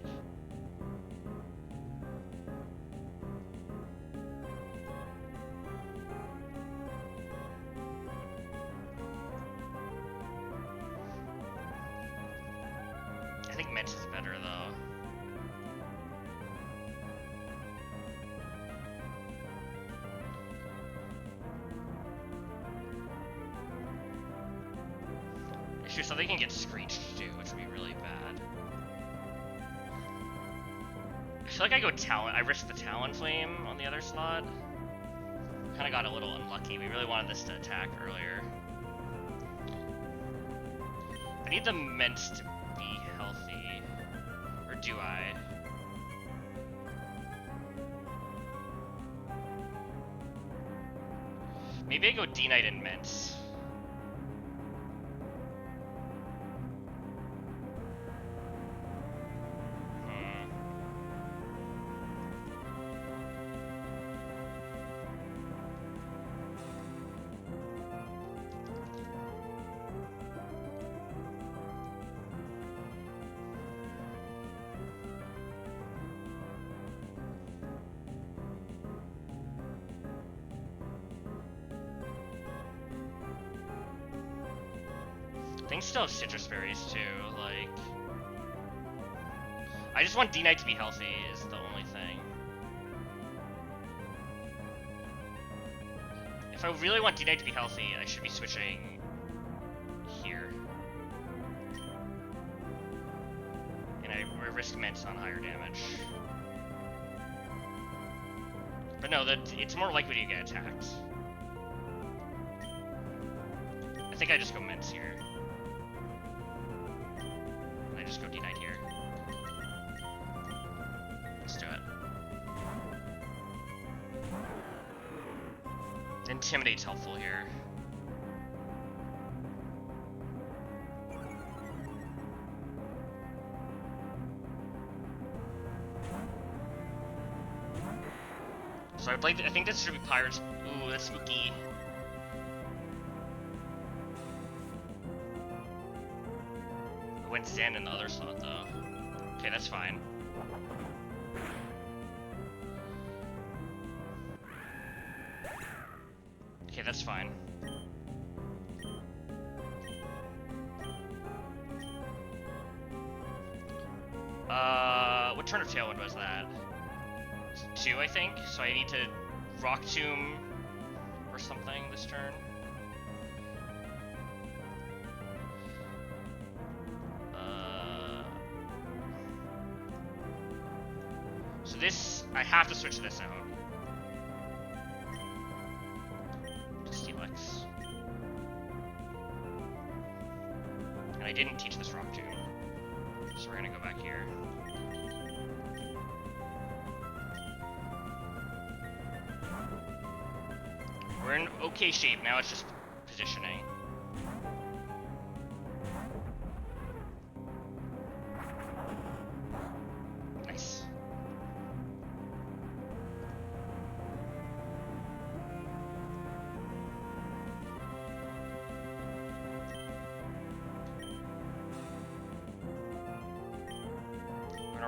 I think Mint is better, though. Sure, so they can get screeched too, which would be really bad. I feel like I go Talon. I risked the Talon Flame on the other slot. Kind of got a little unlucky. We really wanted this to attack earlier. I need the Ment to be healthy. Or do I? Maybe I go D-Knight and Ment. Things still have citrus berries too, like... I just want D-Knight to be healthy is the only thing. If I really want D-Knight to be healthy, I should be switching here. And I risk Mint on higher damage. But no, it's more likely to get attacked. I think I just go Mint here. Just go D-Knight here. Let's do it. Intimidate's helpful here. So I think this should be Pirates. Ooh, that's spooky. Went Zen in the other slot though. Okay, that's fine. Okay, that's fine. What turn of Tailwind was that? 2, I think. So I need to Rock Tomb or something this turn. So this, I have to switch this out. Steelix. And I didn't teach this Rock Tomb. So we're gonna go back here. We're in okay shape, now it's just positioning.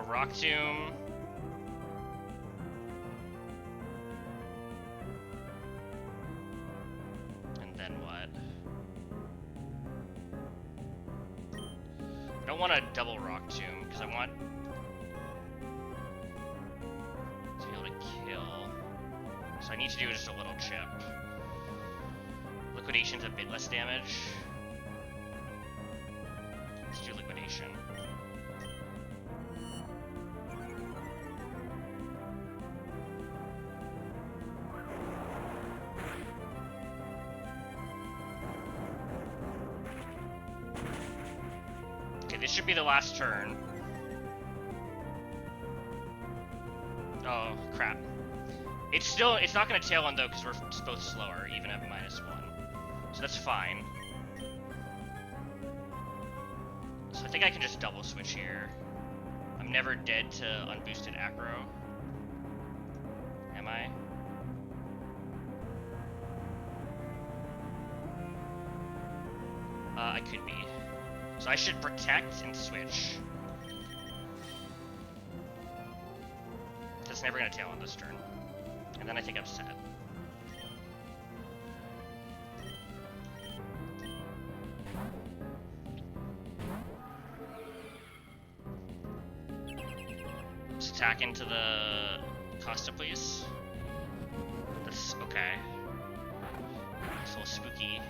Rock Tomb. And then what? I don't want a double Rock Tomb, because I want to be able to kill. So I need to do just a little chip. Liquidation's a bit less damage. Let's do Liquidation. Okay, this should be the last turn. Oh, crap. It's not gonna tail on though, because we're both slower, even at -1. So that's fine. So I think I can just double switch here. I'm never dead to unboosted acro. Am I? I could be. So I should protect and switch. That's never gonna tail on this turn. And then I think I'm set. Let's attack into the Costa, please. This, okay. It's a little spooky.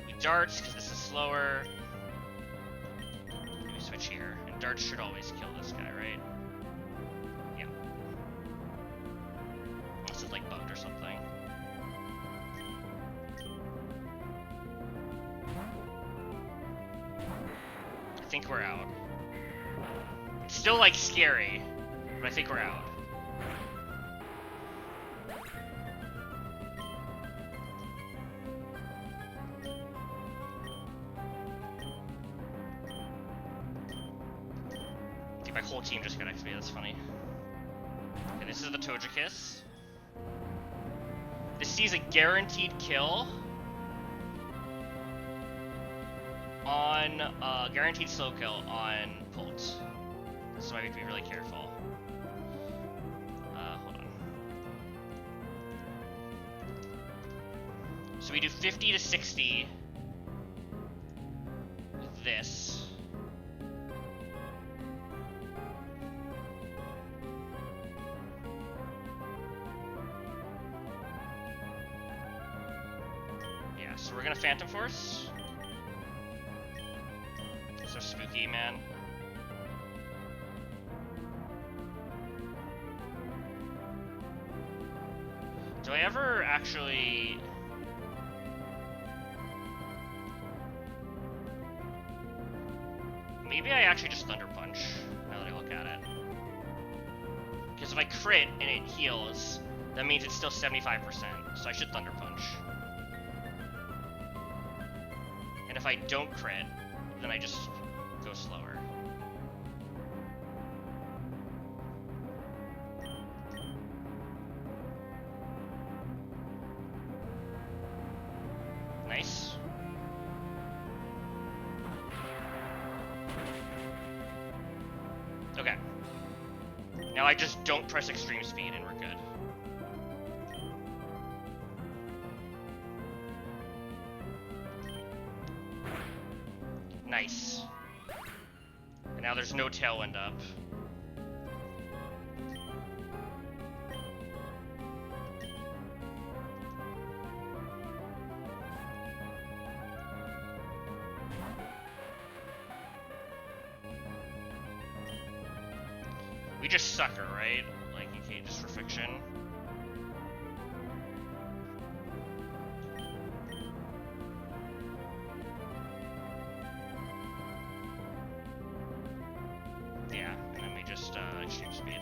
We darts, because this is slower. Maybe switch here. And darts should always kill this guy, right? Yeah. Unless it's like bugged or something. I think we're out. It's still like scary, but I think we're out. I think my whole team just got XP, that's funny. Okay, this is the Togekiss. This sees a guaranteed kill on guaranteed slow kill on Pult. This is why we have to be really careful. Hold on. So we do 50 to 60 with this. Yeah, so we're gonna Phantom Force. So spooky, man. Do I ever actually... Maybe I actually just Thunder Punch, now that I look at it. Because if I crit and it heals, that means it's still 75%, so I should Thunder Punch. And if I don't crit, then I just go slower. Nice. Okay. Now I just don't press extreme speed and we're good. Nice. And now there's no tailwind up. We just sucker, right? Like, okay, just for fiction. Yeah, and then we just extreme speed.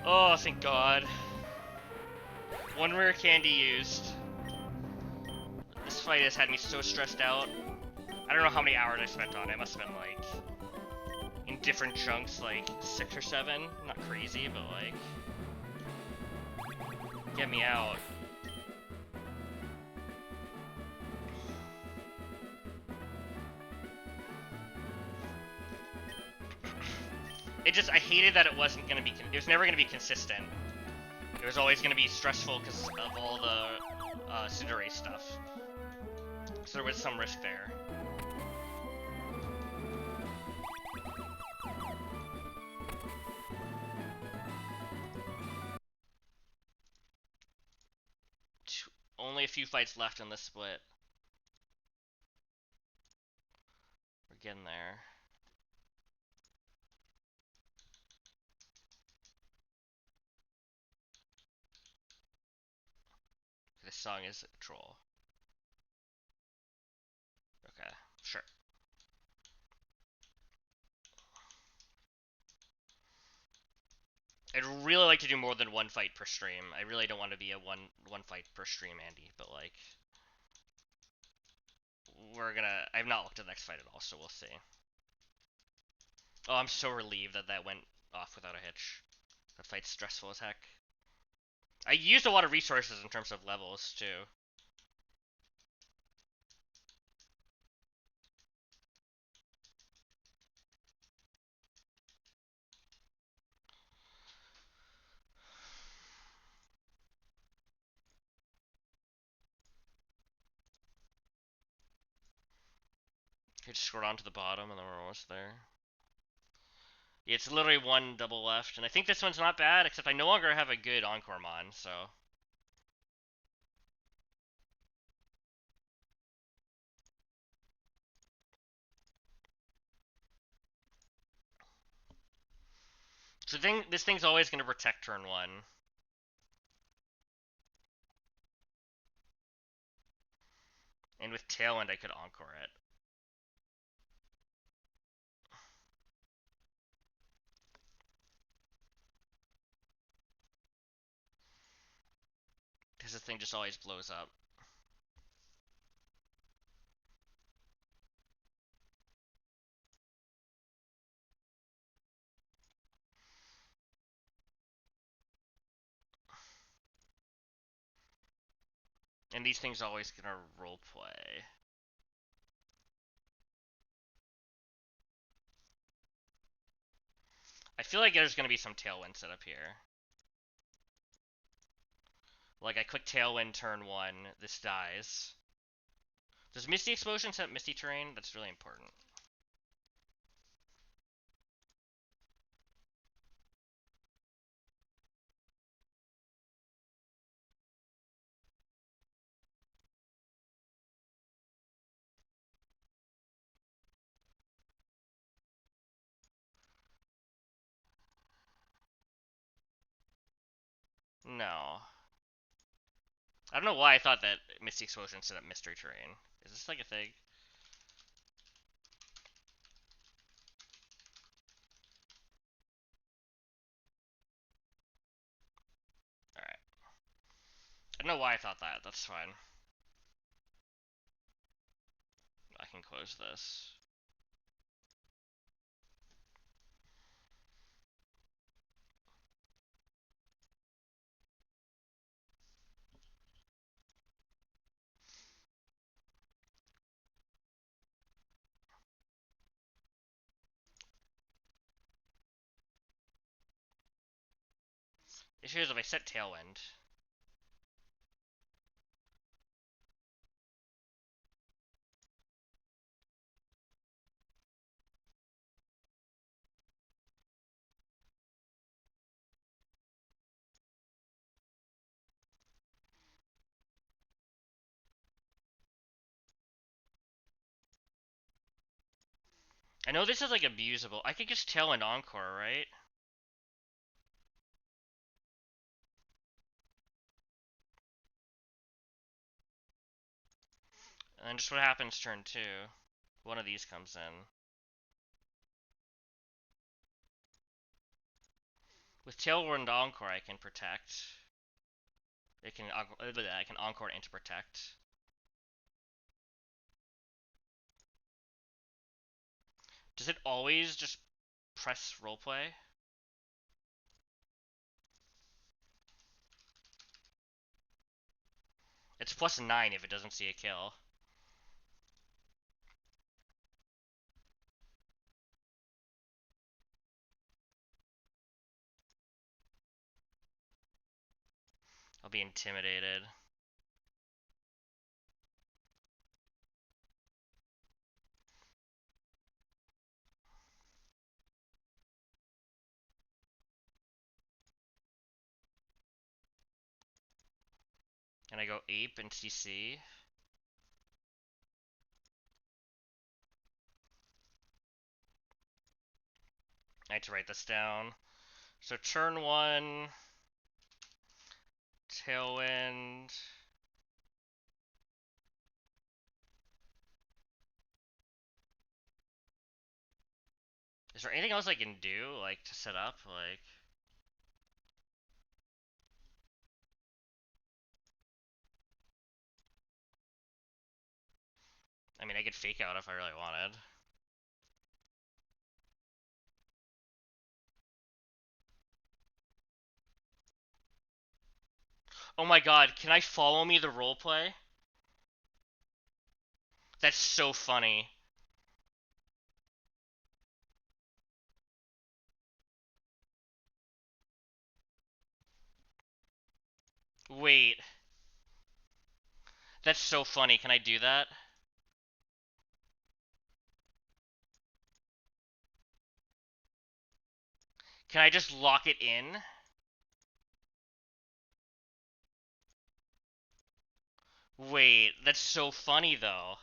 Oh, thank God. One rare candy used. This fight has had me so stressed out. I don't know how many hours I spent on it. It must have been like... In different chunks, like 6 or 7. Not crazy, but like, get me out. I hated that it wasn't gonna be, it was never gonna be consistent. It was always gonna be stressful because of all the Cinderace stuff. So there was some risk there. Only a few fights left in this split. We're getting there. This song is a troll. Okay, sure. I'd really like to do more than one fight per stream. I really don't want to be a one fight per stream, Andy, but like, I've not looked at the next fight at all, so we'll see. Oh, I'm so relieved that that went off without a hitch. That fight's stressful as heck. I used a lot of resources in terms of levels, too. You just scroll down to the bottom and then we're almost there. Yeah, it's literally one double left, and I think this one's not bad, except I no longer have a good Encore Mon, so... So this thing's always going to protect turn 1. And with Tailwind, I could Encore it. Because this thing just always blows up. And these things always gonna roleplay. I feel like there's gonna be some Tailwind set up here. Like, I click Tailwind turn 1, this dies. Does Misty Explosion set Misty Terrain? That's really important. No. I don't know why I thought that Misty Explosion set up Mystery Terrain. Is this like a thing? Alright. I don't know why I thought that. That's fine. I can close this. Issue is if I set Tailwind. I know this is like abusable. I could just Tailwind Encore, right? And then just what happens turn 2. One of these comes in. With Tailwind Encore, I can protect. I can Encore into protect. Does it always just press roleplay. It's +9 if it doesn't see a kill. I'll be intimidated. And I go ape and CC. I had to write this down. So turn 1, Tailwind. Is there anything else I can do, like, to set up? Like, I mean, I could fake out if I really wanted. Oh my god, can I follow me the roleplay? That's so funny. Wait. That's so funny. Can I do that? Can I just lock it in? Wait, that's so funny though.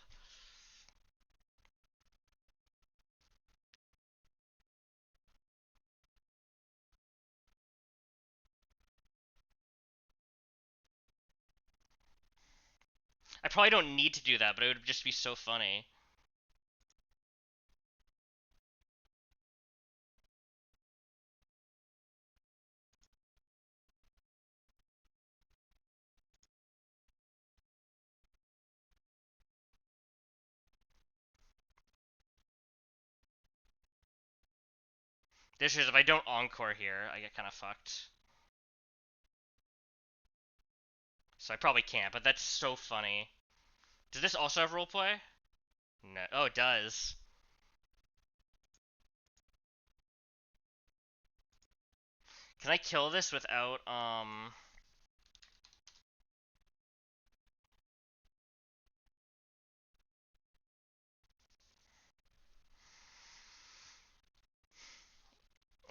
I probably don't need to do that, but it would just be so funny. This is, if I don't encore here, I get kind of fucked. So I probably can't, but that's so funny. Does this also have roleplay? No. Oh, it does. Can I kill this without,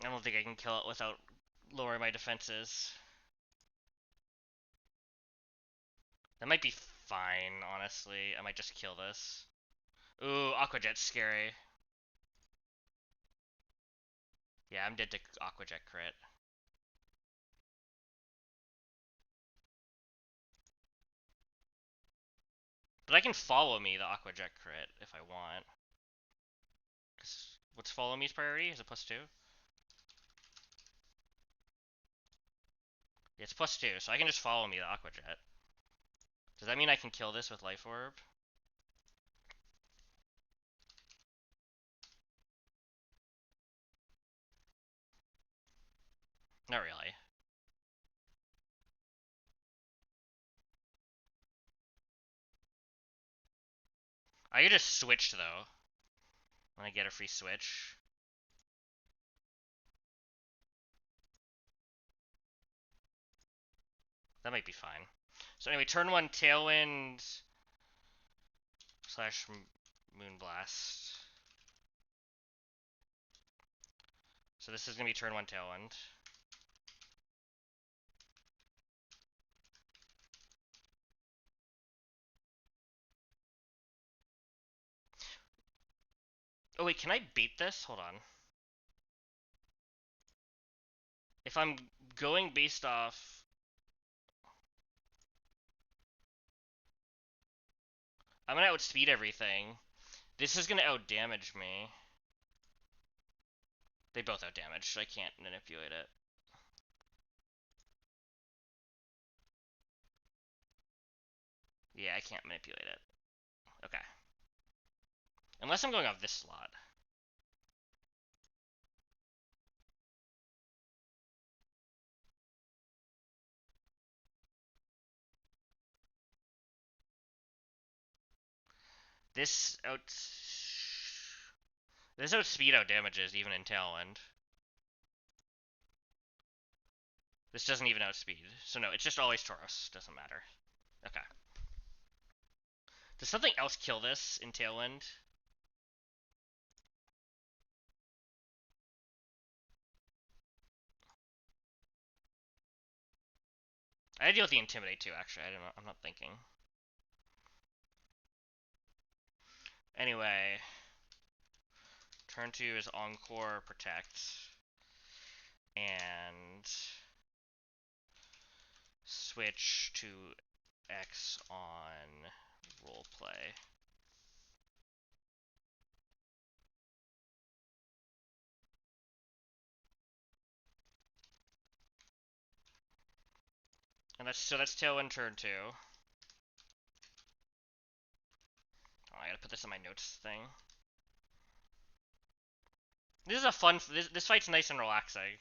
I don't think I can kill it without lowering my defenses. That might be fine, honestly. I might just kill this. Ooh, Aqua Jet's scary. Yeah, I'm dead to Aqua Jet crit. But I can follow me the Aqua Jet crit if I want. What's follow me's priority? Is it +2? Yeah, it's +2, so I can just follow me the Aqua Jet. Does that mean I can kill this with Life Orb? Not really. I could just switch though. When I get a free switch. That might be fine. So anyway, turn 1 Tailwind slash Moonblast. So this is gonna be turn 1 Tailwind. Oh wait, can I bait this? Hold on. If I'm going based off... I'm gonna outspeed everything. This is gonna outdamage me. They both outdamage, so I can't manipulate it. Yeah, I can't manipulate it. Okay. Unless I'm going off this slot. This outspeed out damages even in Tailwind. This doesn't even outspeed. So no, it's just always Tauros. Doesn't matter. Okay. Does something else kill this in Tailwind? I deal with the Intimidate too, actually. I'm not thinking. Anyway. Turn 2 is Encore Protect. And switch to X on Roleplay. And that's Tailwind turn 2. Oh, I gotta put this in my notes thing. This is a fun. This fight's nice and relaxing.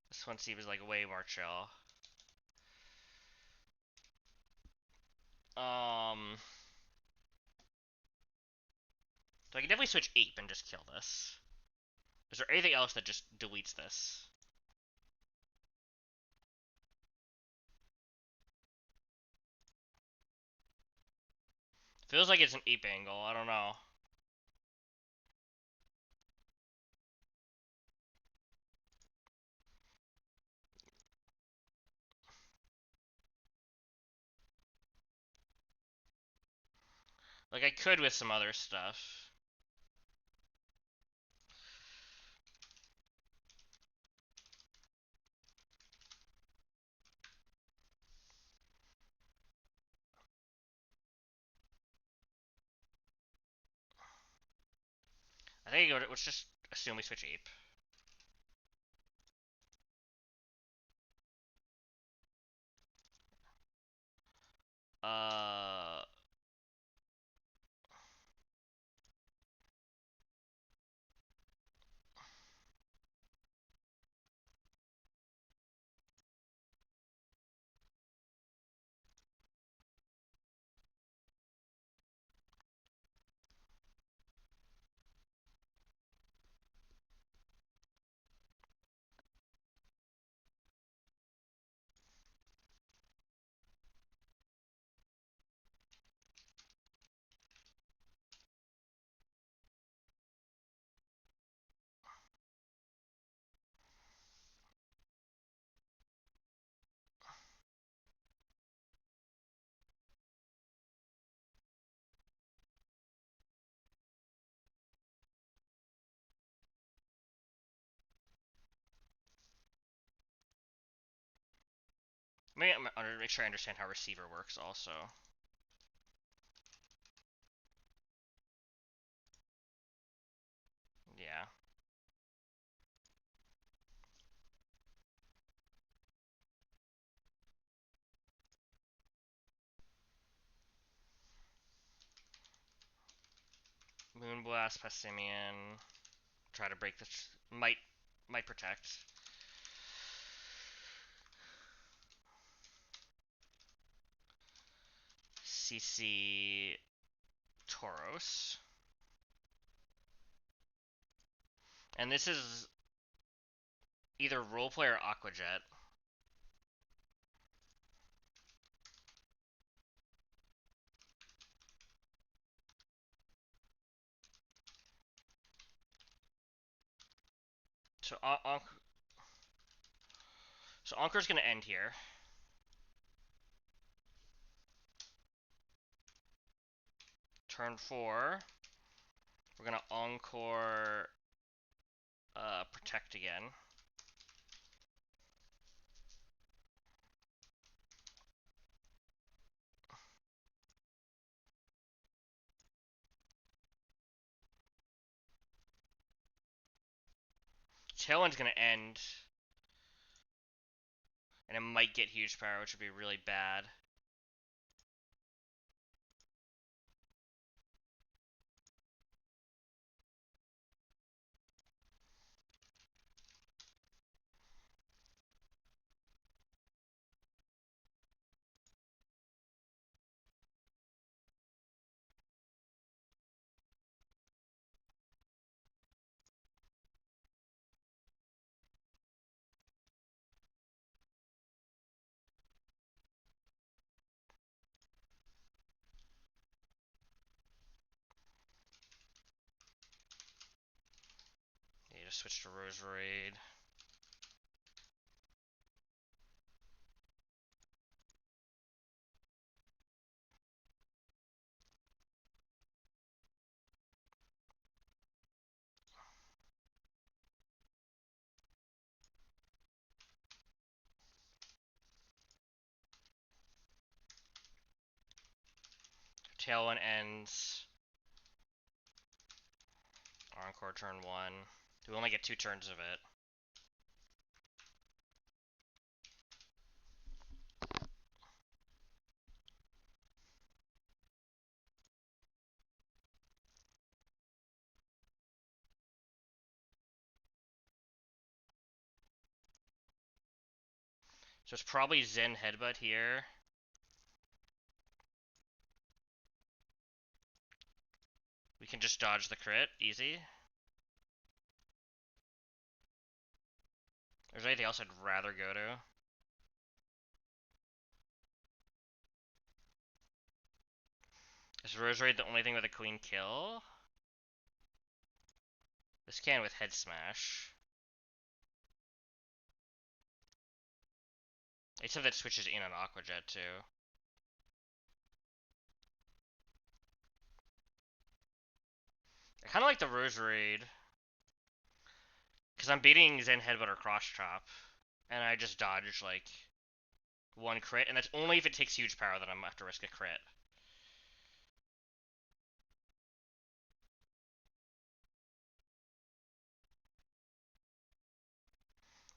This one seems like way more chill. So I can definitely switch Ape and just kill this. Is there anything else that just deletes this? Feels like it's an Ape angle. I don't know. Like I could with some other stuff. I think let's just assume we switch Ape. Uh, maybe I'm gonna make sure I understand how receiver works also. Yeah. Moonblast, Passimian. Try to break the might protect. CC Tauros. And this is either Roleplay or Aquajet. So so Ankor's gonna end here. Turn 4. We're gonna Encore Protect again. Tailwind's gonna end. And it might get huge power, which would be really bad. switch to Roserade. Tailwind ends. Encore turn 1. We only get 2 turns of it. So it's probably Zen Headbutt here. We can just dodge the crit, easy. Is there anything else I'd rather go to? Is Roserade the only thing with a clean kill? This can with Head Smash. Except that switches in on Aqua Jet too. I kind of like the Roserade. Because I'm beating Zen Headbutt or Cross Chop. And I just dodge like 1 crit. And that's only if it takes huge power that I'm have to risk a crit.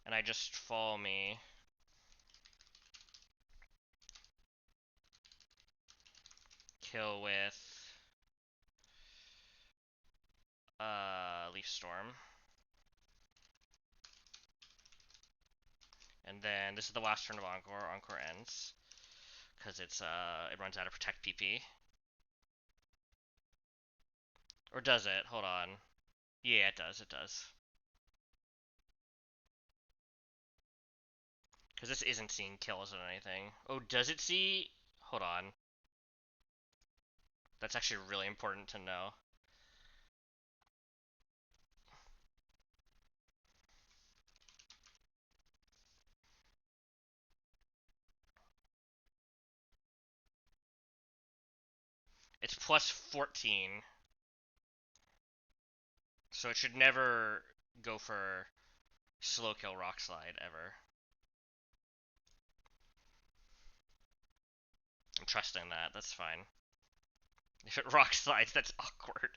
And I just Fall Me. Kill with Leaf Storm. And then this is the last turn of Encore. Encore ends. Because it runs out of Protect PP. Or does it? Hold on. Yeah, it does, it does. Because this isn't seeing kills or anything. Oh, does it see? Hold on. That's actually really important to know. It's plus 14. So it should never go for slow kill Rock Slide ever. I'm trusting that, that's fine. If it Rock Slides, that's awkward.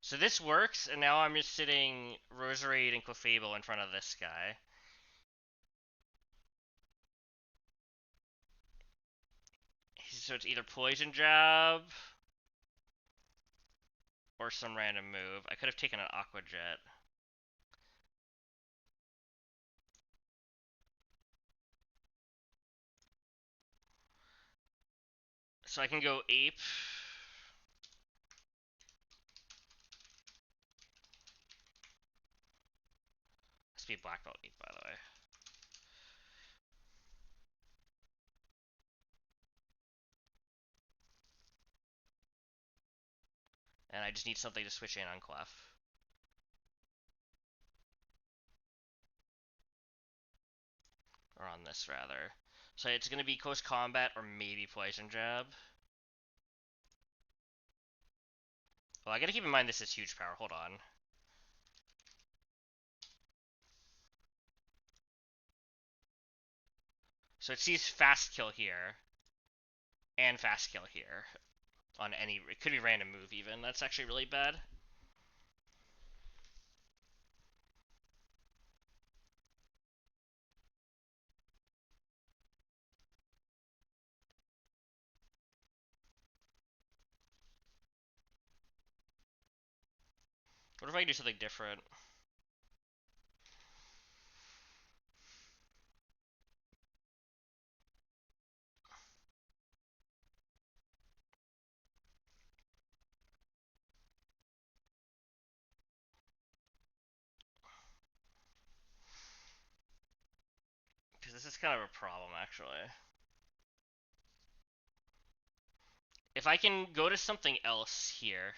So this works, and now I'm just sitting Roserade and Clefable in front of this guy. So it's either Poison Jab or some random move. I could have taken an Aqua Jet. So I can go Ape. Has to be Black Belt Ape, by the way. And I just need something to switch in on Clef. Or on this, rather. So it's going to be Close Combat or maybe Poison Jab. Well, I gotta keep in mind this is huge power. Hold on. So it sees Fast Kill here. And Fast Kill here. On any... It could be random move, even. That's actually really bad. What if I do something different? Because this is kind of a problem, actually. If I can go to something else here.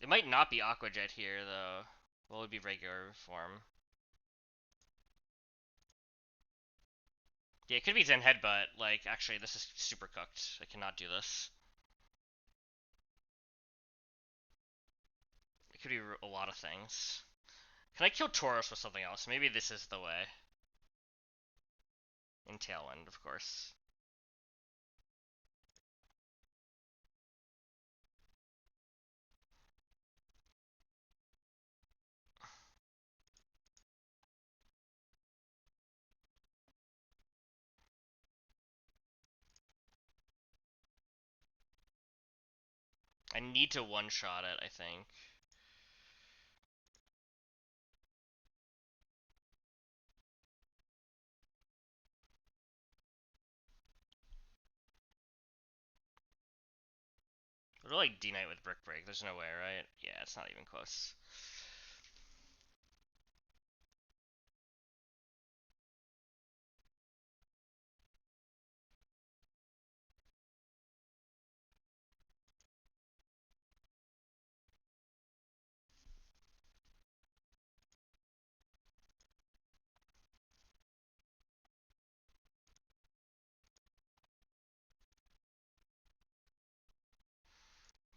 It might not be Aqua Jet here, though. What would be regular form? Yeah, it could be Zen Headbutt. Like, actually, this is super cooked. I cannot do this. It could be a lot of things. Can I kill Tauros with something else? Maybe this is the way. In Tailwind, of course. I need to one-shot it, I think. What do I like D-Knight with Brick Break? There's no way, right? Yeah, it's not even close.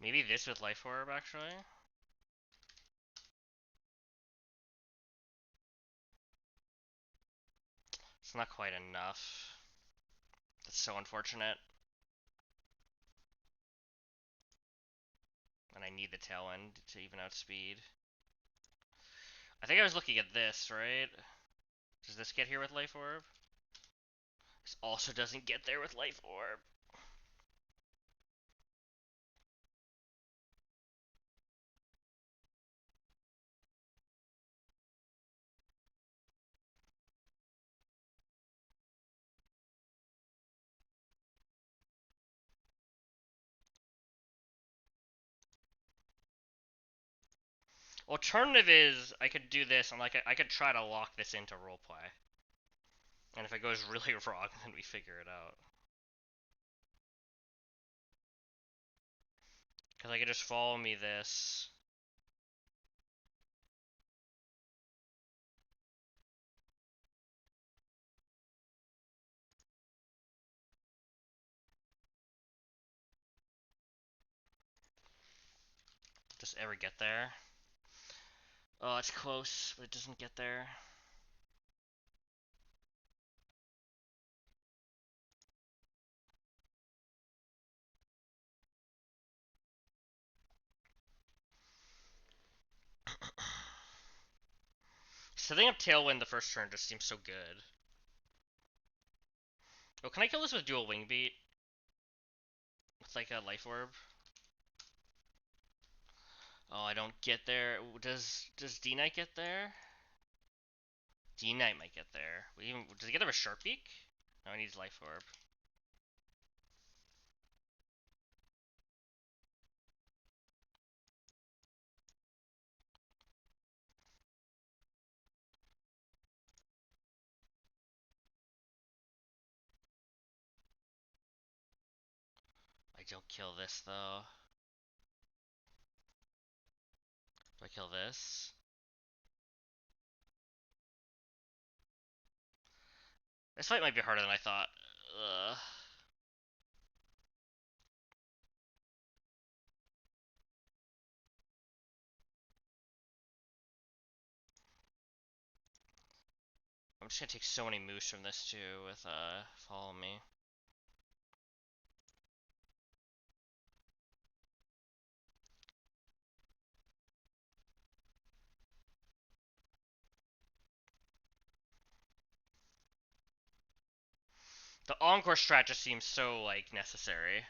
Maybe this with Life Orb, actually? It's not quite enough. That's so unfortunate. And I need the Tailwind to even out speed. I think I was looking at this, right? Does this get here with Life Orb? This also doesn't get there with Life Orb. Alternative is I could do this and like I could try to lock this into roleplay. And if it goes really wrong, then we figure it out. Because I could just follow me this. Does it ever get there? Oh, it's close, but it doesn't get there. Setting up Tailwind the first turn just seems so good. Oh, can I kill this with dual Wing Beat? With like a Life Orb? Oh, I don't get there. Does D-Knight get there? D-Knight might get there. Does he get there with Sharp Beak? No, he needs Life Orb. I don't kill this though. Do I kill this? This fight might be harder than I thought. Ugh. I'm just gonna take so many moves from this too with follow me. Encore strat just seems so, like, necessary.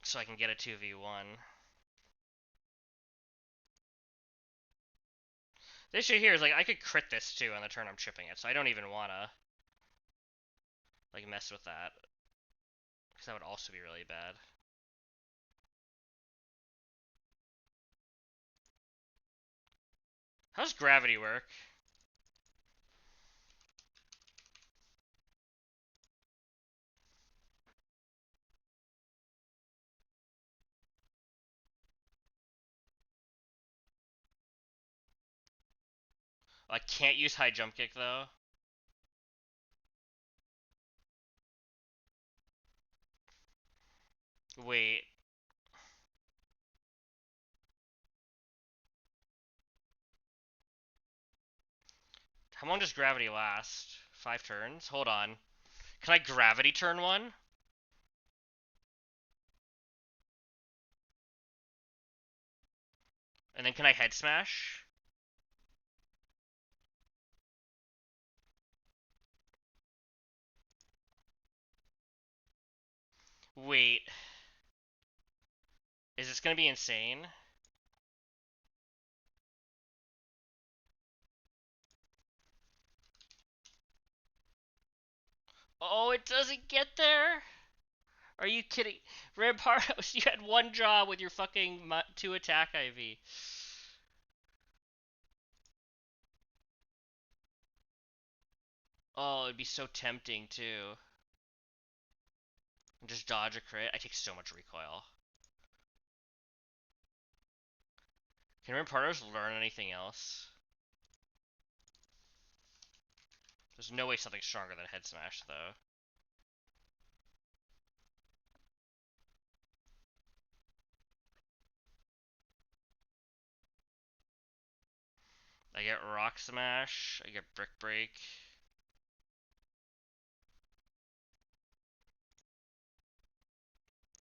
So I can get a 2v1. The issue here is, like, I could crit this, too, on the turn I'm chipping it, so I don't even wanna, like, mess with that. Because that would also be really bad. How does gravity work? I can't use high jump kick, though. Wait. How long does gravity last? 5 turns? Hold on. Can I gravity turn one? And then can I head smash? Wait. Is this gonna be insane? Oh, it doesn't get there? Are you kidding? Rampardos, you had one job with your fucking 2 attack IV. Oh, it'd be so tempting, too. Just dodge a crit. I take so much recoil. Can Rampardos learn anything else? There's no way something stronger than head smash, though. I get rock smash. I get brick break.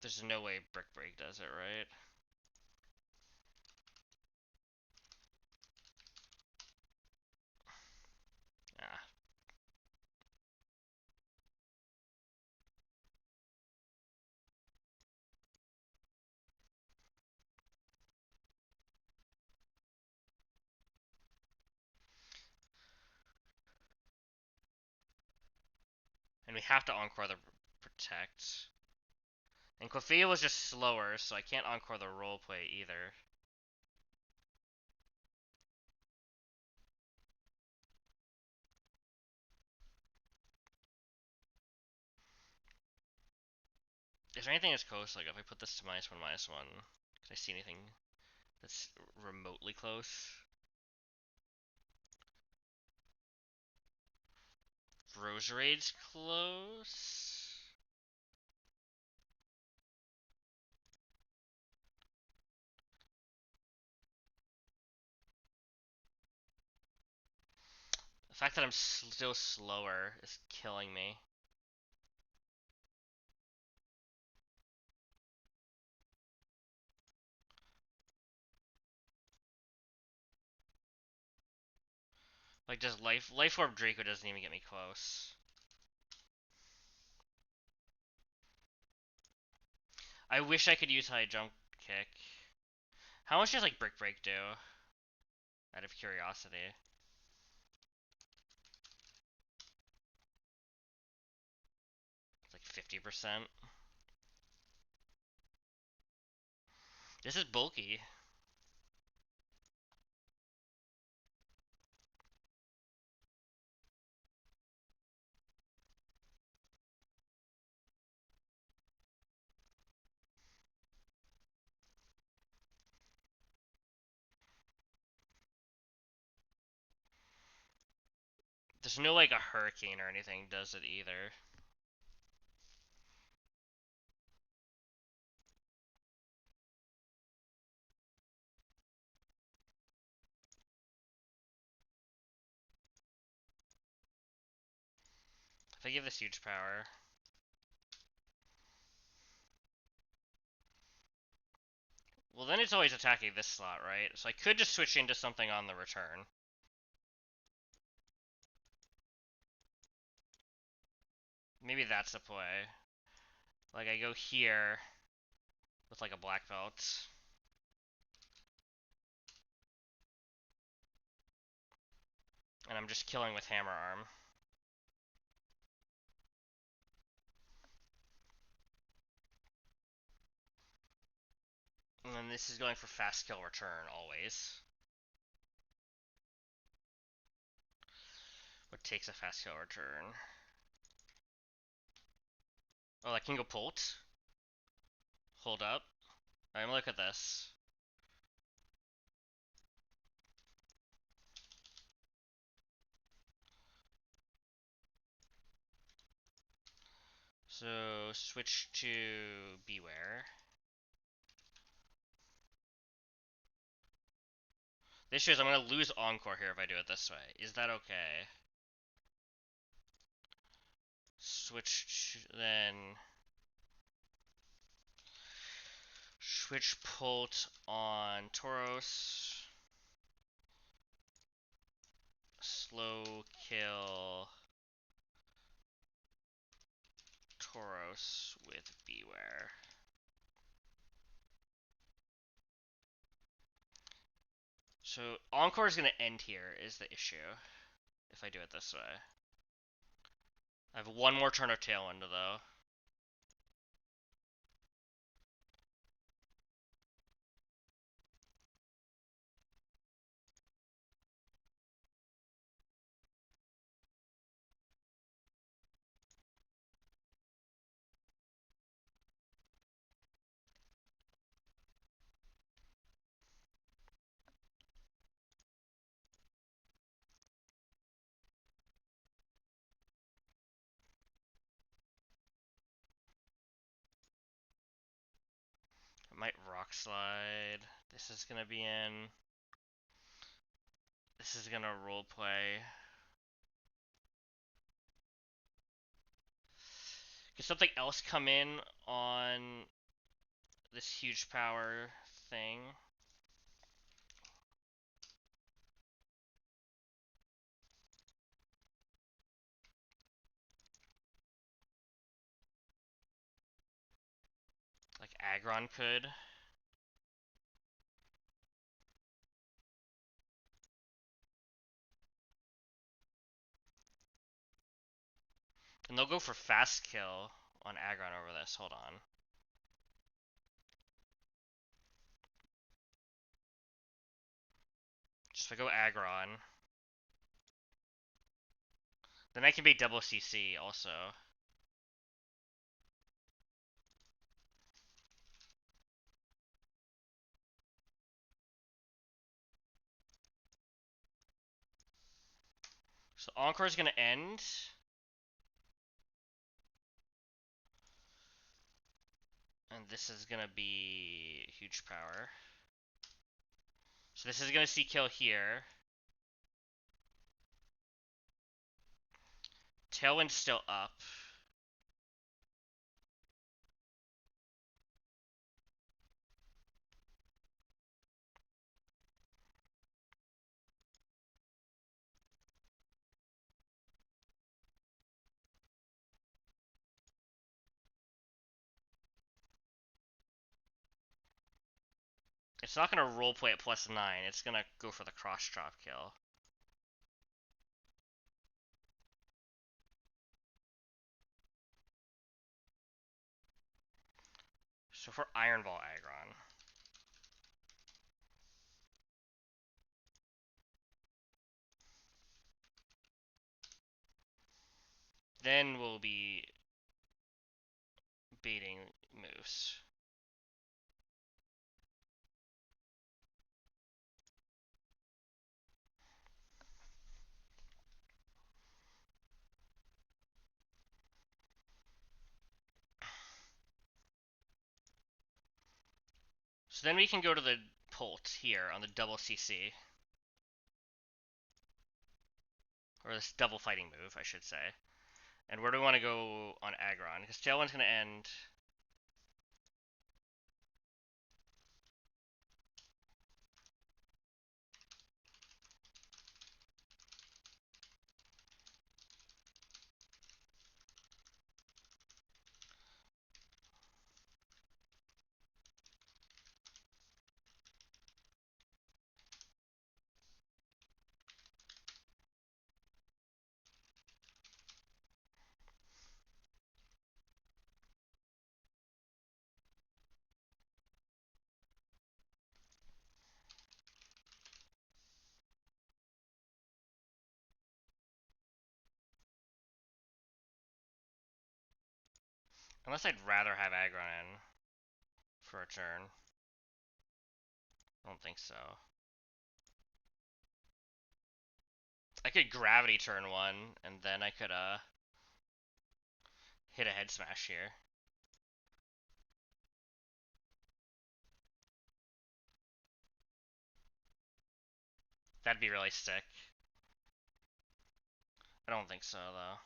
There's no way brick break does it, right? Ah. And we have to encore the protect. And Clefia was just slower, so I can't encore the roleplay either. Is there anything that's close? Like, if I put this to -1, -1, can I see anything that's remotely close? Roserade's close? The fact that I'm still slower is killing me. Like, just Life Orb Draco doesn't even get me close. I wish I could use high jump kick. How much does, like, Brick Break do? Out of curiosity. It's like 50%. This is bulky. There's no, like, a hurricane or anything does it either. If I give this huge power. Well, then it's always attacking this slot, right? So I could just switch into something on the return. Maybe that's the play. Like, I go here with, like, a black belt. And I'm just killing with hammer arm. And then this is going for fast kill return, always. What takes a fast kill return? Oh, that can go Pult. Hold up. Alright, I'm gonna look at this. So, switch to Beware. The issue is I'm gonna lose Encore here if I do it this way. Is that okay? Switch to, then... Switch Pult on Tauros. Slow kill Tauros with Beware. So Encore is going to end here is the issue if I do it this way. I have one more turn of Tailwind though. I might Rock Slide. This is going to be in. This is going to roleplay. Could something else come in on this huge power thing? Like Aggron could. And they'll go for fast kill on Aggron over this. Hold on. Just if I go Aggron, then I can beat double CC also. So Encore is gonna end. And this is gonna be huge power. So this is gonna see kill here. Tailwind's still up. It's not gonna roleplay at +9. It's gonna go for the cross chop kill. So for Iron Ball Aggron. Then we'll be baiting moves. So then we can go to the Pult here on the double CC. Or this double fighting move, I should say. And where do we want to go on Aggron? Because Tailwind's going to end. Unless I'd rather have aggro in for a turn. I don't think so. I could gravity turn one, and then I could hit a head smash here. That'd be really sick. I don't think so, though.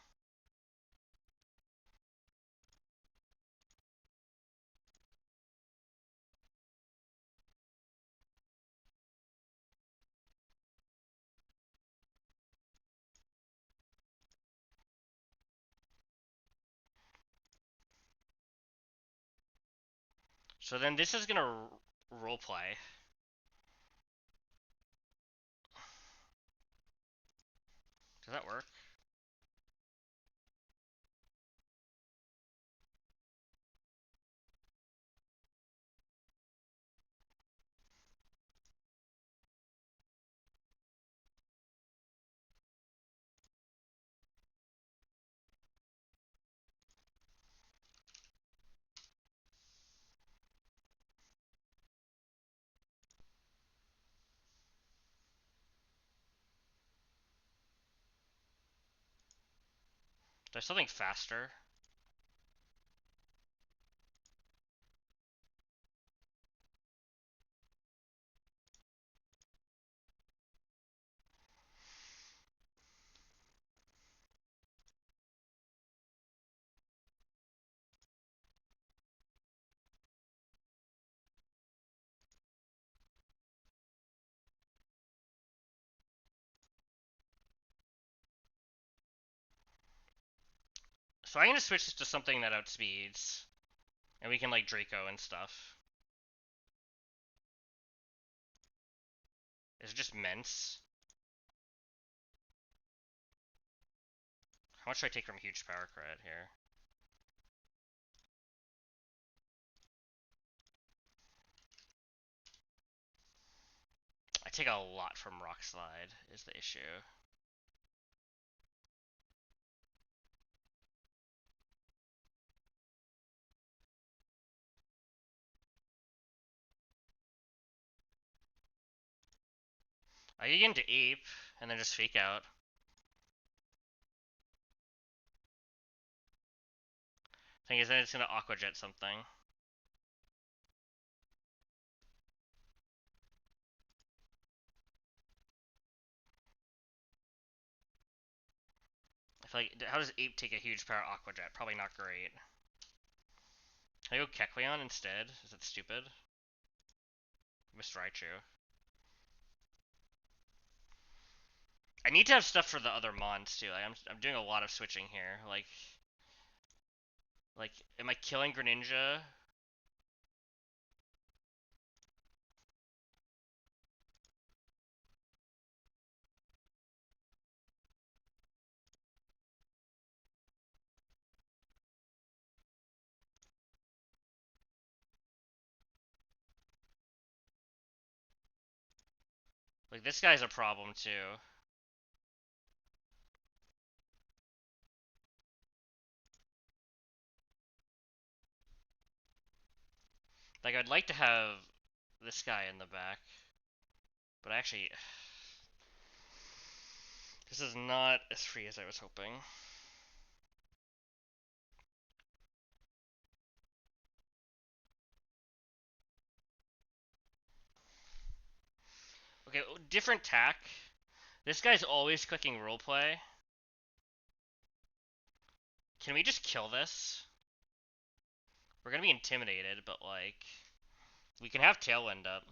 So then this is gonna roleplay. Does that work? There's something faster. So I'm gonna switch this to something that outspeeds. And we can like Draco and stuff. Is it just Mence? How much should I take from huge power credit here? I take a lot from Rock Slide, is the issue. I get into Ape, and then just Fake Out. Thing is, then it's gonna Aqua Jet something. I feel like, how does Ape take a huge power Aqua Jet? Probably not great. Can I go Kecleon instead? Is that stupid? Missed Raichu. I need to have stuff for the other mons too. Like, I'm doing a lot of switching here. Like, am I killing Greninja? Like, this guy's a problem too. Like, I'd like to have this guy in the back. But actually, this is not as free as I was hoping. Okay, different tack. This guy's always clicking roleplay. Can we just kill this? We're gonna be intimidated, but like, we can have Tailwind up.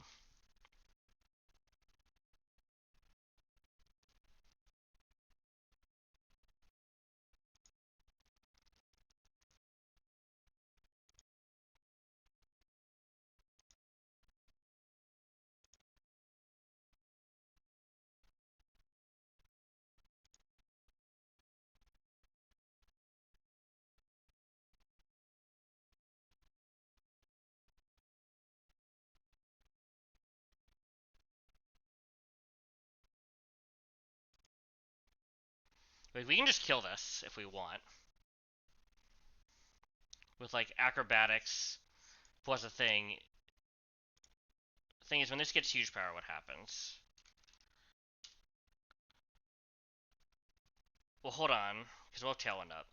Like, we can just kill this if we want. with like acrobatics plus a thing. The thing is, when this gets huge power, what happens? Well, hold on, because we'll have Tailwind up.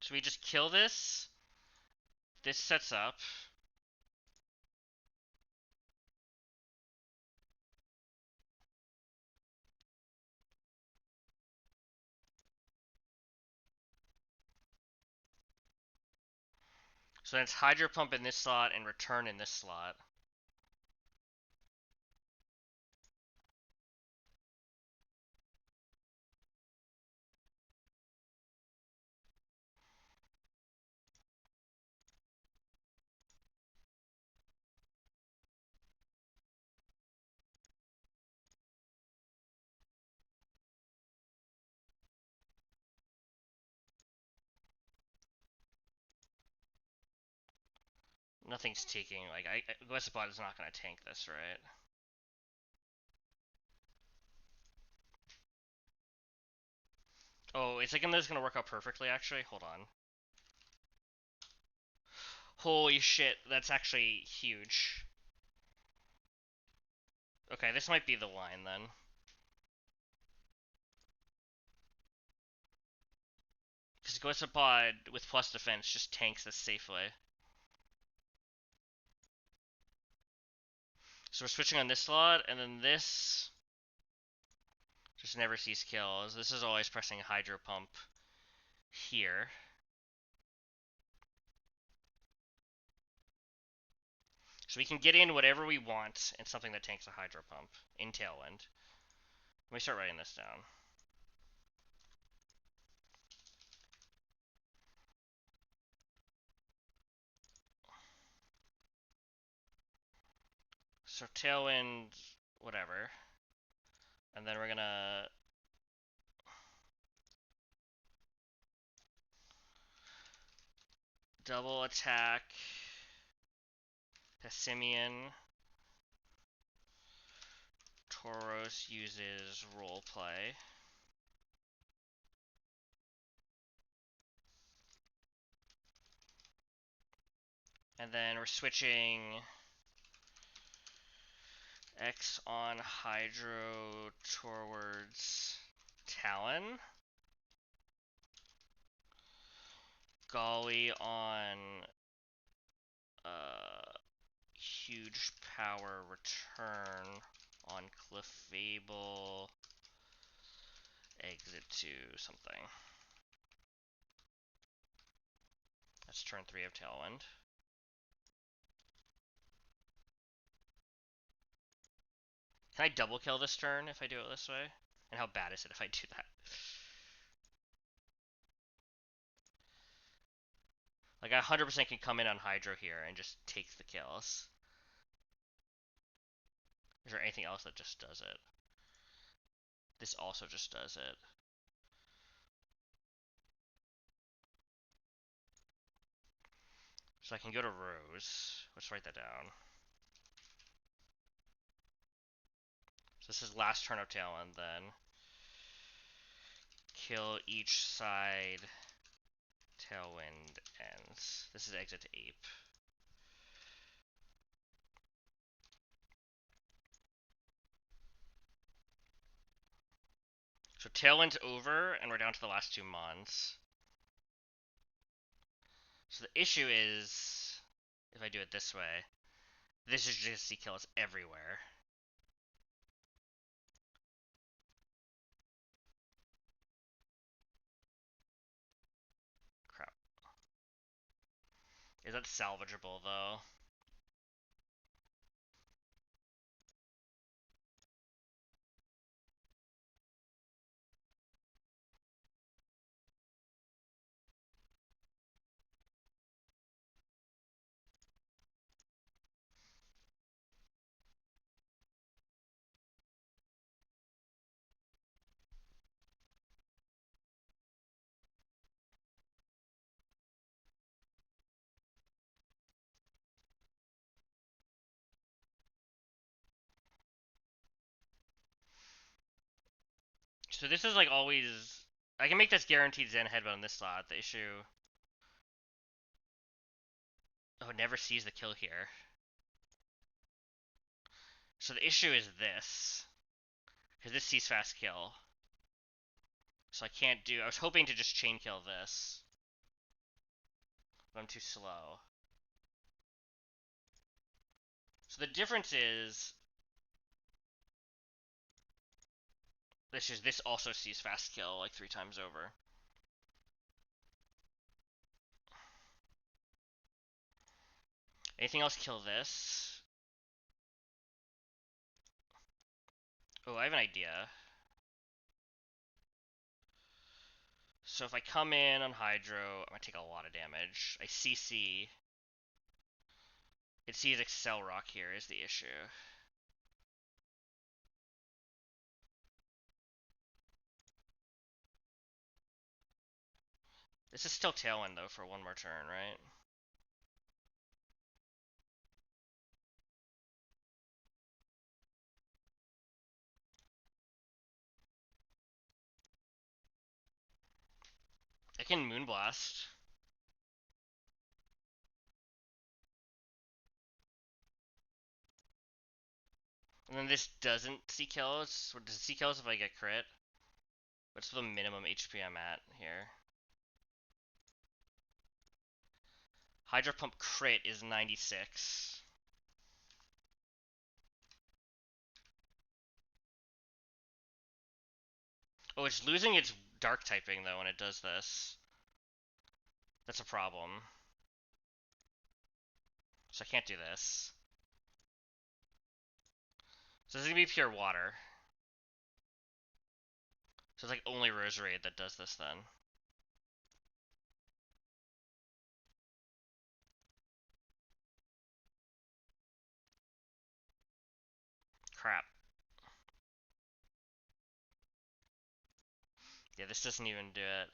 So we just kill this. This sets up. So then it's Hydro Pump in this slot and Return in this slot. Nothing's taking. Like, Goesapod is not going to tank this, right? Oh, it's like this is going to work out perfectly, actually. Hold on. Holy shit, that's actually huge. Okay, this might be the line then. Because Goesapod with plus defense just tanks this safely. So we're switching on this slot, and then this just never sees kills. This is always pressing Hydro Pump here. So we can get in whatever we want in something that tanks a Hydro Pump in Tailwind. Let me start writing this down. So Tailwind, whatever. And then we're gonna double attack Pessimian. Tauros uses roleplay. And then we're switching X on Hydro towards Talon. Golly on huge power return on Clefable. Exit to something. That's turn 3 of Tailwind. Can I double kill this turn if I do it this way? And how bad is it if I do that? Like, I 100% can come in on Hydro here and just take the kills. Is there anything else that just does it? This also just does it. So I can go to Rose. Let's write that down. So this is last turn of Talon, then. Kill each side. Tailwind ends. This is exit to Ape. So Tailwind's over, and we're down to the last 2 Mons. So the issue is, if I do it this way, this is just see kills everywhere. Crap. Is that salvageable, though? So this is like always... I can make this guaranteed Zen headbutt on this slot. The issue... Oh, it never sees the kill here. So the issue is this. Because this sees fast kill. So I can't do... I was hoping to just chain kill this. But I'm too slow. So the difference is... This also sees fast kill like 3 times over. Anything else kill this? Oh, I have an idea. So if I come in on Hydro, I'm gonna take a lot of damage. I CC. It sees Excel Rock here is the issue. This is still Tailwind though for one more turn, right? I can Moonblast. And then this doesn't see kills. Or does it see kills if I get crit? What's the minimum HP I'm at here? Hydro Pump crit is 96. Oh, it's losing its dark typing though when it does this. That's a problem. So I can't do this. So this is gonna be pure water. So it's like only Roserade that does this then. Crap. Yeah, this doesn't even do it.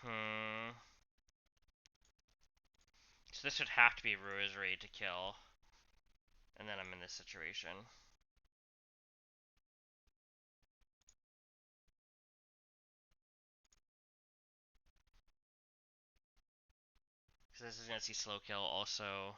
Hmm. So this would have to be Roserade to kill. And then I'm in this situation. So this is gonna see slow kill also.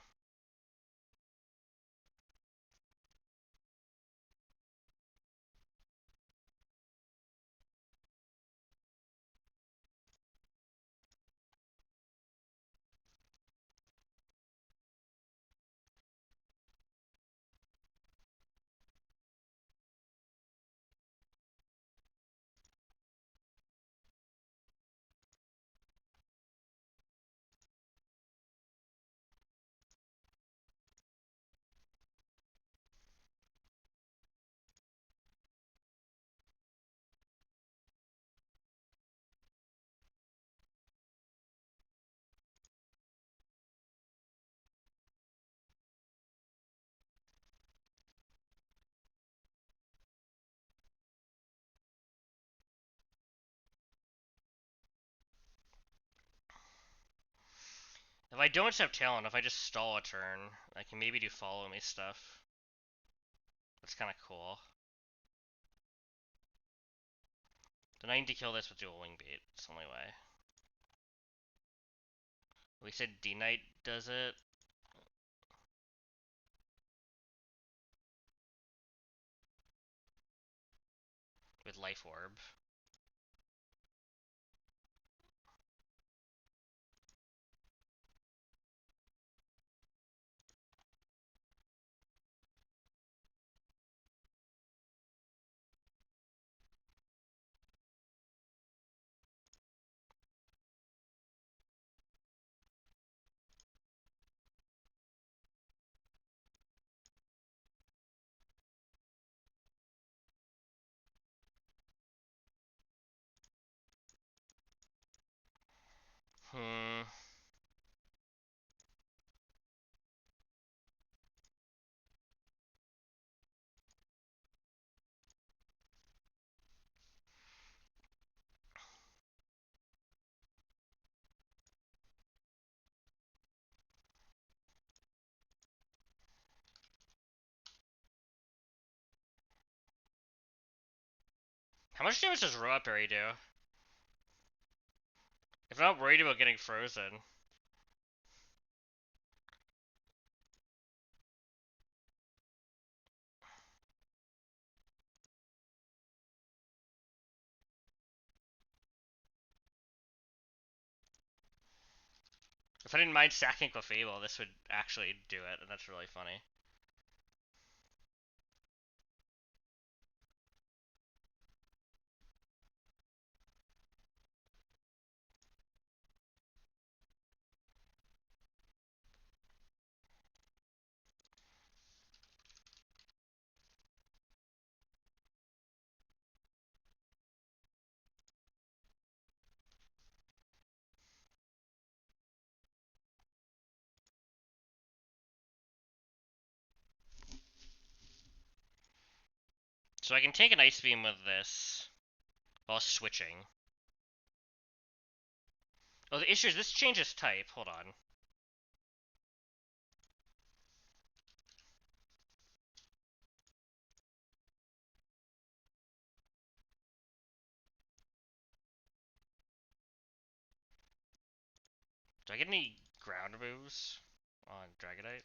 If I don't have talent, if I just stall a turn, I can maybe do follow me stuff. That's kind of cool. Then I need to kill this with dual wing beat. It's the only way. We said D-Knight does it. With Life Orb. Hmm. How much damage does Robot Berry do? If I'm not worried about getting frozen. If I didn't mind sacking Clefable, this would actually do it, and that's really funny. So I can take an Ice Beam with this while switching. Oh, the issue is this changes type. Hold on. Do I get any ground moves on Dragonite?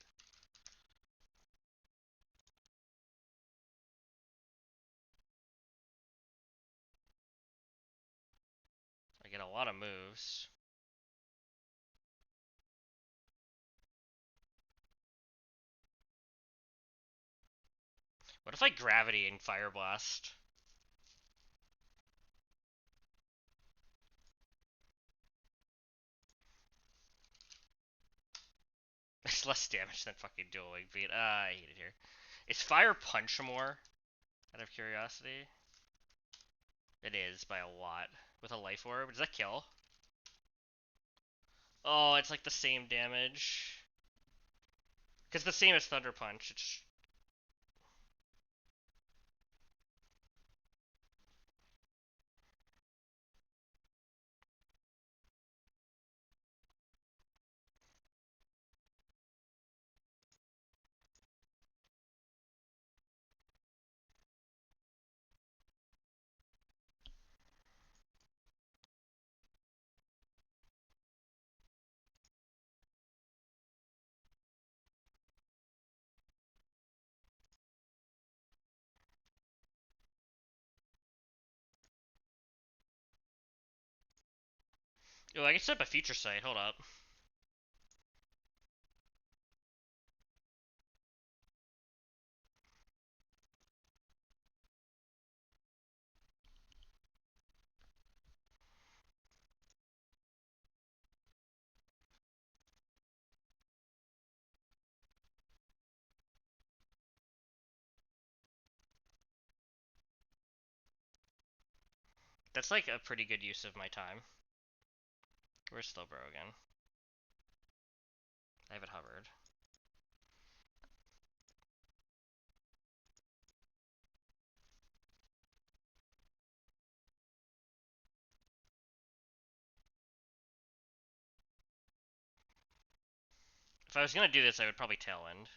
I get a lot of moves. What if I Gravity and Fire Blast? It's less damage than fucking Dual Wing Beat. I hate it here. Is Fire Punch more? Out of curiosity? It is, by a lot. With a Life Orb. Does that kill? Oh, it's like the same damage. Because the same as Thunder Punch. It's... Oh, I can set up a Future Sight. Hold up. That's like a pretty good use of my time. Where's Slowbro again? I have it hovered. If I was gonna do this, I would probably Tailwind.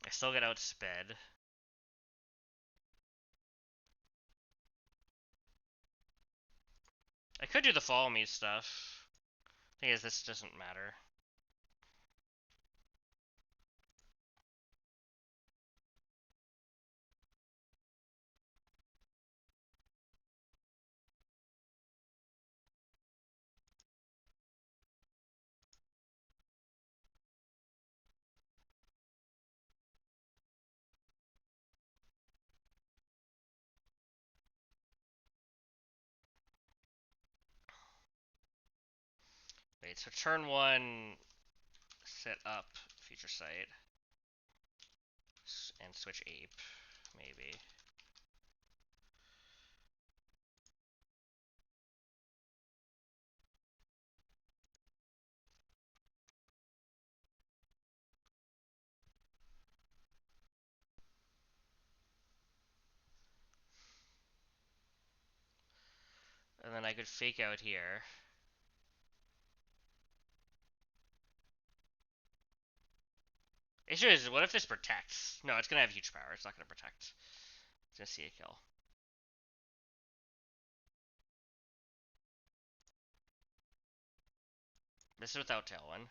I still get outsped. I could do the follow me stuff. Thing is, this doesn't matter. Wait, so turn 1, set up future sight, and switch ape, maybe. And then I could fake out here. Issue is, what if this protects? No, it's gonna have huge power. It's not gonna protect. It's gonna see a kill. This is without Tailwind.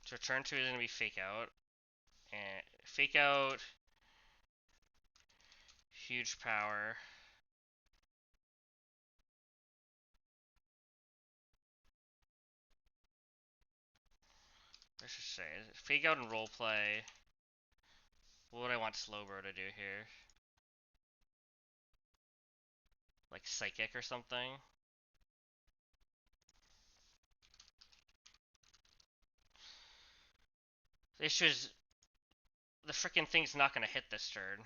So turn 2 is gonna be fake out. And fake out. Huge power. I should say, fake out and roleplay. What would I want Slowbro to do here? Like psychic or something? The issue is, the freaking thing's not gonna hit this turn.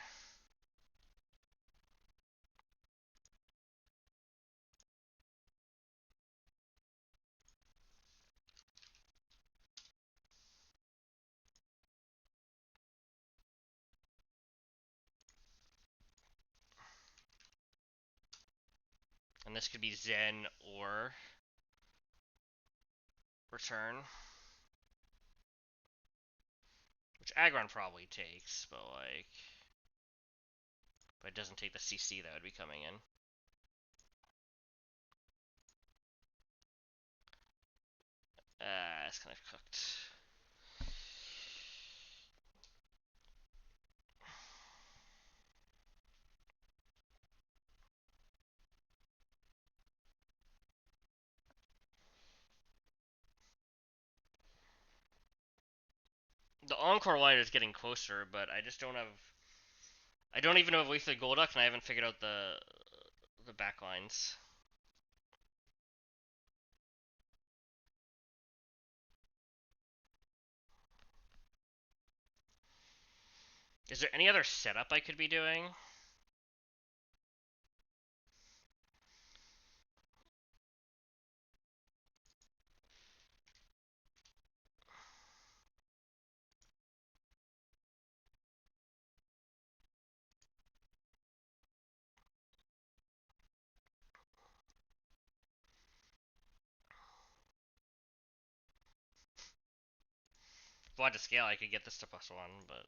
And this could be Zen or return. Which Aggron probably takes, but like... But it doesn't take the CC that would be coming in. It's kind of cooked. The Encore line is getting closer, but I just don't have... I don't even know if Wasted Golduck, and I haven't figured out the back lines. Is there any other setup I could be doing? If I wanted to scale, I could get this to +1, but...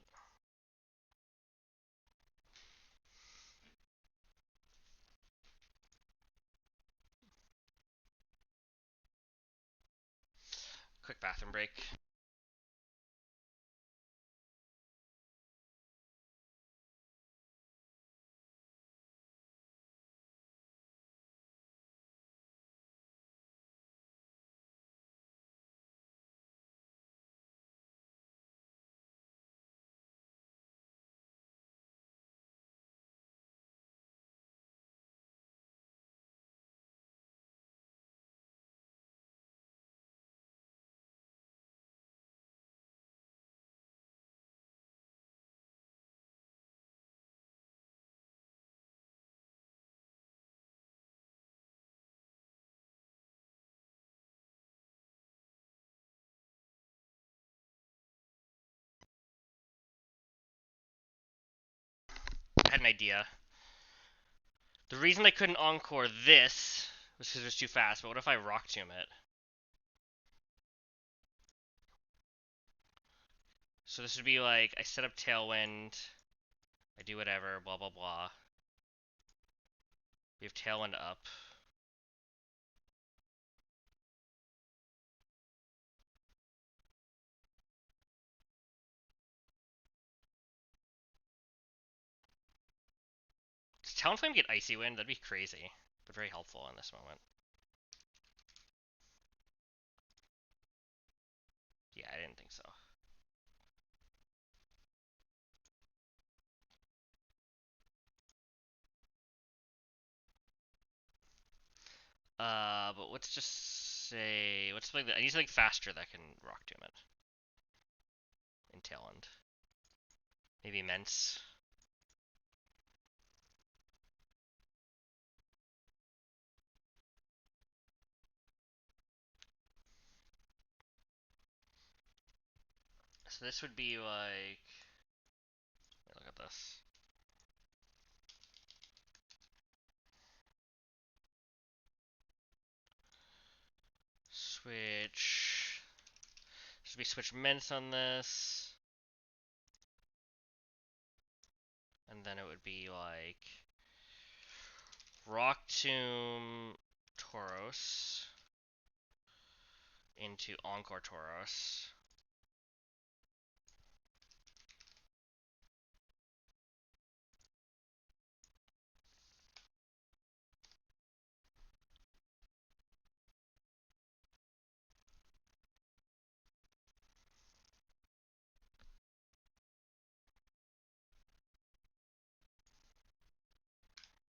Quick bathroom break. I had an idea. The reason I couldn't encore this This is just too fast, but what if I rock tomb it? So this would be like, I set up Tailwind, I do whatever, blah blah blah. We have Tailwind up. Does Talonflame get Icy Wind? That'd be crazy, but very helpful in this moment. Yeah, I didn't think so. But let's just say, what's something that I need something faster that can rock tomb it in Tailwind. Maybe Immense. So this would be like, look at this. Switch. Should we switch Immense on this? And then it would be like Rock Tomb Tauros into Encore Tauros.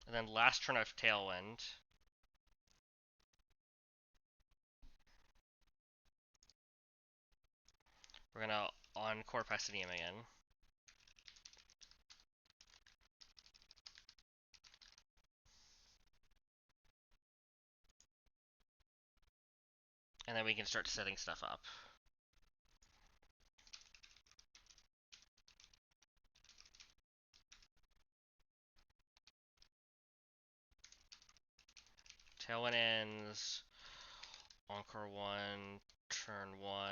And then last turn of Tailwind. We're gonna Encore Pessimium again. And then we can start setting stuff up. Tailwind ends. Encore 1, turn 1.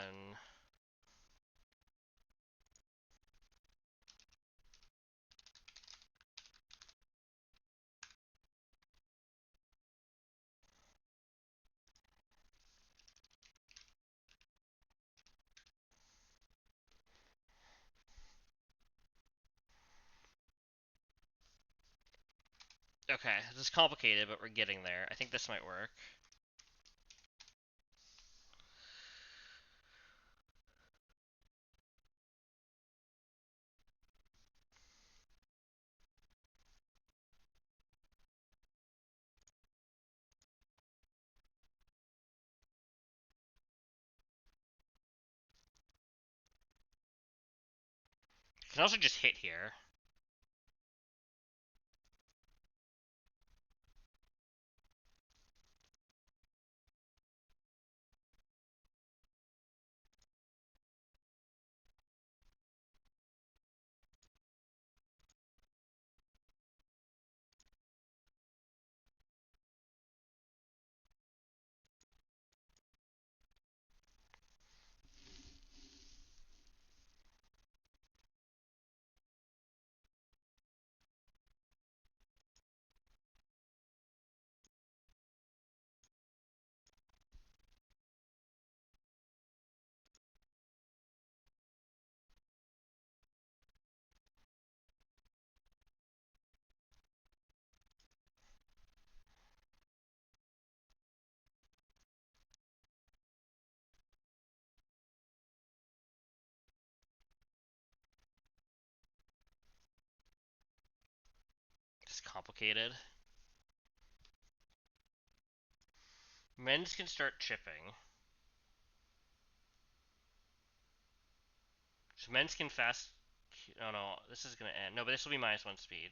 Okay, this is complicated, but we're getting there. I think this might work. You can also just hit here. Just complicated. Men's can start chipping. So men's can fast. Oh no, this is gonna end. No, but this will be -1 speed.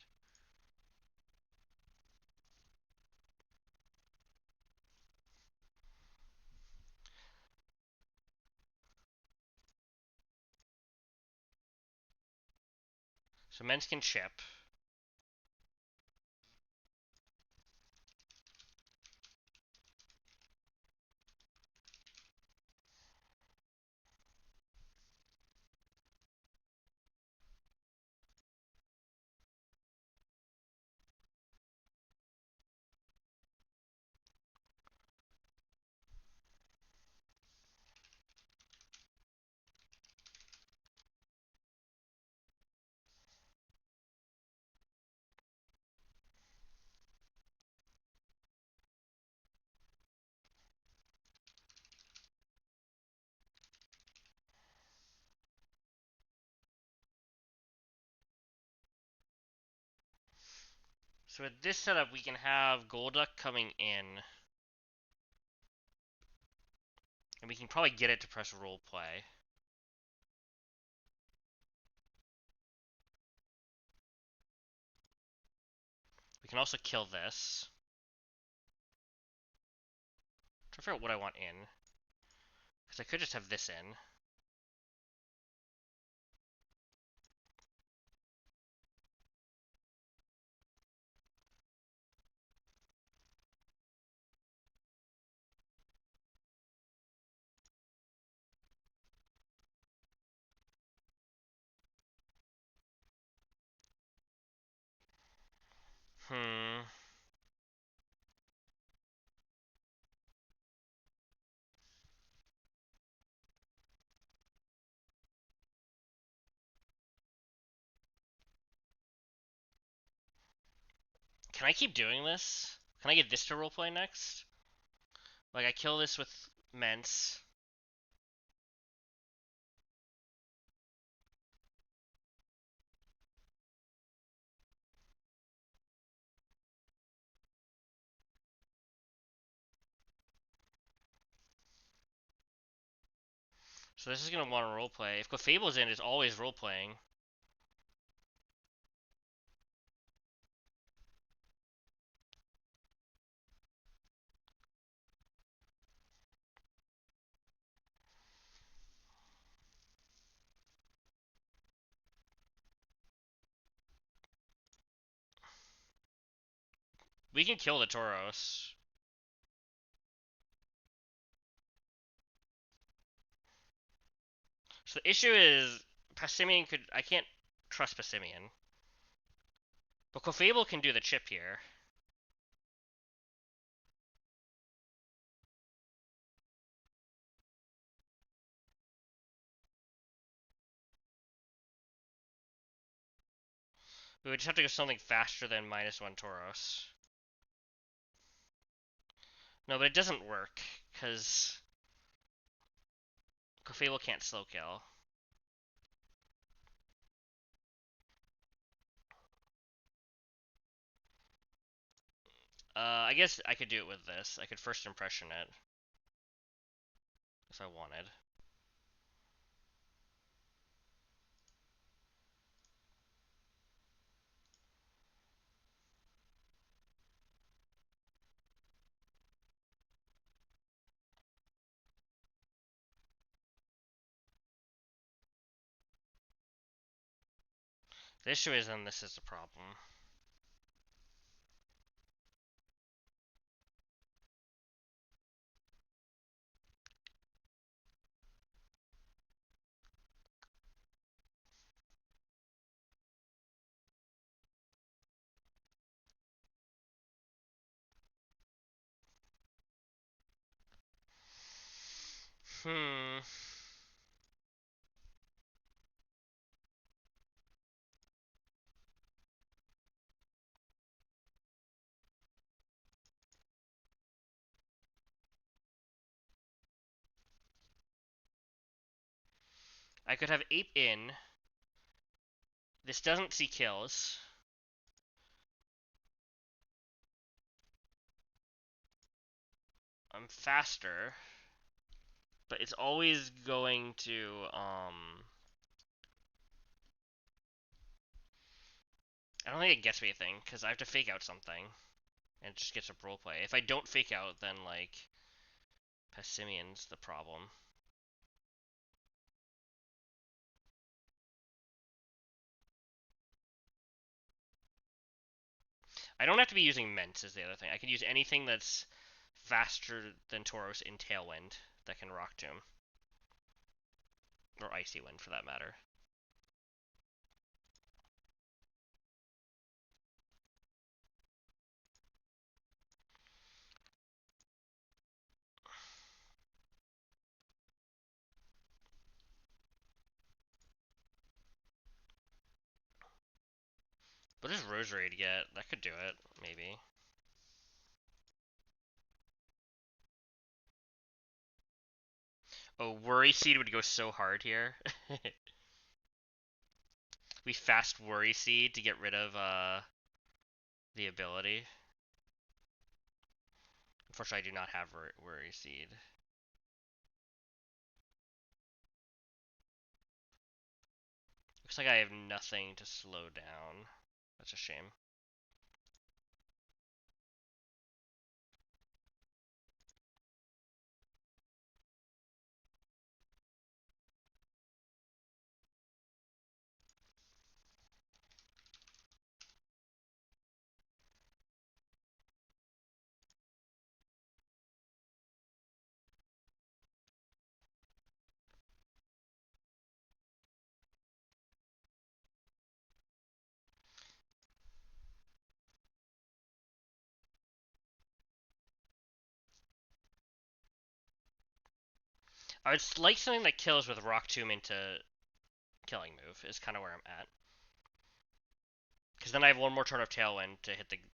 So men's can chip. So with this setup, we can have Golduck coming in. And we can probably get it to press roleplay. We can also kill this. Try to figure out what I want in. Because I could just have this in. Hmm. Can I keep doing this? Can I get this to roleplay next? Like, I kill this with Mence. So this is going to want to roleplay. If Clefable's in, it's always roleplaying. We can kill the Tauros. So the issue is, Passimian could... I can't trust Passimian. But Clefable can do the chip here. We would just have to go something faster than -1 Tauros. No, but it doesn't work, because Clefable can't slow kill. I guess I could do it with this. I could first impression it. If I wanted. The issue is then this is the problem. Hmm. I could have Ape in. This doesn't see kills. I'm faster. But it's always going to, I don't think it gets me anything, because I have to fake out something. And it just gets a roleplay. If I don't fake out, then, like, Passimian's the problem. I don't have to be using Mence is the other thing. I could use anything that's faster than Tauros in Tailwind that can Rock Tomb. Or Icy Wind, for that matter. What does Rosary to get? That could do it, maybe. Oh, Worry Seed would go so hard here. We fast Worry Seed to get rid of, the ability. Unfortunately, I do not have Worry Seed. Looks like I have nothing to slow down. That's a shame. I would like something that kills with Rock Tomb into killing move is kind of where I'm at. Because then I have one more turn of Tailwind to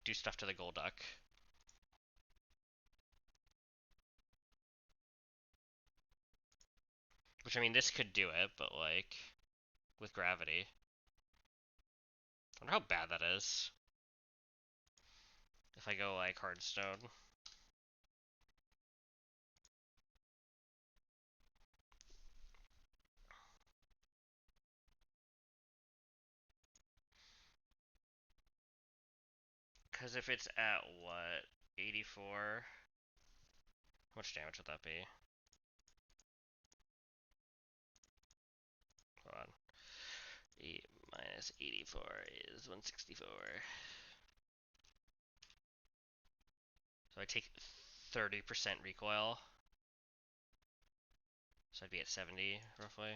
do stuff to the Golduck. Which, I mean, this could do it, but, like, with Gravity. I wonder how bad that is. If I go, like, Hardstone. Because if it's at, what, 84? How much damage would that be? Hold on. 8 minus 84 is 164. So I take 30% recoil. So I'd be at 70, roughly.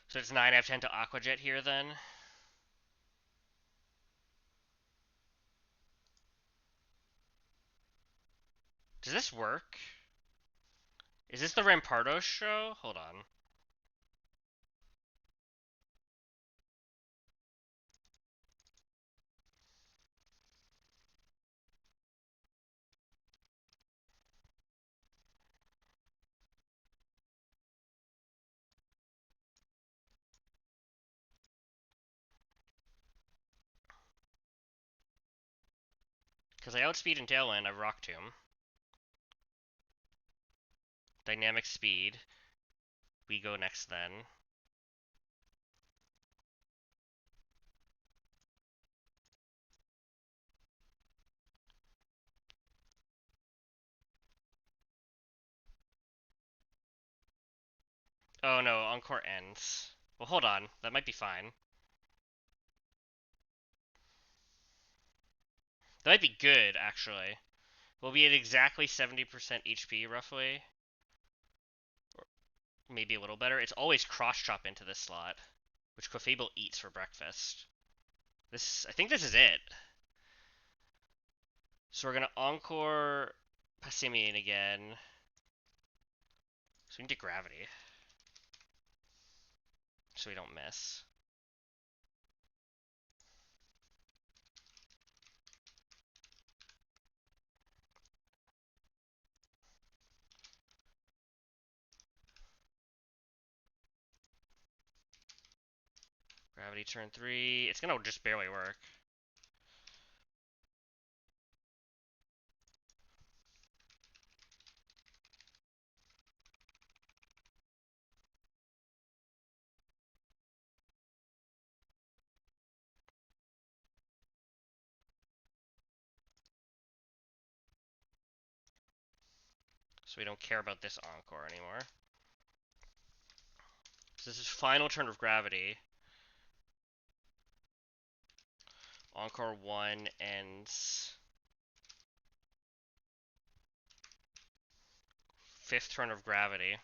So it's 9 out of 10 to Aqua Jet here, then. Does this work? Is this the Rampardos show? Hold on. Because I outspeed and Tailwind, I Rock Tomb. Dynamic Speed. We go next then. Oh no, Encore ends. Well, hold on. That might be fine. That might be good, actually. We'll be at exactly 70% HP, roughly. Or maybe a little better. It's always cross-chop into this slot, which Clefable eats for breakfast. I think this is it. So we're gonna Encore Passimian again. So we need to Gravity. So we don't miss. Gravity turn 3. It's gonna just barely work. So we don't care about this Encore anymore. So this is final turn of Gravity. Encore 1 ends 5th turn of Gravity.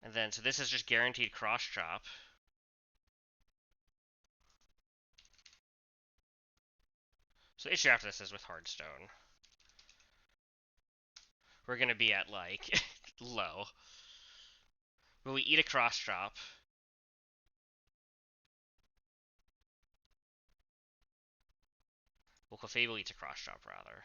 And then, so this is just guaranteed cross chop. So the issue after this is with Hardstone. We're gonna be at, like, low. But we eat a cross chop. Well, Clefable eats a cross chop, rather.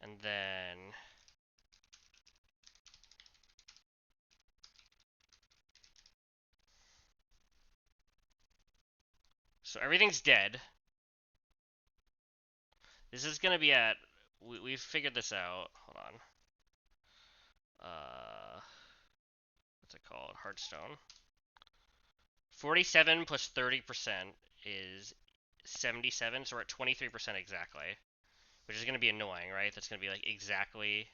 And then... So everything's dead. This is gonna be at... We've figured this out. Hold on. What's it called? Hearthstone. 47 plus 30% is 77, so we're at 23% exactly. Which is gonna be annoying, right? That's gonna be like exactly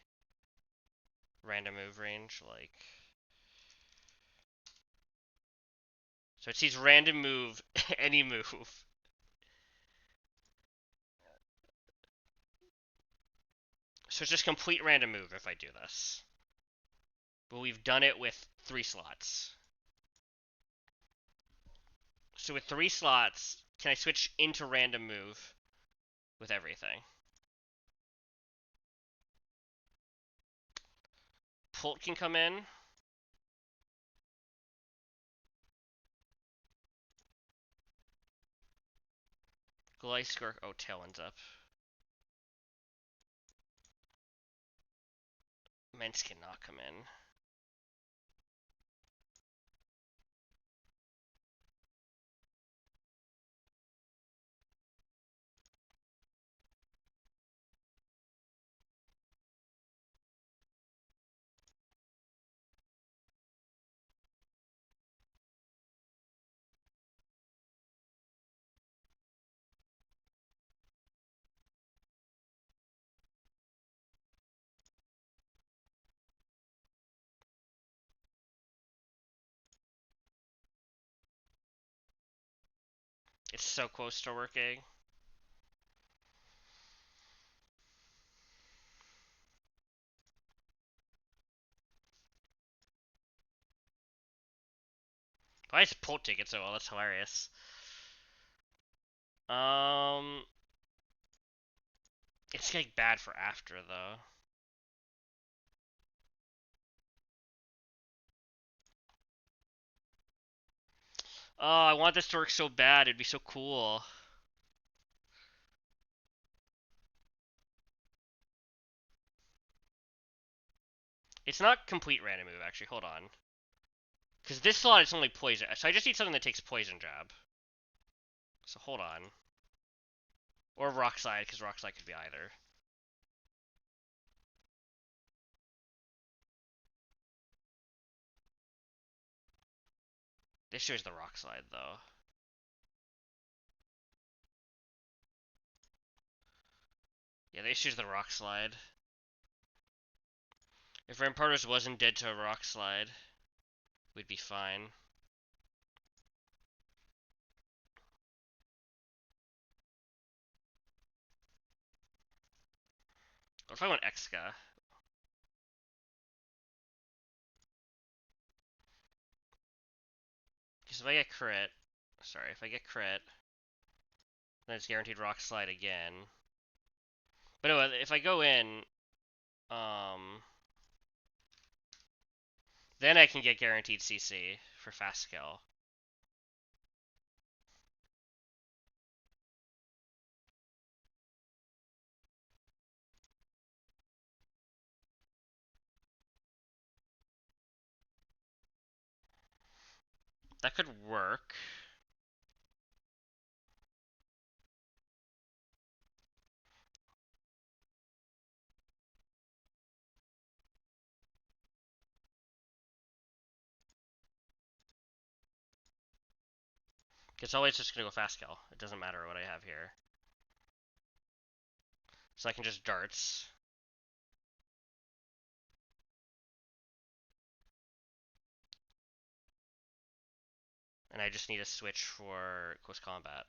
random move range, like... So it sees random move, any move. So it's just complete random move if I do this. But we've done it with 3 slots. So with 3 slots, can I switch into random move with everything? Pult can come in. Gliscor, oh, Tailwind's up. Mence cannot come in. It's so close to working. Why is Pult take it so well? That's hilarious. It's like bad for after though. Oh, I want this to work so bad. It'd be so cool. It's not complete random move, actually. Hold on. Because this slot is only poison. So I just need something that takes poison jab. So hold on. Or rock slide, because rock slide could be either. This shows the rock slide, though. Yeah, this shows the rock slide. If Rampardos wasn't dead to a rock slide, we'd be fine. What if I want Exca? Because if I get crit... Sorry, if I get crit, then it's guaranteed rock slide again. But no, if I go in... Then I can get guaranteed CC for fast skill. That could work. It's always just gonna go fast skill. It doesn't matter what I have here. So I can just darts. And I just need a switch for close combat.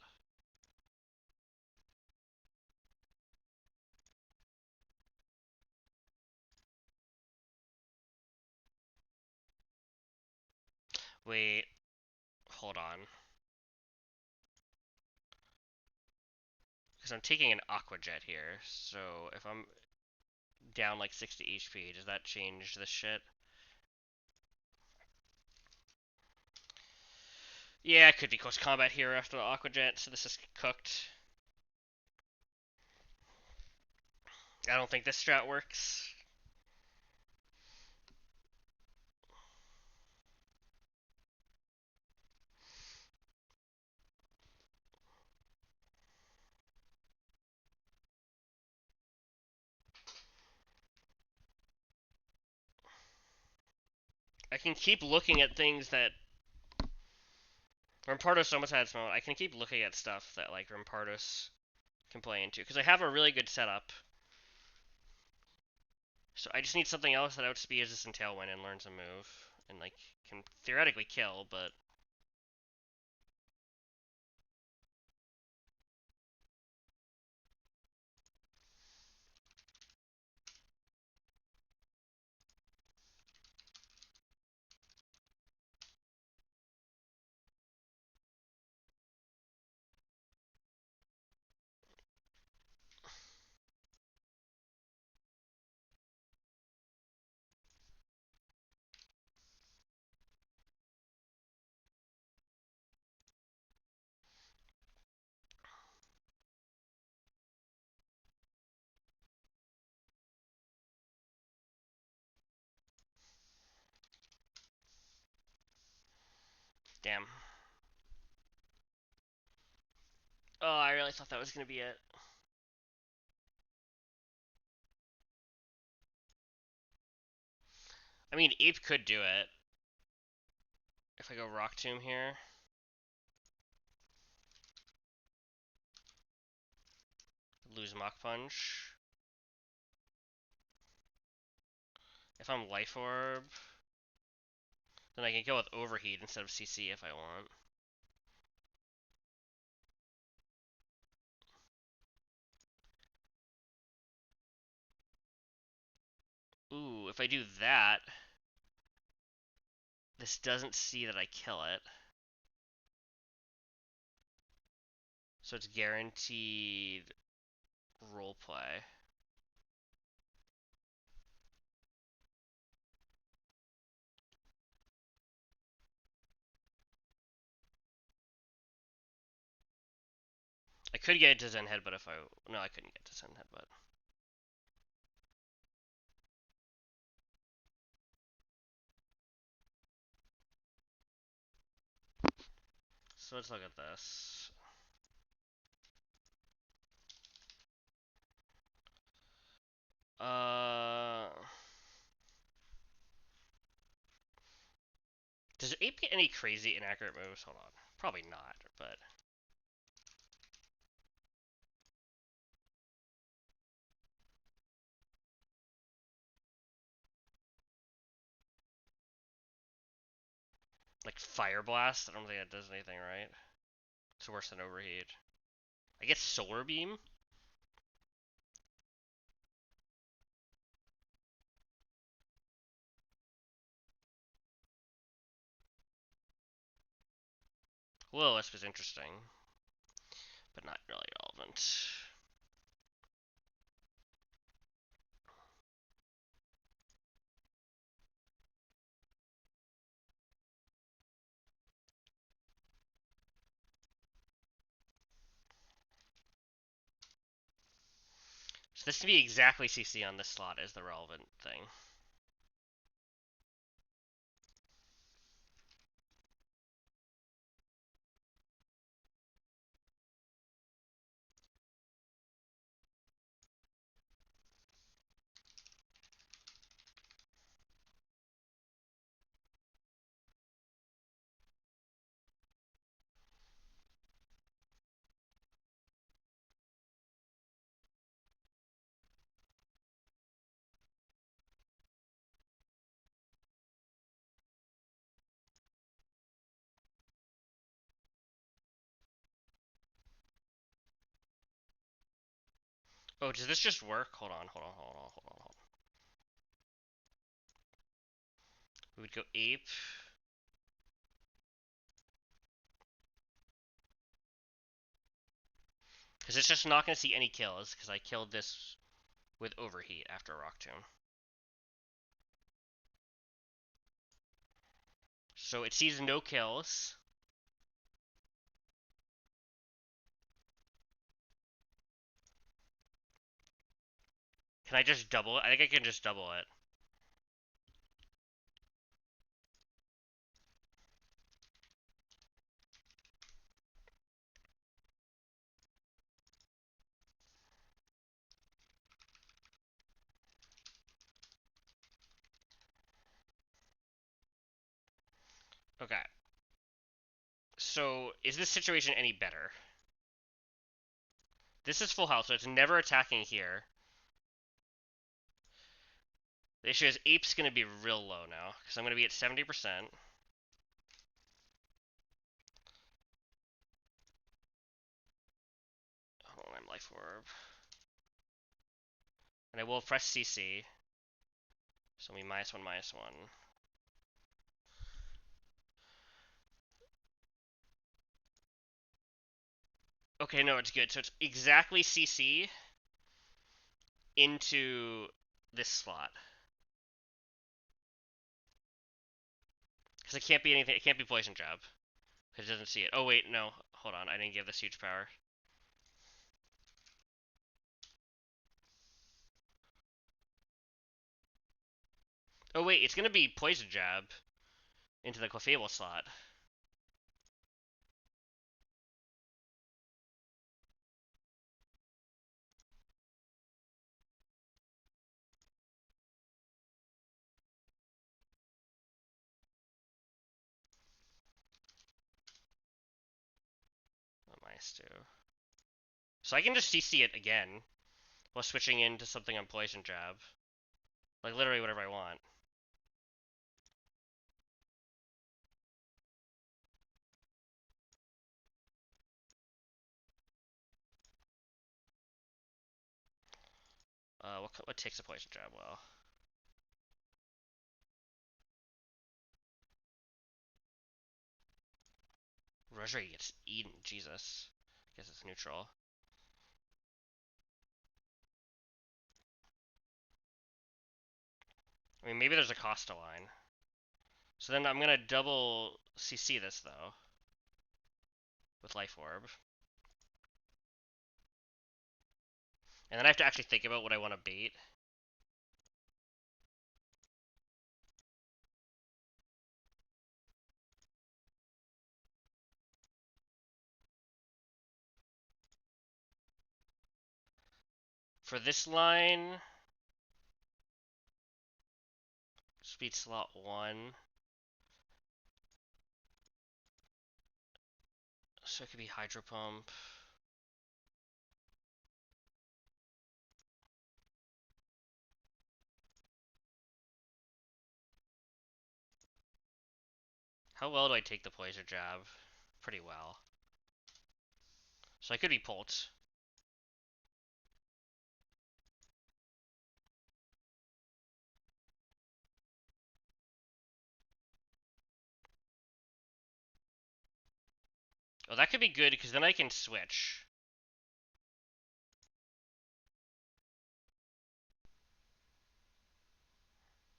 Wait, hold on. because I'm taking an Aqua Jet here. So if I'm down like 60 HP, does that change this shit? Yeah, it could be close combat here after the Aqua Jet, so this is cooked. I don't think this strat works. I can keep looking at things that Rampardos almost had some. I can keep looking at stuff that like Rampardos can play into because I have a really good setup. So I just need something else that outspeeds this in Tailwind and learns a move and like can theoretically kill, but damn. Oh, I really thought that was gonna be it. I mean, Ape could do it. If I go Rock Tomb here. Lose Mach Punch. If I'm Life Orb, then I can go with Overheat instead of CC if I want. Ooh, if I do that, this doesn't see that I kill it. So it's guaranteed roleplay. I could get it to Zen Headbutt if I... No, I couldn't get to Zen Headbutt. So let's look at this. Does Ape get any crazy inaccurate moves? Hold on. Probably not, but... Like Fire Blast? I don't think that does anything, right? It's worse than Overheat. I guess Solar Beam? Will-O-Wisp is interesting, but not really relevant. So this to be exactly CC on this slot is the relevant thing. Oh, does this just work? Hold on, hold on, hold on, hold on, hold on. We would go Ape. Because it's just not going to see any kills, because I killed this with Overheat after Rock Tomb. So it sees no kills. Can I just double it? I think I can just double it. Okay. So, is this situation any better? This is full health, so it's never attacking here. The issue is Ape's going to be real low now, because I'm going to be at 70%. Hold on, I'm Life Orb. And I will press CC. So it'll be -1, -1. Okay, no, it's good. So it's exactly CC into this slot. Because it can't be anything. It can't be Poison Jab. Because it doesn't see it. Oh, wait, no. Hold on. I didn't give this huge power. Oh, wait. It's going to be Poison Jab into the Clefable slot. -2. So I can just CC it again while switching into something on Poison Jab. Like, literally whatever I want. What takes a Poison Jab well? Rosary gets eaten. Jesus. I guess it's neutral. I mean, maybe there's a Costa line. So then I'm going to double CC this, though. With Life Orb. And then I have to actually think about what I want to bait. For this line, speed slot 1. So it could be Hydro Pump. How well do I take the Poison Jab? Pretty well. So I could be Pult. Oh, that could be good, because then I can switch.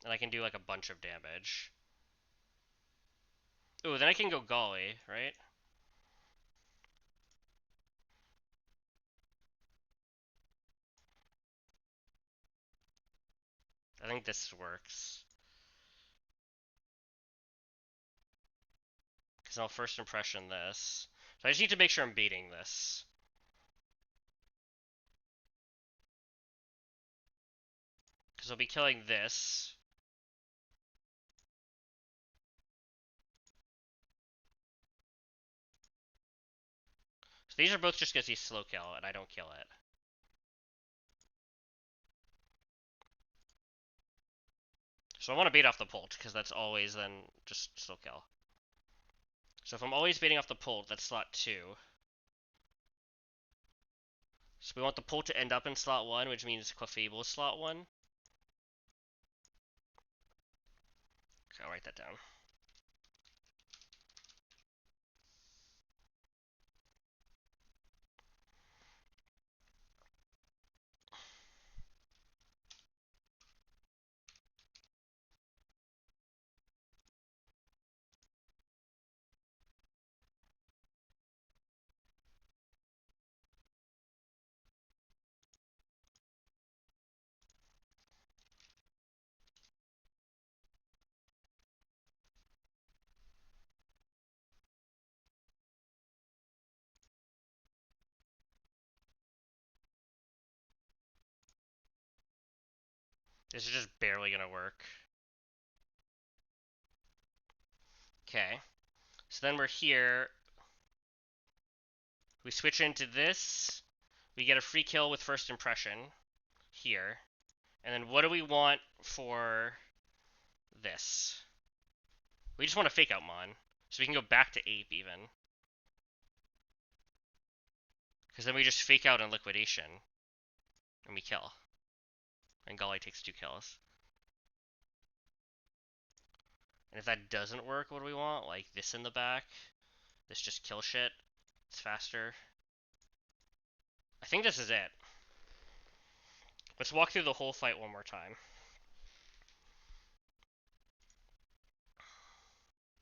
And I can do like a bunch of damage. Ooh, then I can go Golly, right? I think this works. Because I'll first impression this. So I just need to make sure I'm beating this. Because I'll be killing this. So these are both just because he's slow kill, and I don't kill it. So I want to bait off the Pult, because that's always then just slow kill. So if I'm always baiting off the Pult, that's slot 2. So we want the Pult to end up in slot 1, which means Clefable is slot 1. Okay, I'll write that down. This is just barely gonna work. Okay. So then we're here. We switch into this. We get a free kill with first impression here. And then what do we want for this? We just want to fake out Mon. So we can go back to Ape even. Because then we just fake out on liquidation. And we kill. And Golly takes 2 kills. And if that doesn't work, what do we want? Like this in the back. This just kill shit. It's faster. I think this is it. Let's walk through the whole fight one more time.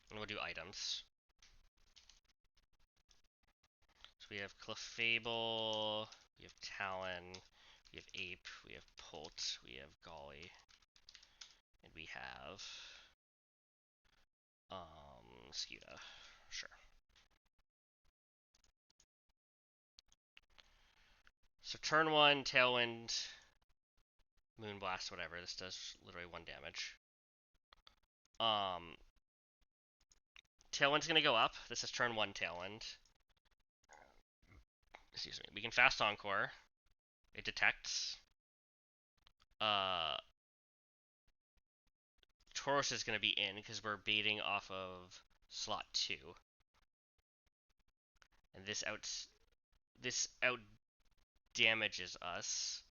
And we'll do items. So we have Clefable, we have Talon, we have Ape, we have Polt, we have Golly, and we have Mosquito. Sure. So turn 1, Tailwind, Moonblast, whatever. This does literally 1 damage. Tailwind's gonna go up. This is turn 1 Tailwind. Excuse me. We can fast Encore. It detects. Tauros is gonna be in because we're baiting off of slot 2. And this out damages us.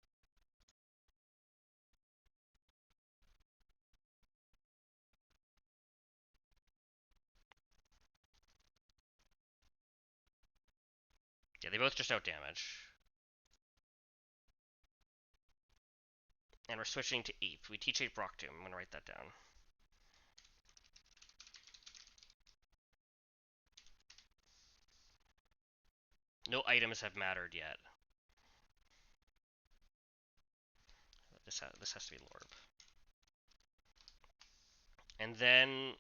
Yeah, they both just out damage. And we're switching to Ape. We teach Ape Rock Tomb. I'm gonna write that down. No items have mattered yet. This has to be Lorb. And then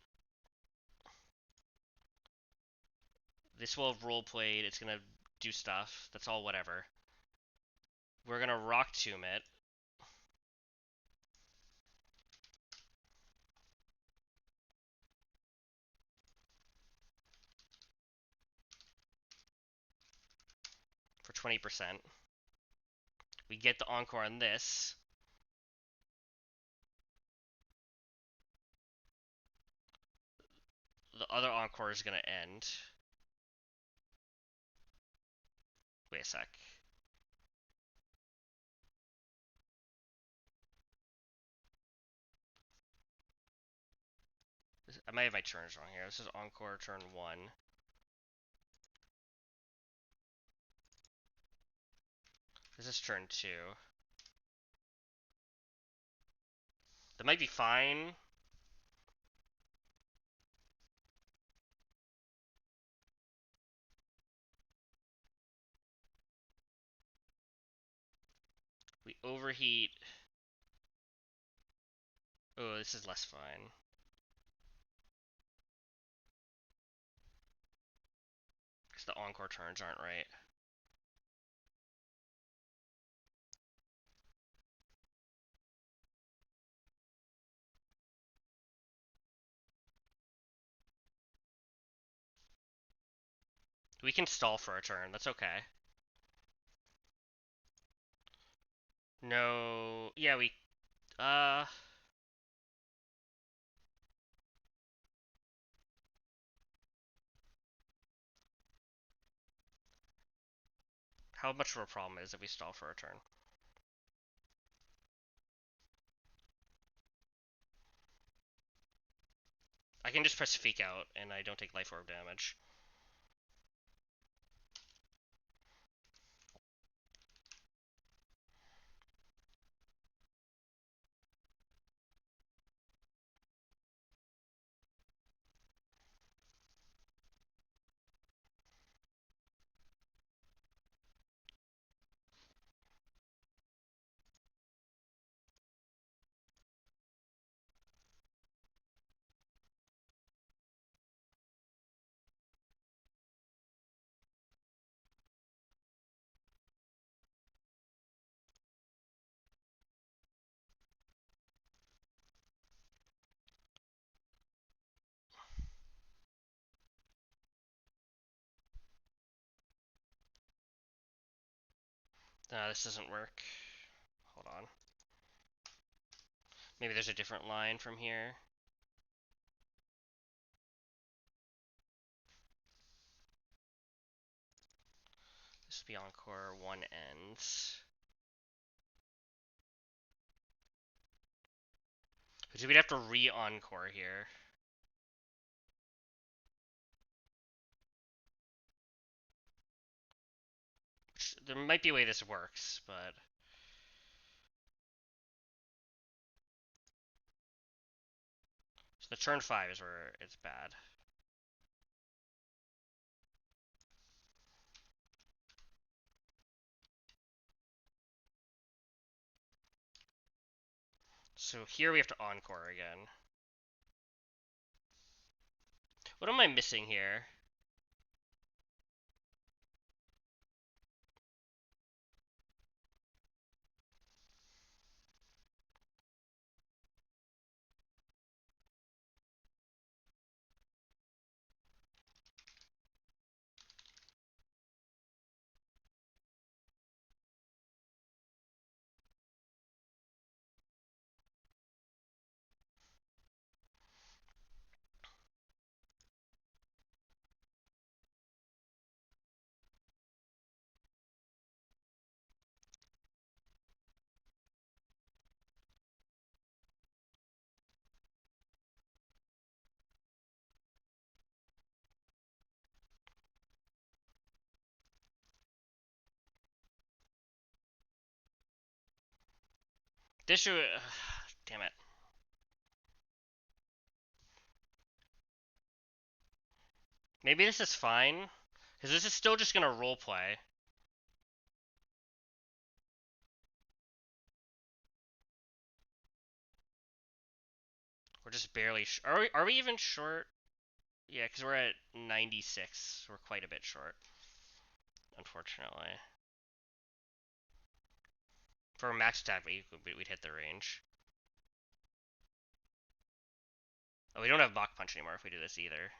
this will have role played. It's gonna do stuff. That's all whatever. We're gonna Rock Tomb it. For 20%. We get the Encore on this. The other Encore is gonna end. Wait a sec. I might have my turns wrong here. This is Encore turn 1. This is turn 2. That might be fine. We overheat. Oh, this is less fine. Because the Encore turns aren't right. We can stall for a turn. That's okay. No. Yeah, we... How much of a problem is if we stall for a turn? I can just press Fake Out, and I don't take Life Orb damage. This doesn't work. Hold on. Maybe there's a different line from here. This will be encore, one ends. Because we'd have to re-encore here. Which, there might be a way this works, but... So the turn 5 is where it's bad. So here we have to encore again. What am I missing here? This should... damn it. Maybe this is fine, because this is still just gonna roleplay. We're just barely... Are we even short? Yeah, because we're at 96. We're quite a bit short, unfortunately. For a max attack, we'd hit the range. Oh, we don't have Bach Punch anymore if we do this either.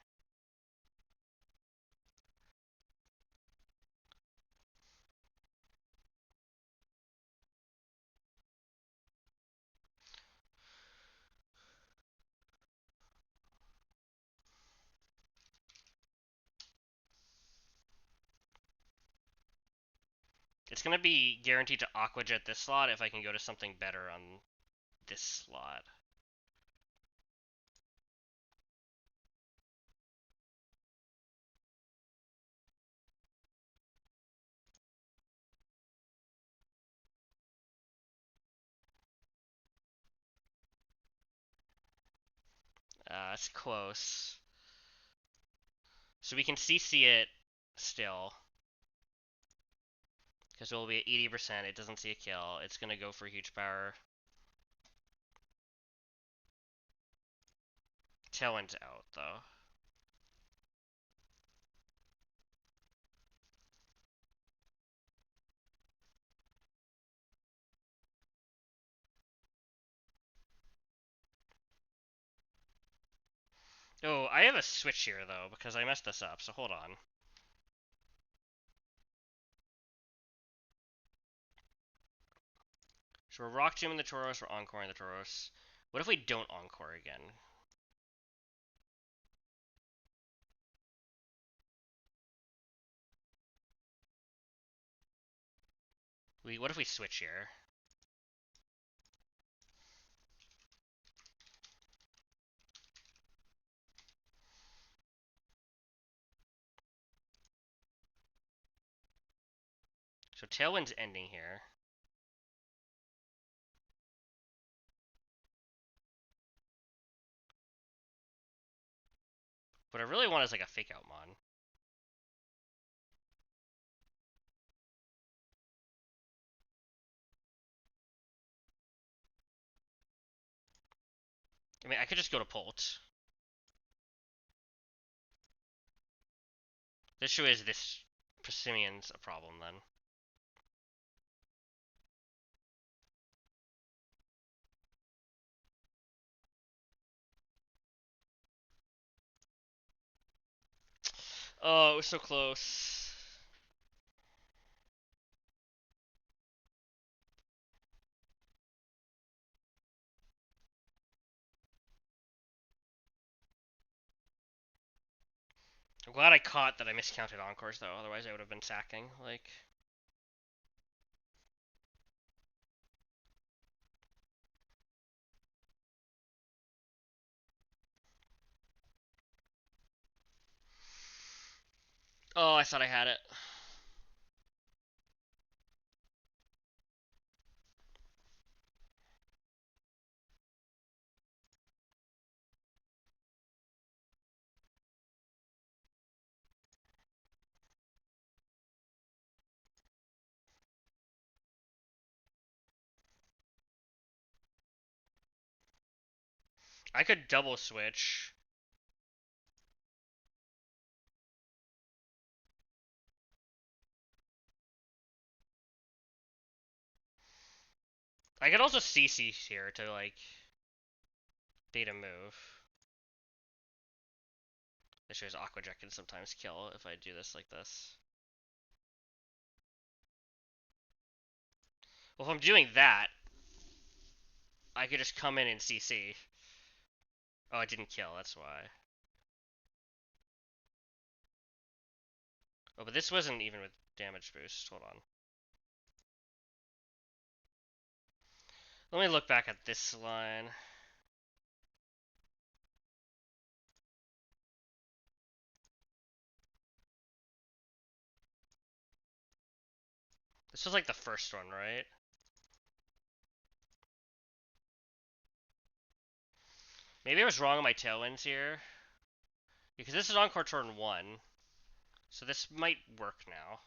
It's gonna be guaranteed to Aqua Jet this slot if I can go to something better on this slot. It's close. So we can CC it still. Because it will be at 80%. It doesn't see a kill. It's gonna go for huge power. Tailwind's out, though. Oh, I have a switch here, though, because I messed this up, so hold on. So we're Rock Gym in the Tauros, we're Encoring the Tauros. What if we don't Encore again? What if we switch here? So Tailwind's ending here. What I really want is like a Fake Out Mon. I mean, I could just go to Polt. The issue is this Persimion's a problem then. Oh, it was so close. I'm glad I caught that I miscounted encores though, otherwise I would have been sacking, like... Oh, I thought I had it. I could double switch. I could also CC here to, like, data move. This shows Aqua Jet can sometimes kill if I do this like this. Well, if I'm doing that, I could just come in and CC. Oh, it didn't kill, that's why. Oh, but this wasn't even with damage boost. Hold on. Let me look back at this line. This was like the first one, right? Maybe I was wrong on my tailwinds here. Because this is Encore turn 1. So this might work now.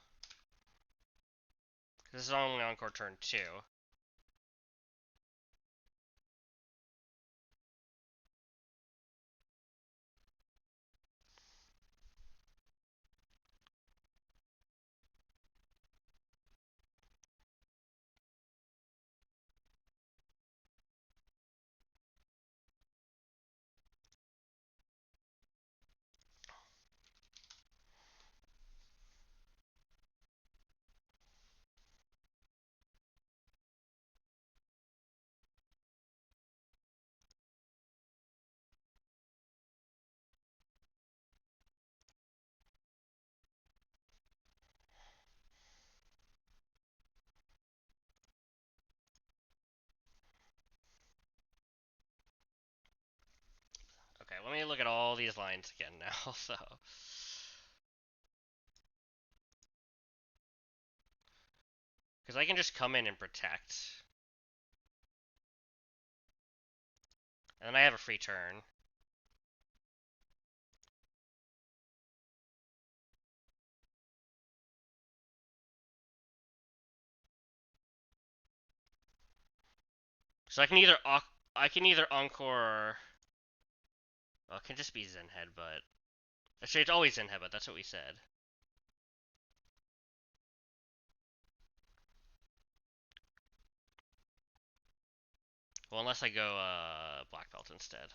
This is only Encore turn 2. Okay, let me look at all these lines again now, so... Because I can just come in and protect. And then I have a free turn. So I can either Encore... Well, it can just be Zen Headbutt. Actually, it's always Zen Headbutt, that's what we said. Well, unless I go Black Belt instead.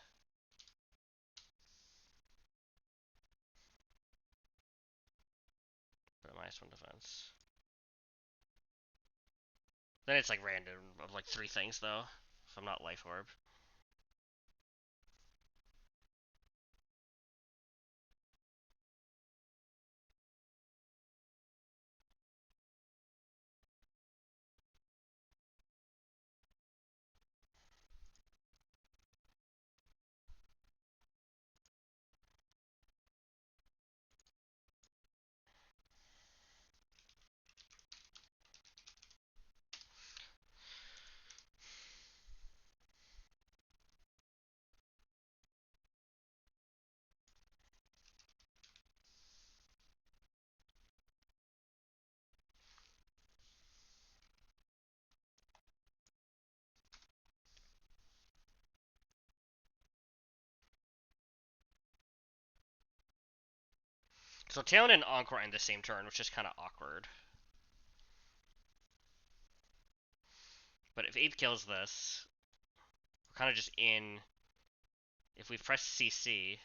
But a -1 defense. Then it's like random of like 3 things though. If I'm not Life Orb. So Talon and Encore end the same turn, which is kind of awkward. But if 8 kills this, we're kind of just in. If we press CC,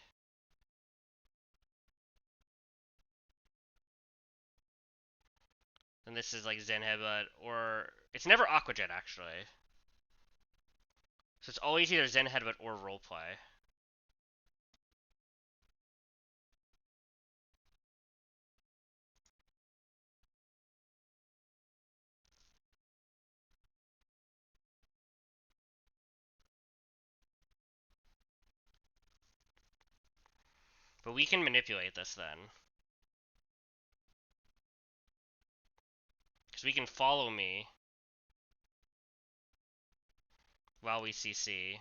then this is like Zen Headbutt, or it's never Aqua Jet actually. So it's always either Zen Headbutt or Roleplay. But we can manipulate this then. Because we can follow me while we CC.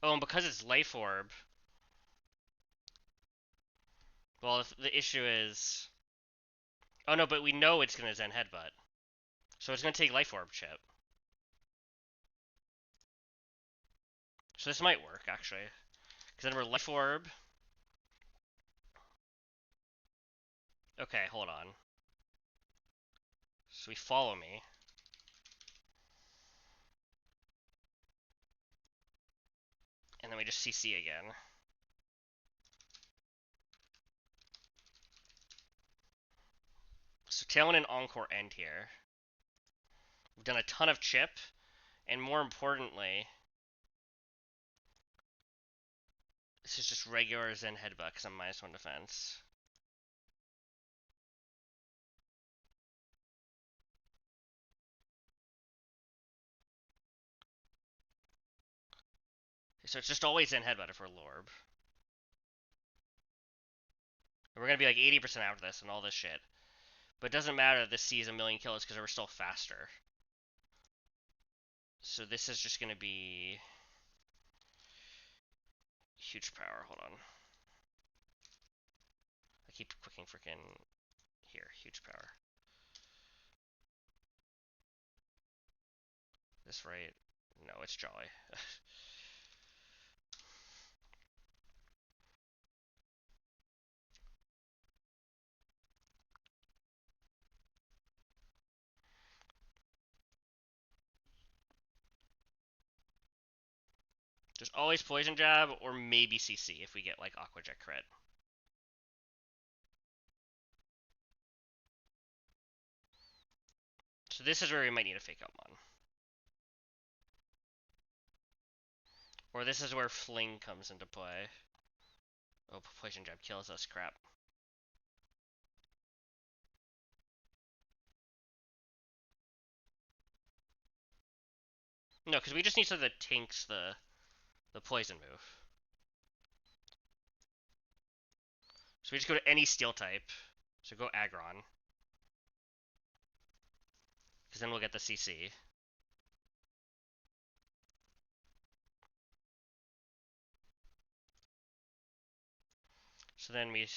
Oh, and because it's Life Orb, well, if the issue is... Oh no, but we know it's going to Zen Headbutt. So it's going to take Life Orb chip. So this might work, actually. Because then we're Life Orb. Okay, hold on. So we follow me. And then we just CC again. So Tailwind and Encore end here. We've done a ton of chip. And more importantly, this is just regular Zen Headbutt because I'm -1 defense. So it's just always Zen Headbutt if we're Lorb. And we're going to be like 80% after this and all this shit. But it doesn't matter that this sees a million kills because we're still faster. So this is just going to be... huge power. Hold on. I keep clicking freaking... Here, huge power. This right? No, it's Jolly. There's always Poison Jab or maybe CC if we get like Aqua Jet crit. So this is where we might need a Fake Out Mon. Or this is where Fling comes into play. Oh, Poison Jab kills us, crap. No, because we just need something that tanks the poison move. So we just go to any steel type. So go Aggron. Because then we'll get the CC. So then we...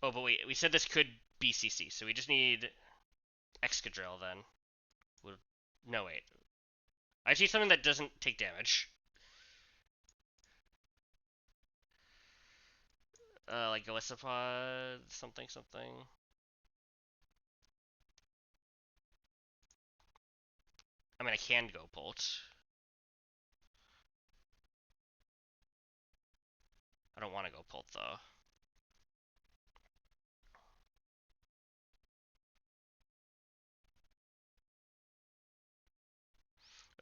Oh, but wait, we said this could be CC, so we just need Excadrill then. No, wait. I just need something that doesn't take damage. Like Golisopod, something. I mean, I can go Bolt. I don't want to go Bolt, though.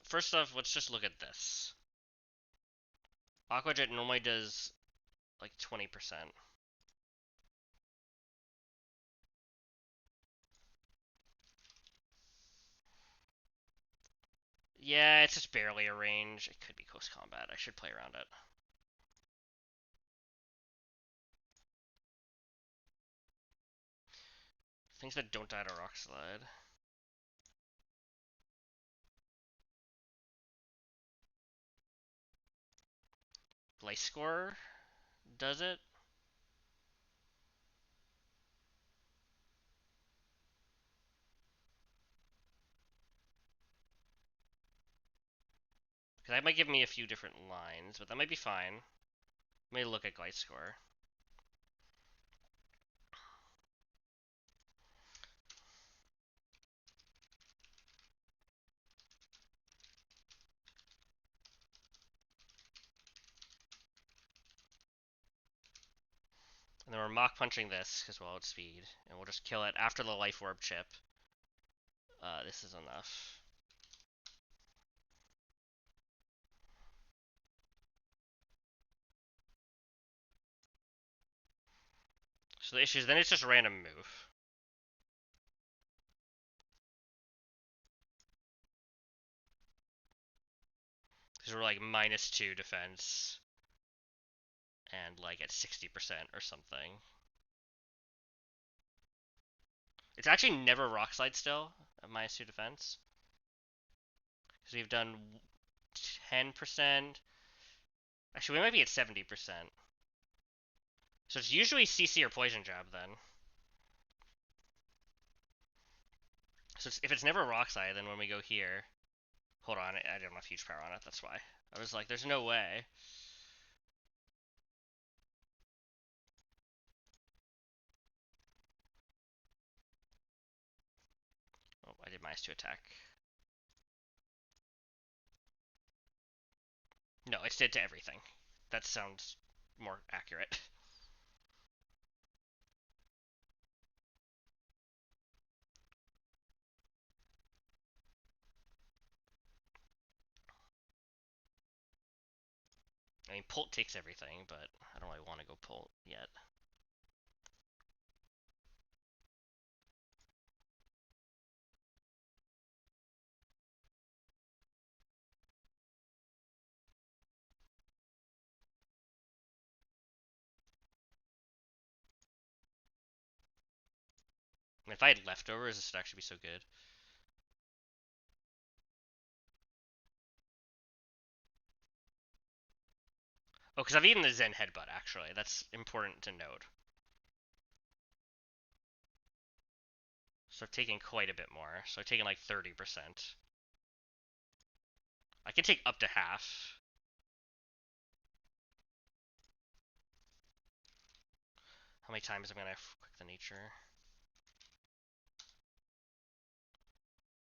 First off, let's just look at this. Aqua Jet normally does like 20%. Yeah, it's just barely a range. It could be close combat. I should play around it. Things that don't die to Rock Slide. Life Score does it. Because that might give me a few different lines, but that might be fine. Let me look at Life Score. And then we're Mach Punching this, because well, it's speed. And we'll just kill it after the Life Orb chip. This is enough. So the issue is then it's just a random move. Because we're like -2 defense. And like at 60% or something. It's actually never rock slide still at -2 defense. Because we've done 10%. Actually, we might be at 70%. So it's usually CC or poison jab then. So if it's never rock slide, then when we go here, hold on, I don't have huge power on it. That's why I was like, there's no way. Oh, I did -2 attack. No, it's dead to everything. That sounds more accurate. I mean, Pult takes everything, but I don't really want to go Pult yet. I mean, if I had leftovers, this would actually be so good. Oh, because I've eaten the Zen Headbutt, actually. That's important to note. So I've taken quite a bit more. So I've taken like 30%. I can take up to half. How many times am I going to quick the nature?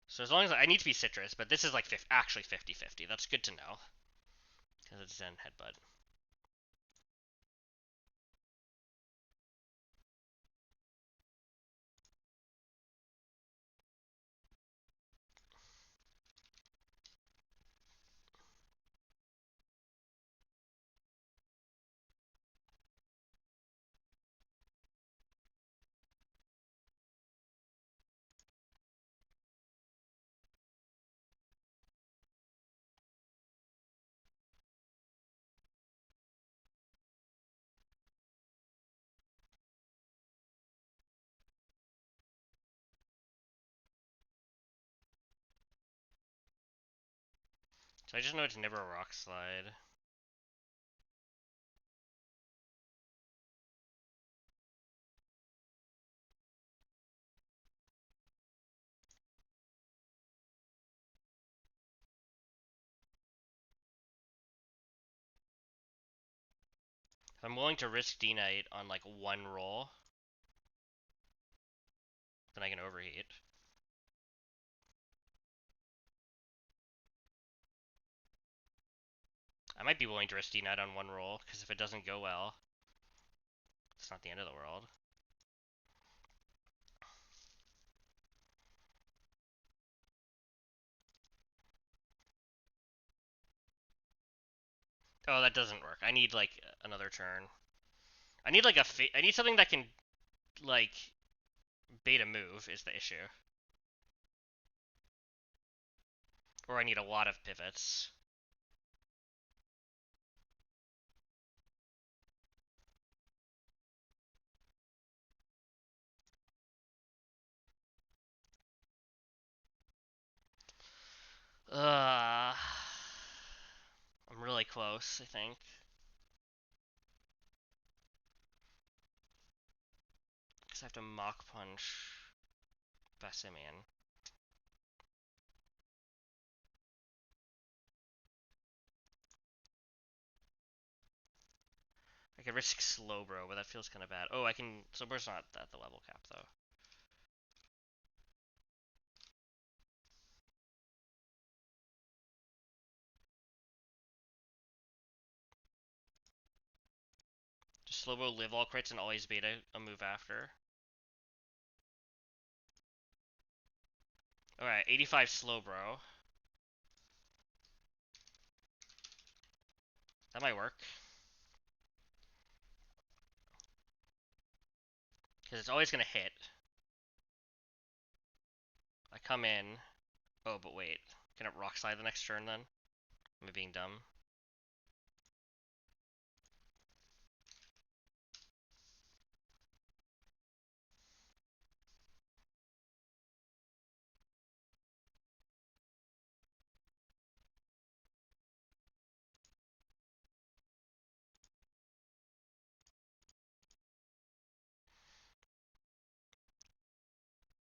So as long as I need to be citrus, but this is like actually 50-50. That's good to know. Because it's Zen Headbutt. So I just know it's never a rock slide. If I'm willing to risk D-Knight on like one roll, then I can overheat. I might be willing to risk D-Knight on one roll, because if it doesn't go well, it's not the end of the world. Oh, that doesn't work. I need like another turn. I need like I need something that can like bait a move is the issue. Or I need a lot of pivots. I'm really close, I think. Because I have to Mach Punch Bassimian. I could risk Slowbro, but that feels kind of bad. Oh, I can... Slowbro's not at the level cap, though. Just Slowbro live all crits and always beta a move after. Alright, 85 Slowbro. That might work. Because it's always going to hit. I come in. Oh, but wait. Can it rock slide the next turn then? Am I being dumb?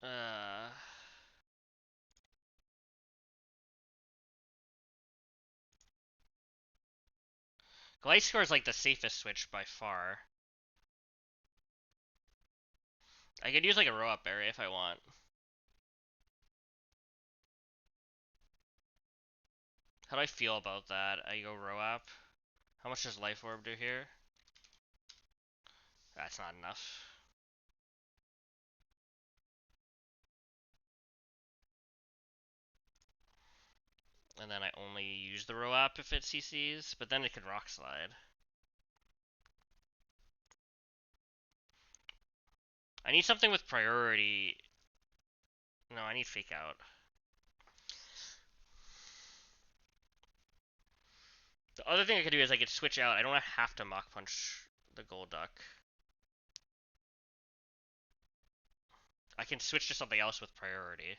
Uh... Gliscor is like the safest switch by far. I could use like a row up berry if I want. How do I feel about that? I go row up. How much does Life Orb do here? That's not enough. And then I only use the row up if it CCs, but then it could rock slide. I need something with priority. No, I need fake out. The other thing I could do is I could switch out. I don't have to Mach Punch the Golduck. I can switch to something else with priority.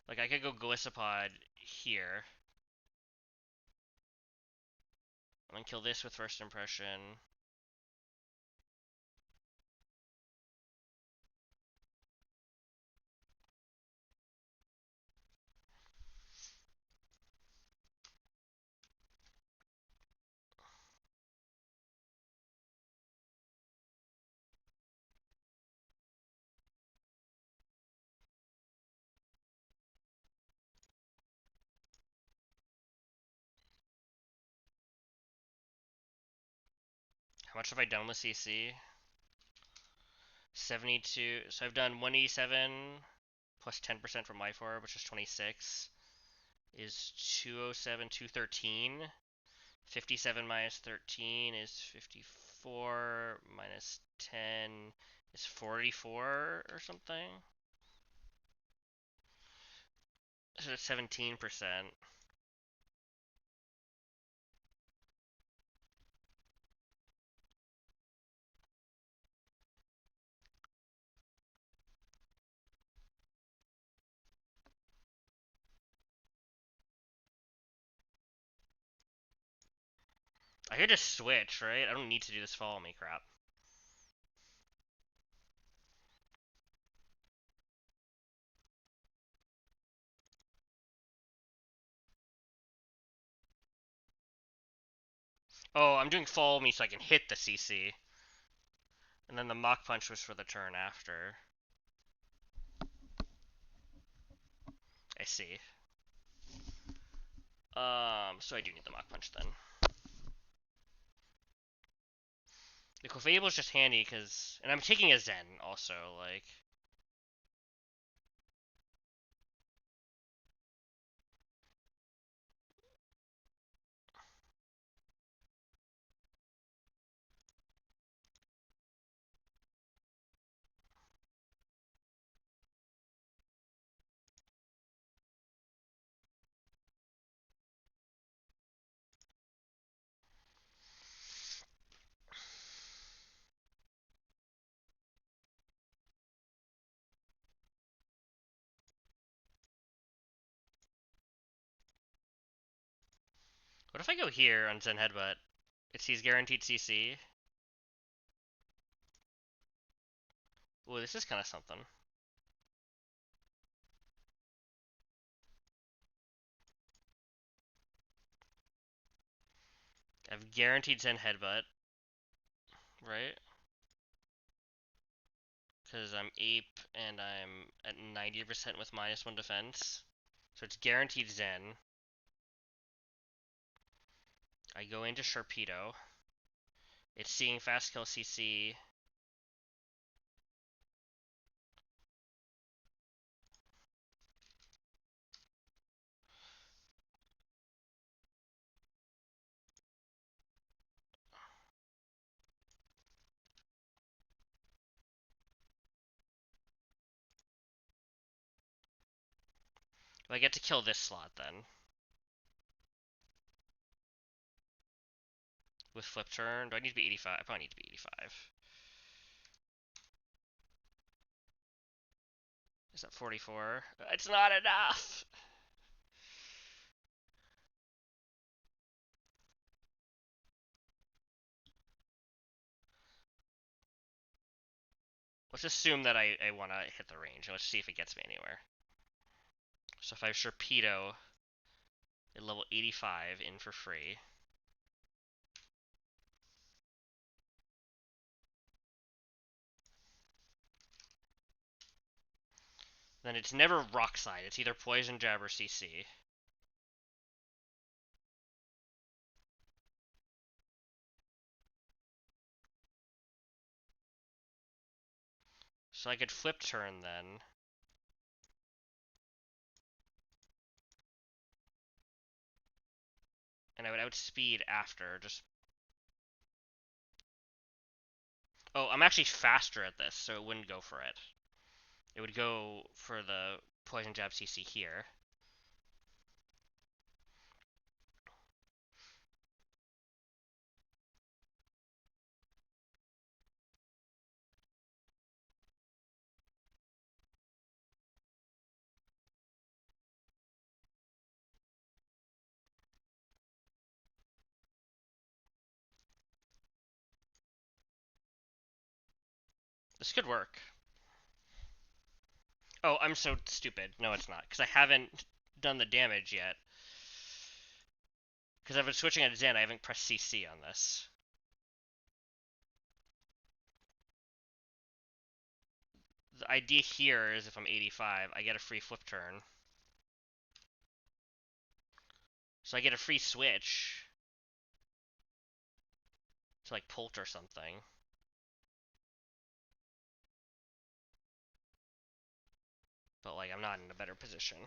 Like, I could go Golisopod here. And then kill this with First Impression. How much have I done with CC? 72. So I've done 187 plus 10% from Life Orb, which is 26, is 207, 213. 57 minus 13 is 54, minus 10 is 44 or something. So it's 17%. I could just switch, right? I don't need to do this follow me crap. Oh, I'm doing follow me so I can hit the CC. And then the Mach Punch was for the turn after. I see. So I do need the Mach Punch then. The Clefable is just handy because, and I'm taking a Zen also, like. What if I go here on Zen Headbutt? It sees guaranteed CC. Ooh, this is kind of something. I have guaranteed Zen Headbutt, right? Because I'm Ape and I'm at 90% with -1 defense. So it's guaranteed Zen. I go into Sharpedo. It's seeing Fast Kill CC. I get to kill this slot then. With flip turn. Do I need to be 85? I probably need to be 85. Is that 44? It's not enough! Let's assume that I want to hit the range, and let's see if it gets me anywhere. So if I Sharpedo at level 85 in for free. Then it's never Rock Slide. It's either Poison Jab or CC. So I could flip turn then. And I would outspeed after, just... Oh, I'm actually faster at this, so it wouldn't go for it. It would go for the Poison Jab CC here. This could work. Oh, I'm so stupid. No, it's not, because I haven't done the damage yet. Because I've been switching at Zen, I haven't pressed CC on this. The idea here is if I'm 85, I get a free flip turn. So I get a free switch to like Pult or something. But like I'm not in a better position.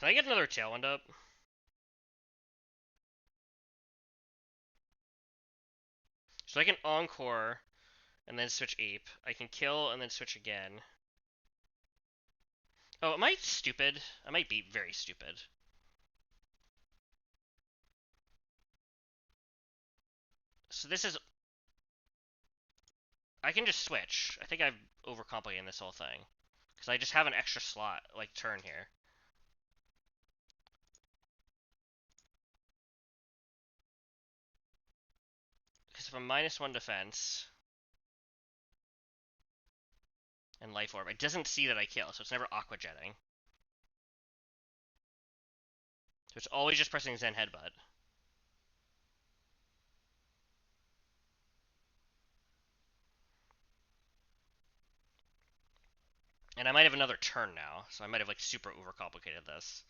Can I get another Tailwind up? So I can Encore and then switch Ape. I can kill and then switch again. Oh, am I stupid? I might be very stupid. So this is... I can just switch. I think I've overcomplicated this whole thing. Because I just have an extra slot, like, turn here. Because if I'm -1 defense... and Life Orb, it doesn't see that I kill, so it's never Aqua Jetting. So it's always just pressing Zen Headbutt. And I might have another turn now, so I might have like super overcomplicated this.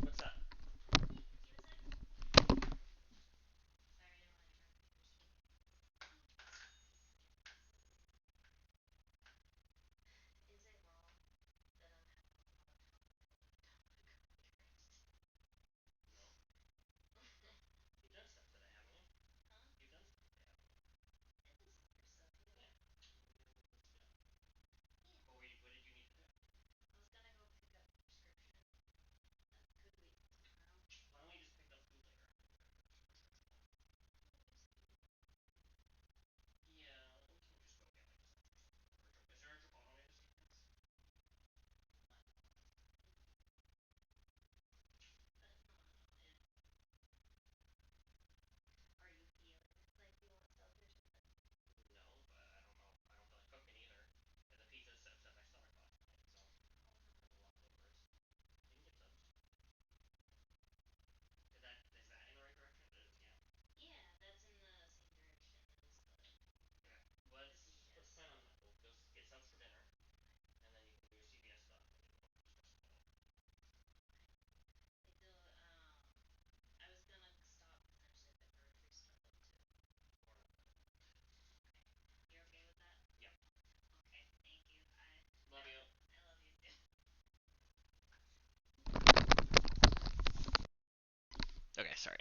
What's that? sorry.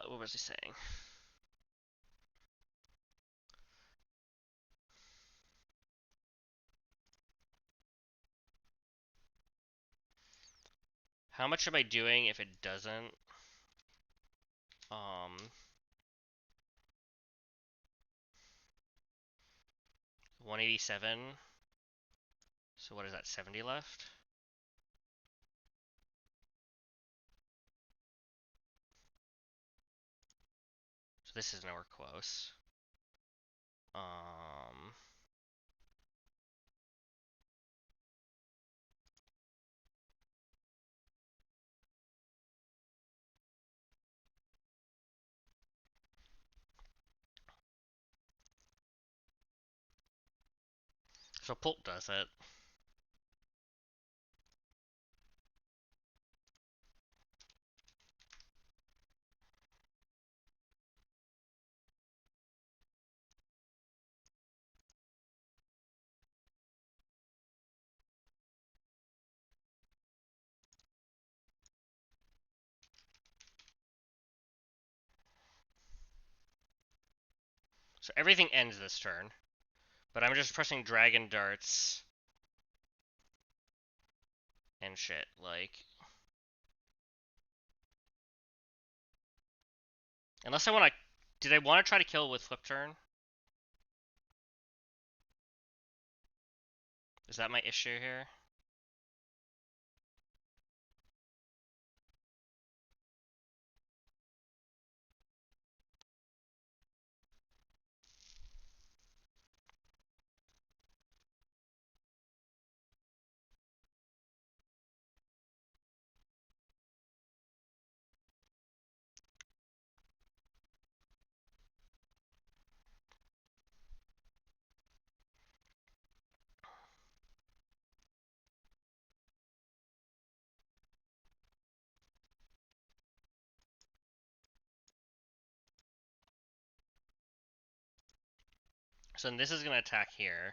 What was he saying? How much am I doing if it doesn't? 187. So what is that, 70 left? So this is nowhere close. So Pulp does it. So everything ends this turn. But I'm just pressing Dragon Darts and shit, like... Unless I want to... Did I want to try to kill with Flip Turn? Is that my issue here? So then this is going to attack here.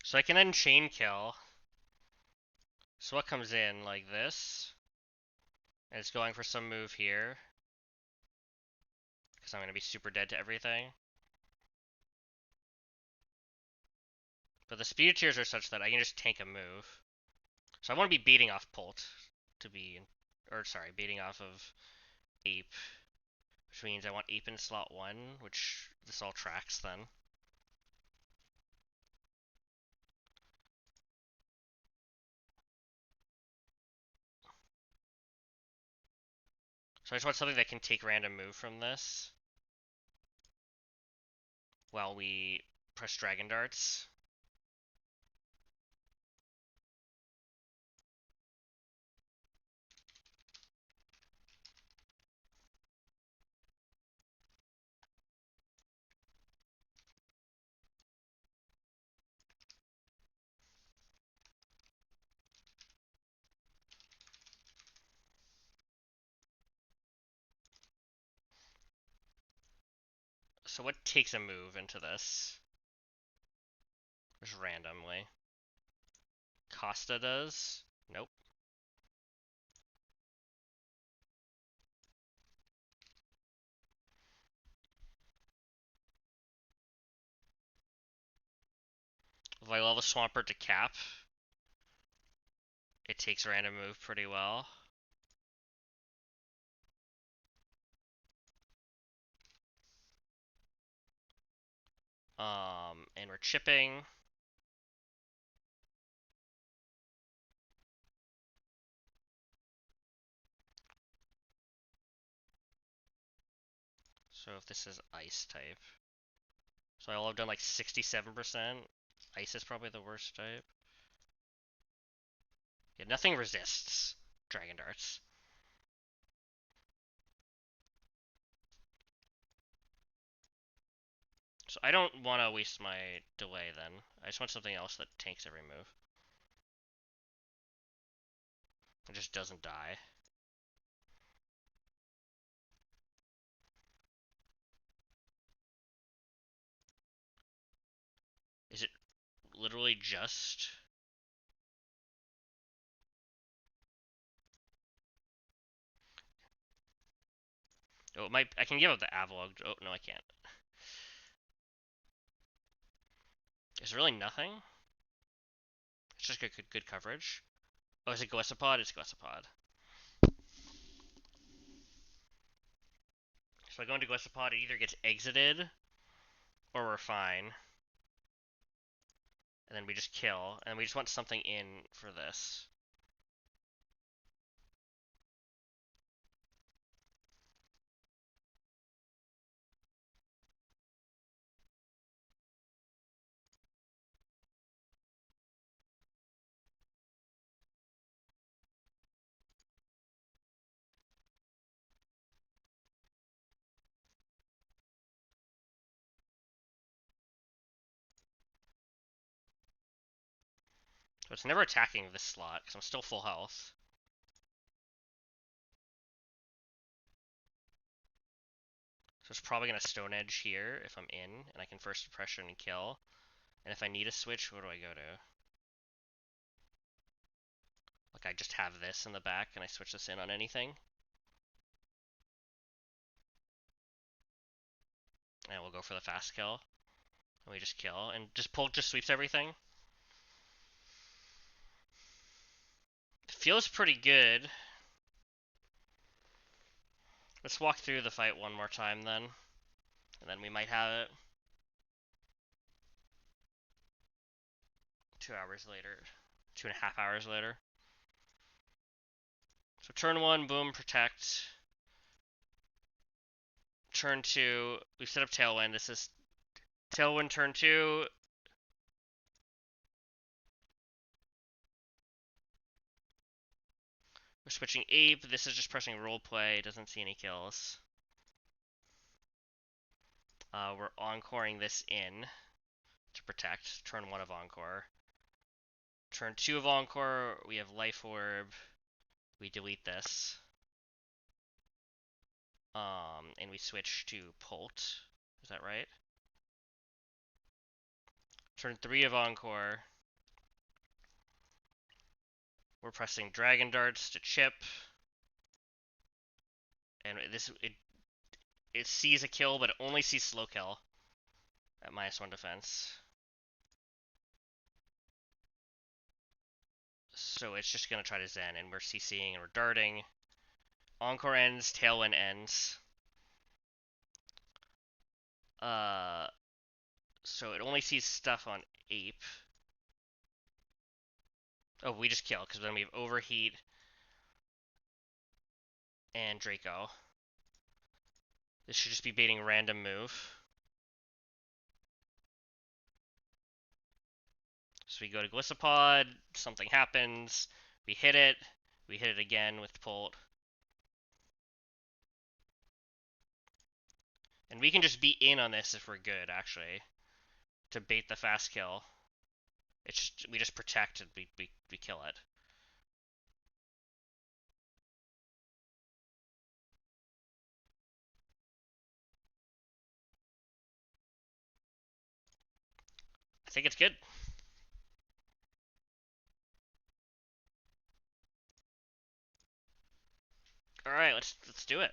So I can then Chain Kill. So what comes in like this? And it's going for some move here. Because I'm going to be super dead to everything. But the speed tiers are such that I can just tank a move. So I want to be beating off Pult to be... Or sorry, beating off of Ape. Which means I want Ape in slot 1, which this all tracks then. So I just want something that can take random move from this. While we press Dragon Darts. So what takes a move into this? Just randomly. Costa does? Nope. If I level Swampert to cap, it takes a random move pretty well. And we're chipping. So if this is ice type. So I'll have done like 67%. Ice is probably the worst type. Yeah, nothing resists Dragon Darts. So I don't want to waste my delay then. I just want something else that tanks every move. It just doesn't die. Is it literally just... Oh, it might... I can give up the Avalog. Oh, no, I can't. Is really nothing? It's just good coverage. Oh, is it Goesopod? It's Goesopod. So I go into Goesopod, it either gets exited, or we're fine. And then we just kill, and we just want something in for this. So it's never attacking this slot, because I'm still full health. So it's probably going to Stone Edge here if I'm in, and I can First Impression and kill. And if I need a switch, where do I go to? Like, I just have this in the back, and I switch this in on anything. And we'll go for the fast kill. And we just kill, and just Pulp just sweeps everything. Feels pretty good. Let's walk through the fight one more time then. And then we might have it. 2 hours later. 2.5 hours later. So turn 1, boom, protect. Turn 2, we set up Tailwind. This is Tailwind turn 2. We're switching Ape. This is just pressing Roleplay. Doesn't see any kills. We're encoring this in to protect. Turn 1 of Encore. Turn 2 of Encore, we have Life Orb. We delete this. And we switch to Pult. Is that right? Turn 3 of Encore. We're pressing Dragon Darts to chip. And it sees a kill, but it only sees slow kill at -1 defense. So it's just gonna try to Zen, and we're CCing and we're darting. Encore ends, Tailwind ends. So it only sees stuff on Ape. Oh, we just kill, because then we have Overheat and Draco. This should just be baiting random move. So we go to Glisopod, something happens, we hit it again with Pult. And we can just be in on this if we're good, actually, to bait the fast kill. It's just, we just protect and we kill it. I think it's good. All right, let's do it.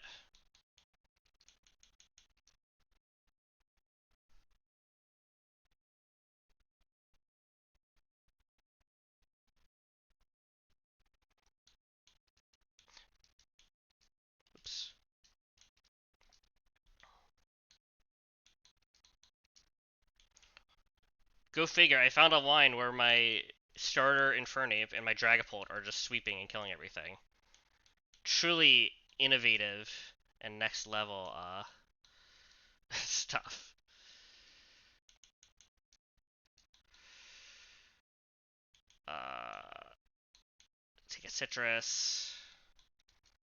Oops. Go figure. I found a line where my starter Infernape and my Dragapult are just sweeping and killing everything. Truly innovative and next level stuff. Take a citrus.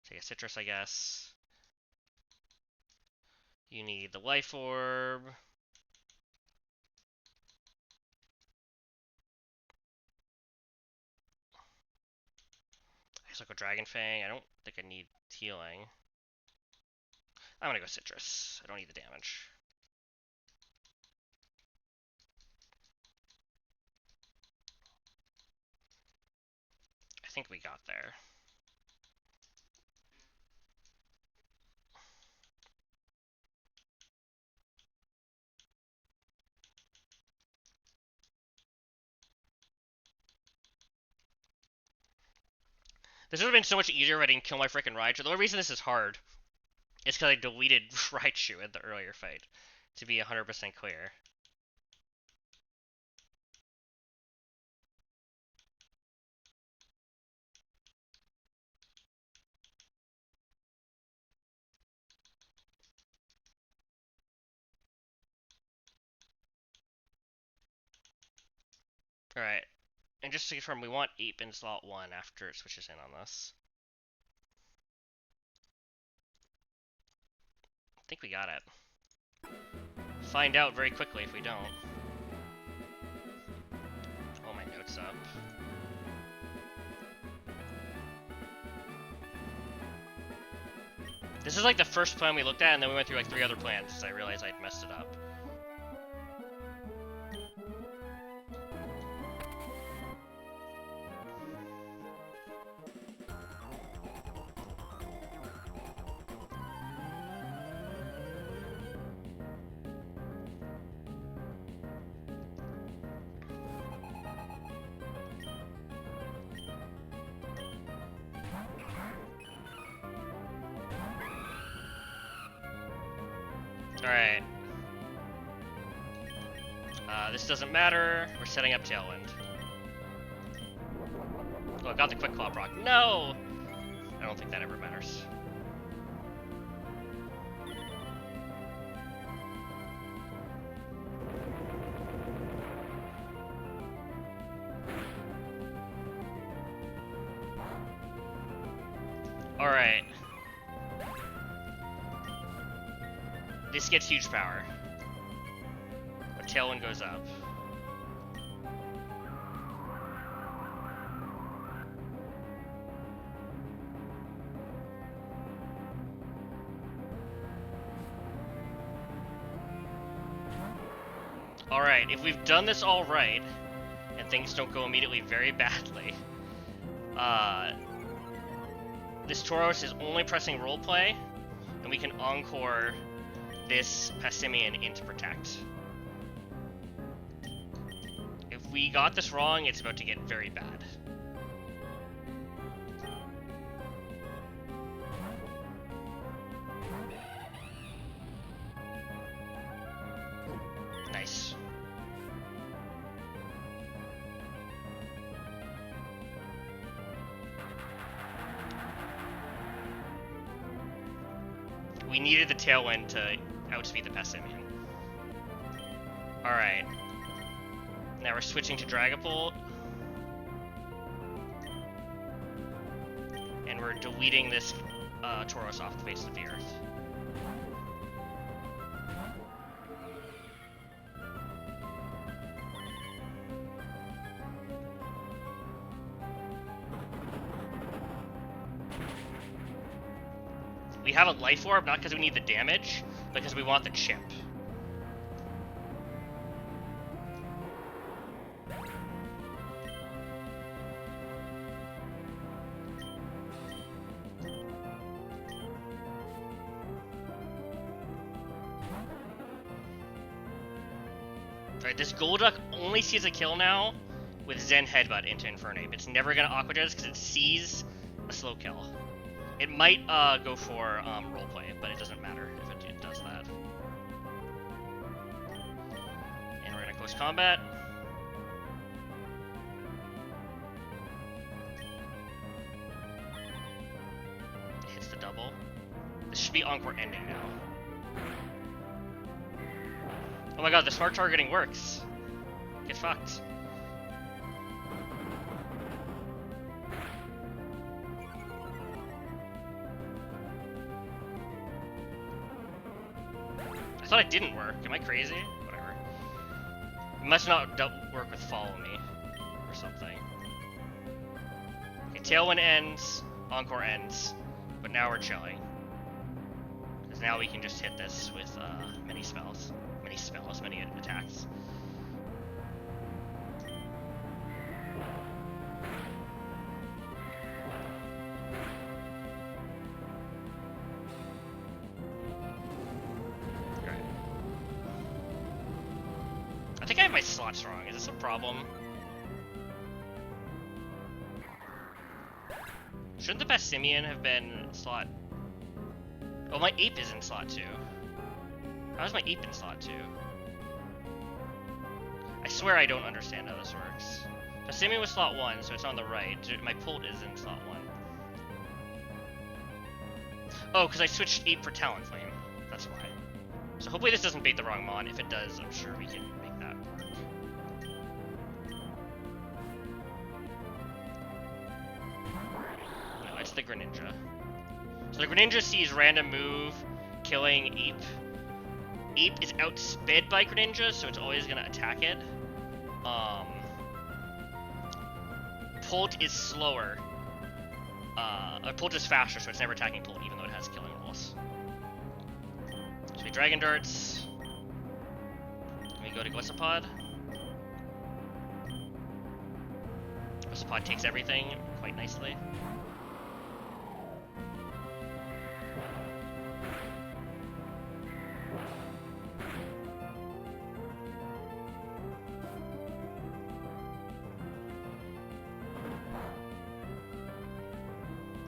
Take a citrus, I guess. You need the life orb. I guess I'll go Dragon Fang. I don't think I need healing. I'm gonna go citrus. I don't need the damage. I think we got there. This would have been so much easier if I didn't kill my freaking Raichu. The only reason this is hard is because I deleted Raichu in the earlier fight, to be 100% clear. Alright, and just to confirm, we want 8 in slot 1 after it switches in on this. I think we got it. Find out very quickly if we don't. Oh, my notes up. This is like the first plan we looked at, and then we went through like 3 other plans because I realized I'd messed it up. Alright. This doesn't matter. We're setting up Tailwind. Oh, I got the Quick Claw proc. No! I don't think that ever matters. Alright. This gets huge power. But Tailwind goes up. Alright, if we've done this all right, and things don't go immediately very badly, this Tauros is only pressing roleplay, and we can encore this Passimian into Protect. If we got this wrong, it's about to get very bad. Nice. We needed the Tailwind to outspeed the Passimian. Alright. Now we're switching to Dragapult. And we're deleting this Tauros off the face of the earth. We have a Life Orb, not because we need the damage, but because we want the chip. Alright, this Golduck only sees a kill now with Zen Headbutt into Infernape. It's never going to Aqua Jet because it sees a slow kill. It might go for roleplay, but it doesn't matter if it does that. And we're gonna close combat. It hits the double. This should be Encore ending now. Oh my god, the smart targeting works. Get fucked. thought it didn't work. Am I crazy? Whatever. It must not work with follow me or something. Okay, Tailwind ends, Encore ends, but now we're chilling. Because now we can just hit this with many attacks. I think I have my slots wrong. Is this a problem? Shouldn't the Bassimian have been slot? Oh, my ape is in slot 2. How is my ape in slot 2? I swear I don't understand how this works. Bassimian was slot 1, so it's on the right. My Pult is in slot 1. Oh, because I switched ape for Talonflame. That's why. So hopefully this doesn't bait the wrong mon. If it does, I'm sure we can make that work. No, it's the Greninja. So the Greninja sees random move, killing Ape. Ape is outsped by Greninja, so it's always going to attack it. Pult is slower. Pult is faster, so it's never attacking Pult, even though it has killing rolls. So we Dragon Darts. Then we go to Golisopod. Golisopod takes everything quite nicely.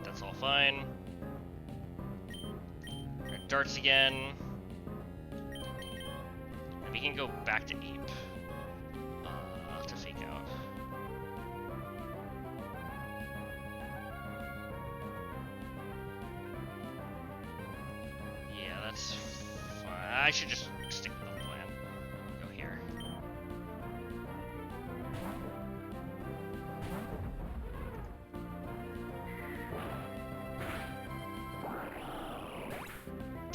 That's all fine. Darts again. And we can go back to Ape. To fake out. Yeah, that's fine. I should just stick with the plan. Go here.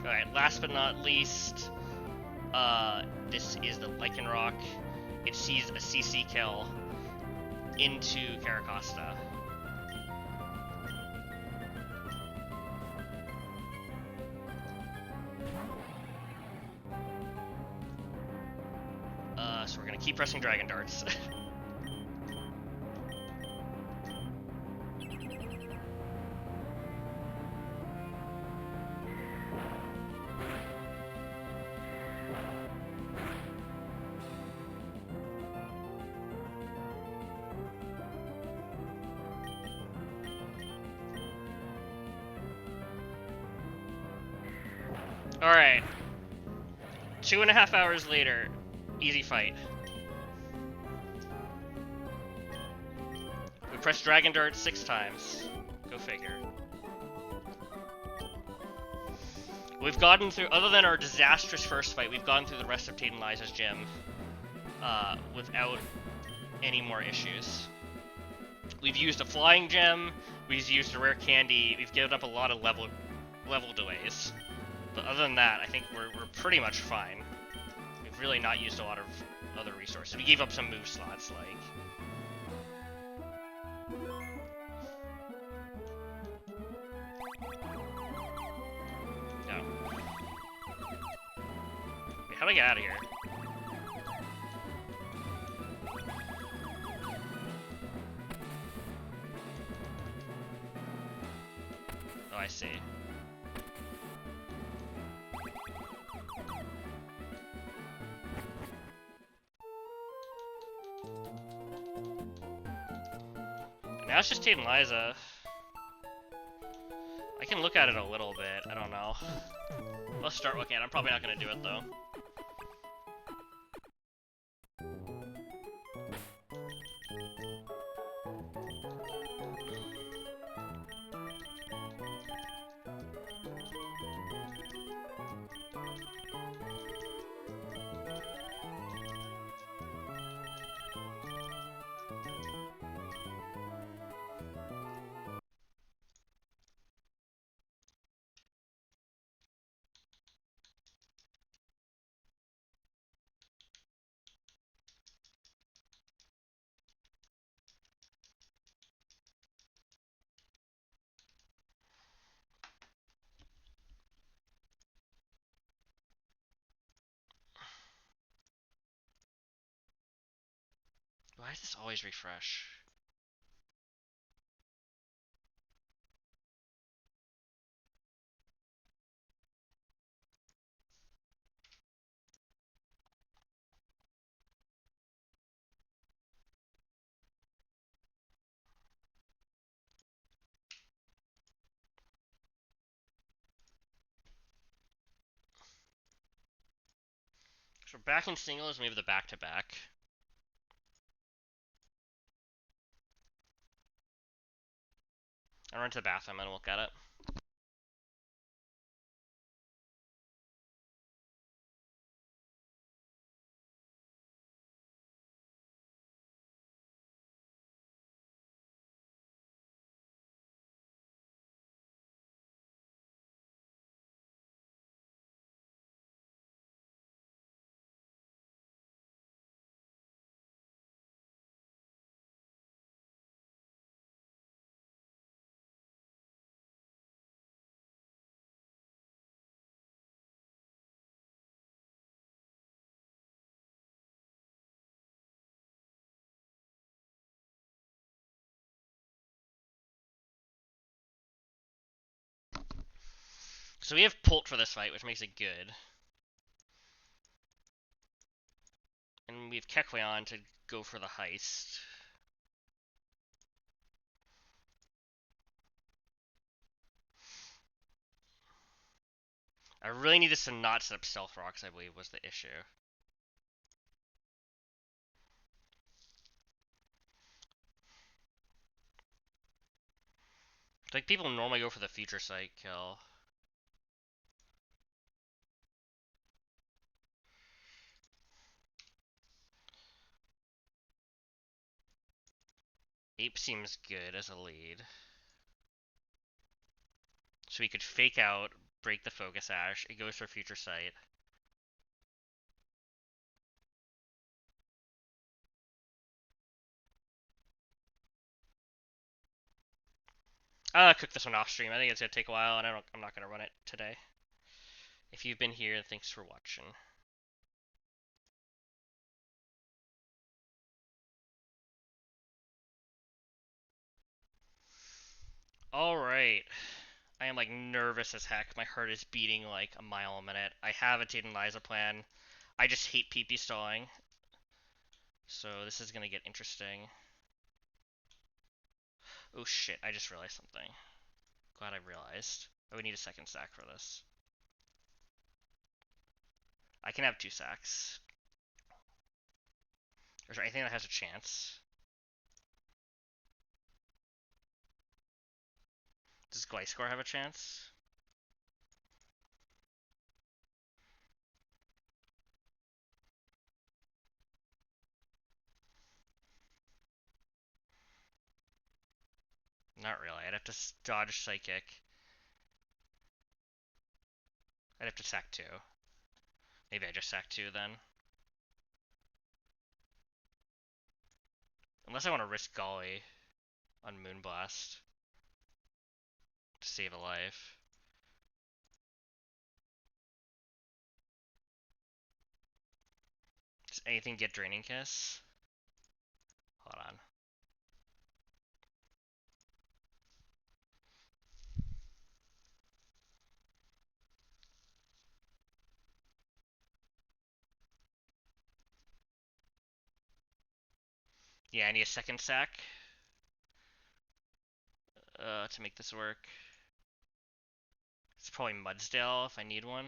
Alright, last but not least, this is the Lycanroc. It sees a CC kill into Caracosta. So we're gonna keep pressing Dragon Darts. Alright. 2.5 hours later, easy fight. We pressed Dragon Dart 6 times. Go figure. We've gotten through, other than our disastrous first fight, we've gone through the rest of Tate Liza's gym without any more issues. We've used a flying gem, we've used a rare candy, we've given up a lot of level delays. But other than that, I think we're pretty much fine. We've really not used a lot of other resources. We gave up some move slots, like... No. Wait, how do I get out of here? Oh, I see. Now it's just Tate and Liza. I can look at it a little bit, I don't know. Let's start looking at it. I'm probably not going to do it though. Why does this always refresh? So we're back in singles, and we have the back-to-back. I'll run to the bathroom and look at it. So we have Pult for this fight, which makes it good. And we have Kekweon to go for the heist. I really need this to not set up Stealth Rocks, I believe, was the issue. Like, people normally go for the Future Sight kill. Ape seems good as a lead. So we could fake out, break the Focus Ash. It goes for Future Sight. Cook this one off stream. I think it's gonna take a while, and I'm not gonna run it today. If you've been here, thanks for watching. Alright. I am like nervous as heck. My heart is beating like a mile a minute. I have a Tate Liza plan. I just hate PP stalling. So this is gonna get interesting. Oh shit, I just realized something. Glad I realized. Oh, we need a second sack for this. I can have 2 sacks. Is there anything that has a chance? Does Gliscor have a chance? Not really. I'd have to dodge Psychic. I'd have to sack 2. Maybe I just sack 2 then. Unless I want to risk Golly on Moonblast to save a life. Does anything get Draining Kiss? Hold on. Yeah, I need a second sack to make this work. It's probably Mudsdale if I need one.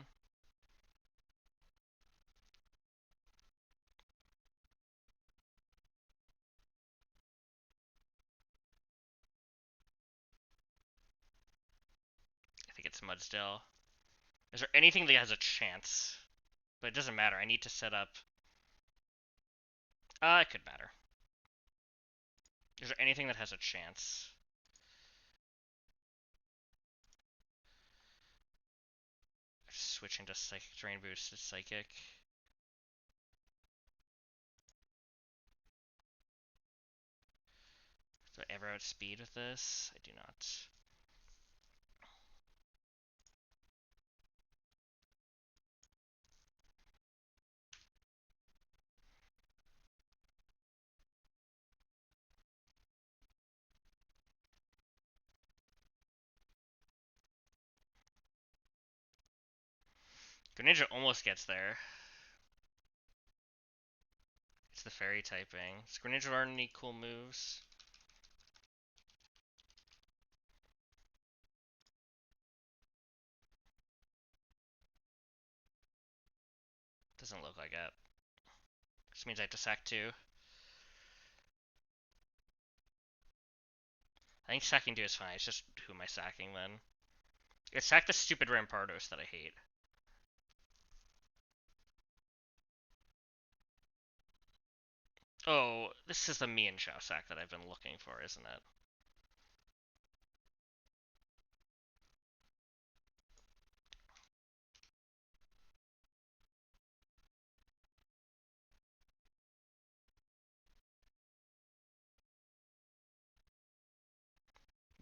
I think it's Mudsdale. Is there anything that has a chance? But it doesn't matter. I need to set up... it could matter. Is there anything that has a chance? Switch into Psychic Drain Boost to Psychic. Do I ever outspeed with this? I do not. Greninja almost gets there. It's the fairy typing. Does Greninja learn any cool moves? Doesn't look like it. This means I have to sack 2. I think sacking 2 is fine. It's just who am I sacking then? It's sack the stupid Rampardos that I hate. Oh, this is the Mian Shao sack that I've been looking for, isn't it?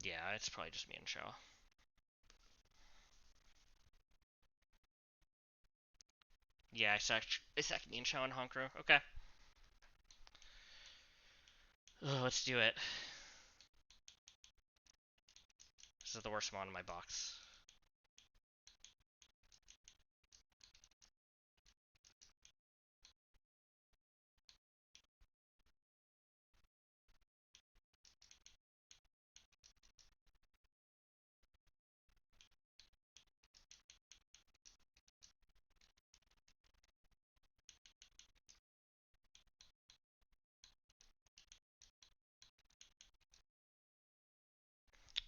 Yeah, it's probably just Mian Shao. Yeah, I sacked Mian Shao and Honchkrow. Okay. Oh, let's do it. This is the worst mon in my box.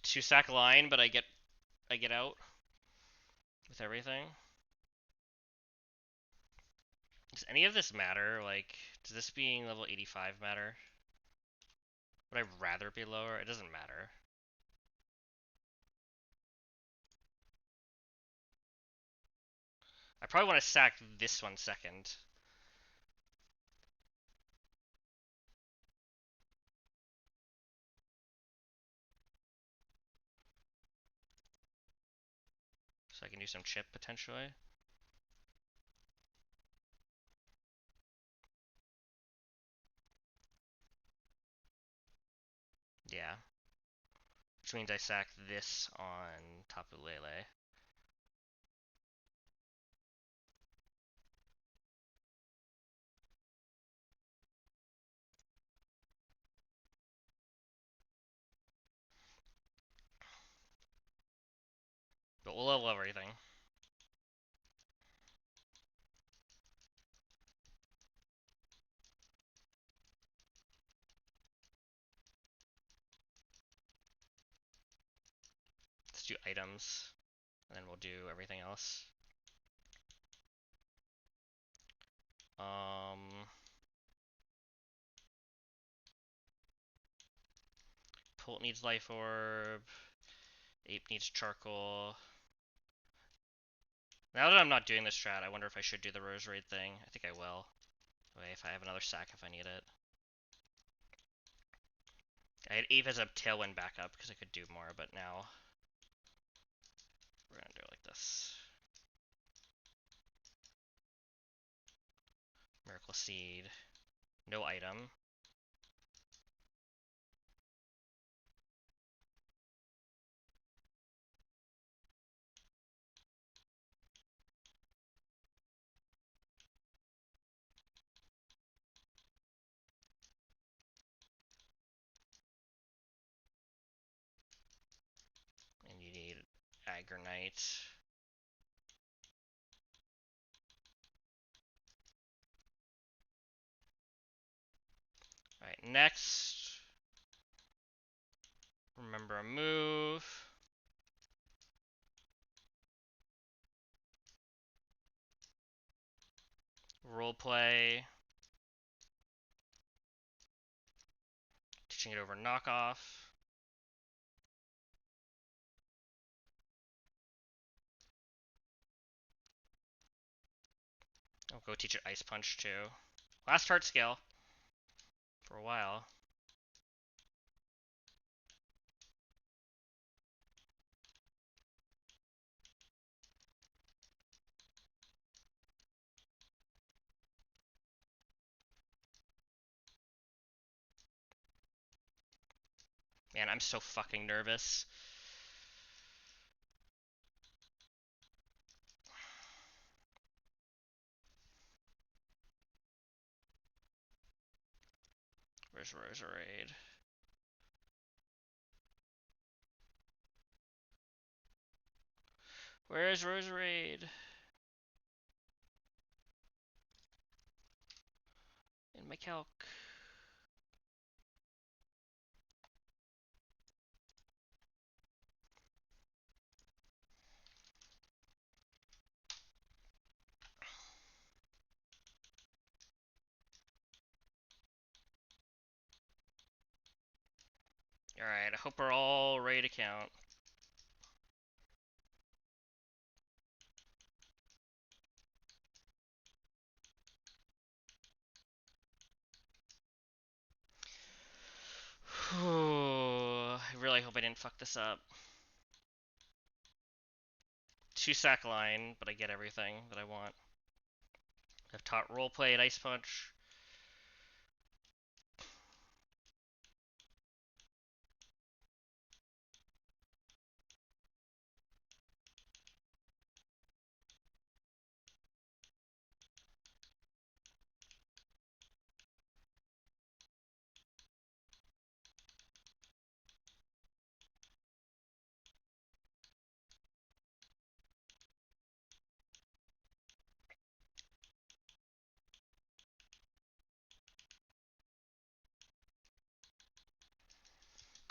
Two sack line, but I get out with everything. Does any of this matter? Like, does this being level 85 matter? Would I rather be lower? It doesn't matter. I probably want to sack this one second. So I can do some chip, potentially. Yeah. Which means I sack this on Tapu Lele. But we'll level everything. Let's do items, and then we'll do everything else. Pult needs Life Orb. Ape needs Charcoal. Now that I'm not doing this strat, I wonder if I should do the Rose Raid thing. I think I will. Wait, if I have another sack if I need it. I had Eve as a Tailwind backup because I could do more, but now we're gonna do it like this. Miracle Seed. No item. And you need Aggronite. Alright, next. Remember a move. Roleplay. Teaching it over knockoff. I'll go teach it Ice Punch too. Last heart scale. For a while. Man, I'm so fucking nervous. Where's Roserade? Where's Roserade? In my calc. Alright, I hope we're all ready to count. I really hope I didn't fuck this up. 2-sack line, but I get everything that I want. I've taught roleplay at Ice Punch.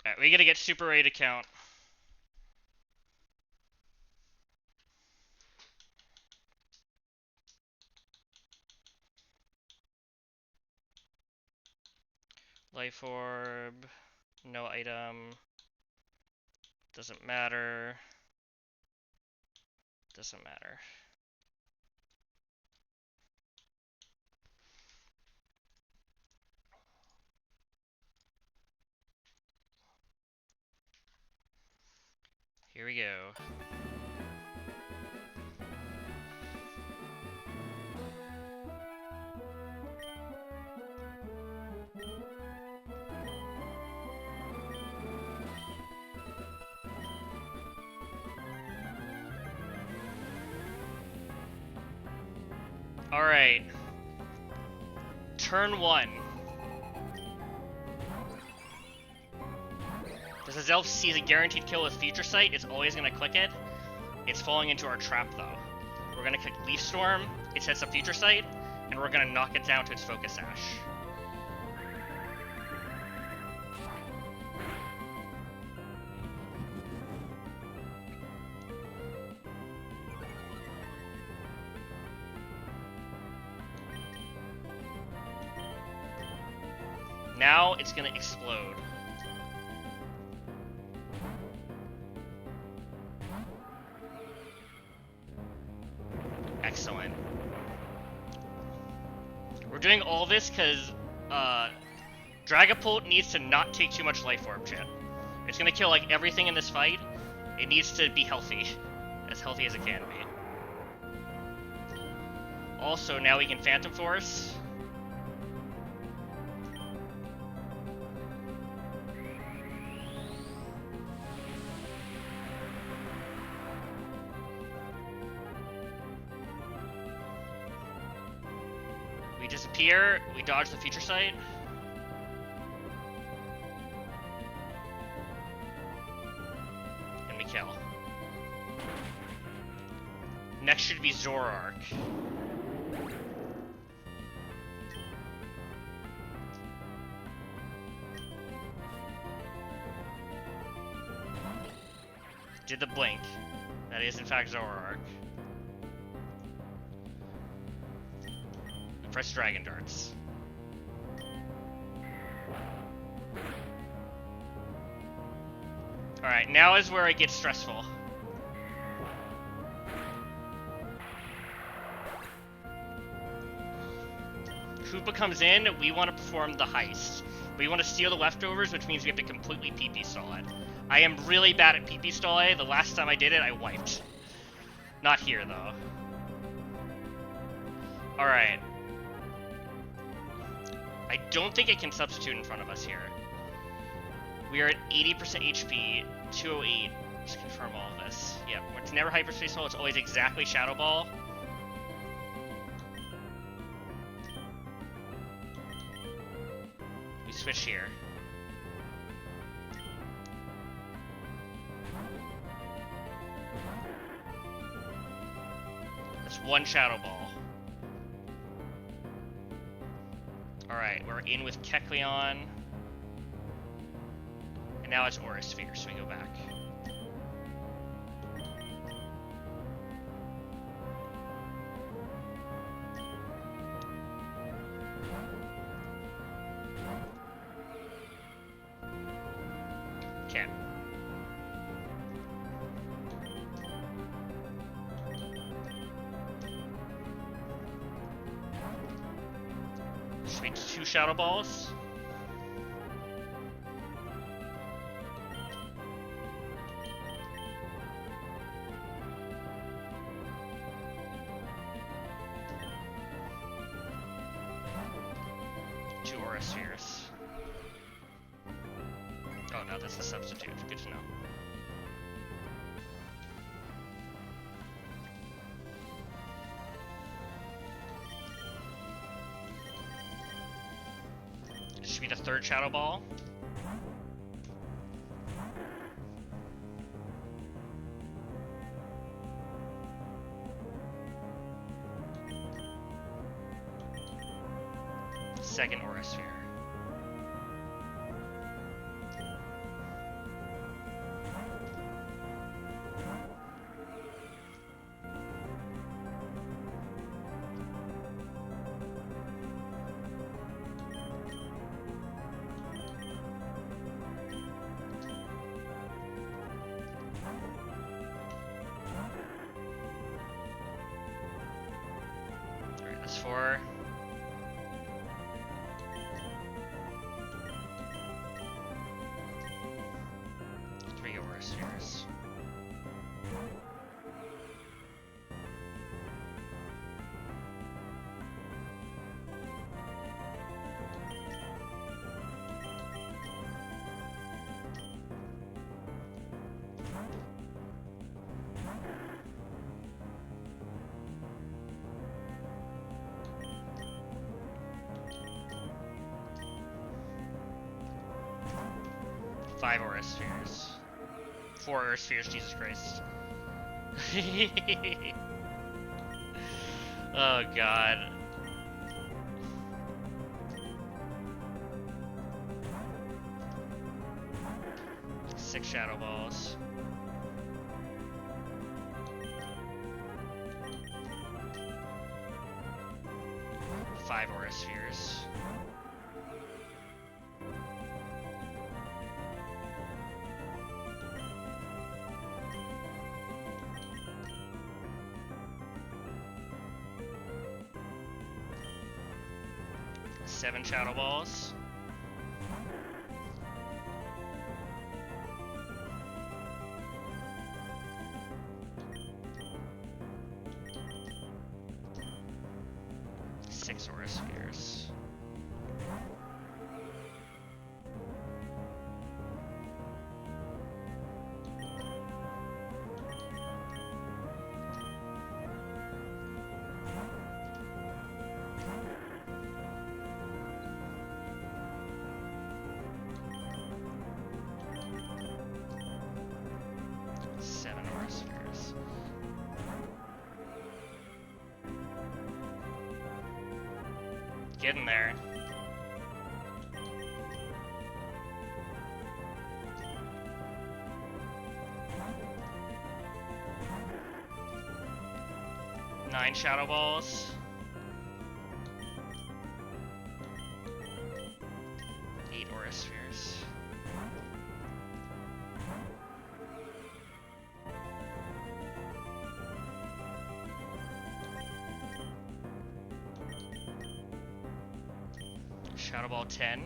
Alright, we gotta get super ready to count. Life Orb. No item. Doesn't matter. Doesn't matter. Here we go. Alright. Turn 1. Does this elf sees a guaranteed kill with Future Sight? It's always gonna click it. It's falling into our trap though. We're gonna click Leaf Storm, it sets up Future Sight, and we're gonna knock it down to its Focus Sash. Now it's gonna explode. Excellent. We're doing all this because Dragapult needs to not take too much Life Orb shit. It's gonna kill like everything in this fight. It needs to be healthy as it can be. Also, now we can Phantom Force. We disappear, we dodge the Future Sight. And we kill. Next should be Zoroark. Did the blink. That is in fact Zoroark. Press Dragon Darts. Alright, now is where it gets stressful. Koopa comes in, we want to perform the heist. We want to steal the leftovers, which means we have to completely PP stall it. I am really bad at PP stall it. The last time I did it, I wiped. Not here, though. Alright. I don't think it can substitute in front of us here. We are at 80% HP, 208. Just confirm all of this. Yep, it's never Hyperspace Ball, it's always exactly Shadow Ball. We switch here. That's one Shadow Ball. Alright, we're in with Kecleon. And now it's Aura Sphere, so we go back. Okay. Should we do 2 Shadow Balls? Spheres. Oh no, that's the substitute. Good to know. This should be the 3rd Shadow Ball. Second Aura Sphere. Alright, that's 4. Spheres. Five Aura Spheres. 4 Aura Spheres, Jesus Christ. Oh god. Six Shadow Balls. Five Aura Spheres. Seven Shadow Balls. Six Aura Spheres. Seven Aura Spheres. Get in there. Nine Shadow Balls. Eight Aura Spheres. Shadow Ball 10.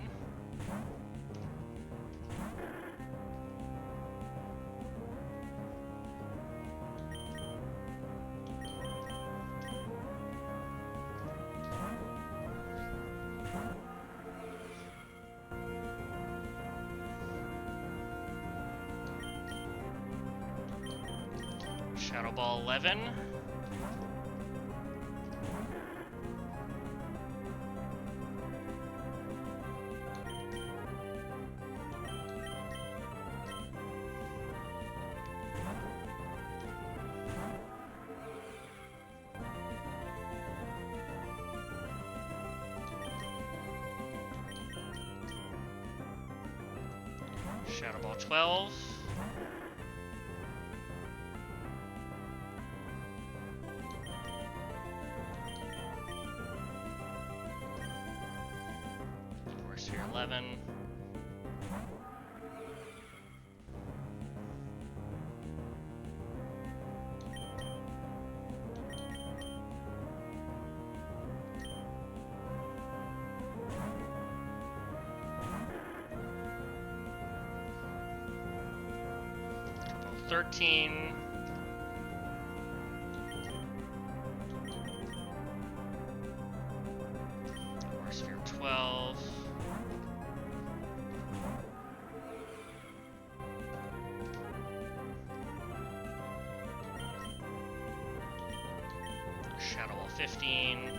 Shadow Ball 11. Shadow Ball 12. Aura Sphere 11. Couple 13. Aura Sphere 12. Shadow Ball 15.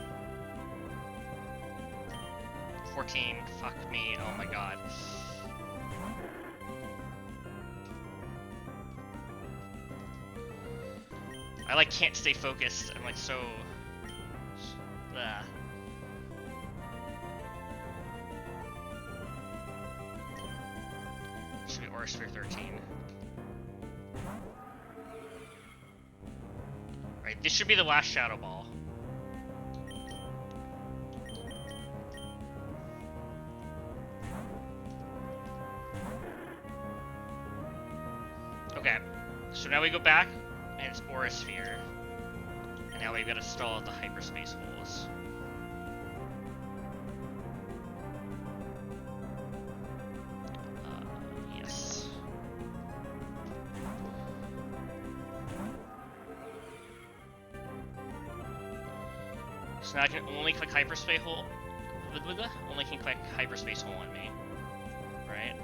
14. Fuck me. Oh my god. I like can't stay focused. I'm like so. Should be Aura Sphere 13. Right, this should be the last Shadow Ball. Okay, so now we go back, and it's Aura Sphere. And now we've got to stall out the hyperspace holes. Yes. So now I can only click hyperspace hole. Only can click hyperspace hole on me. Right?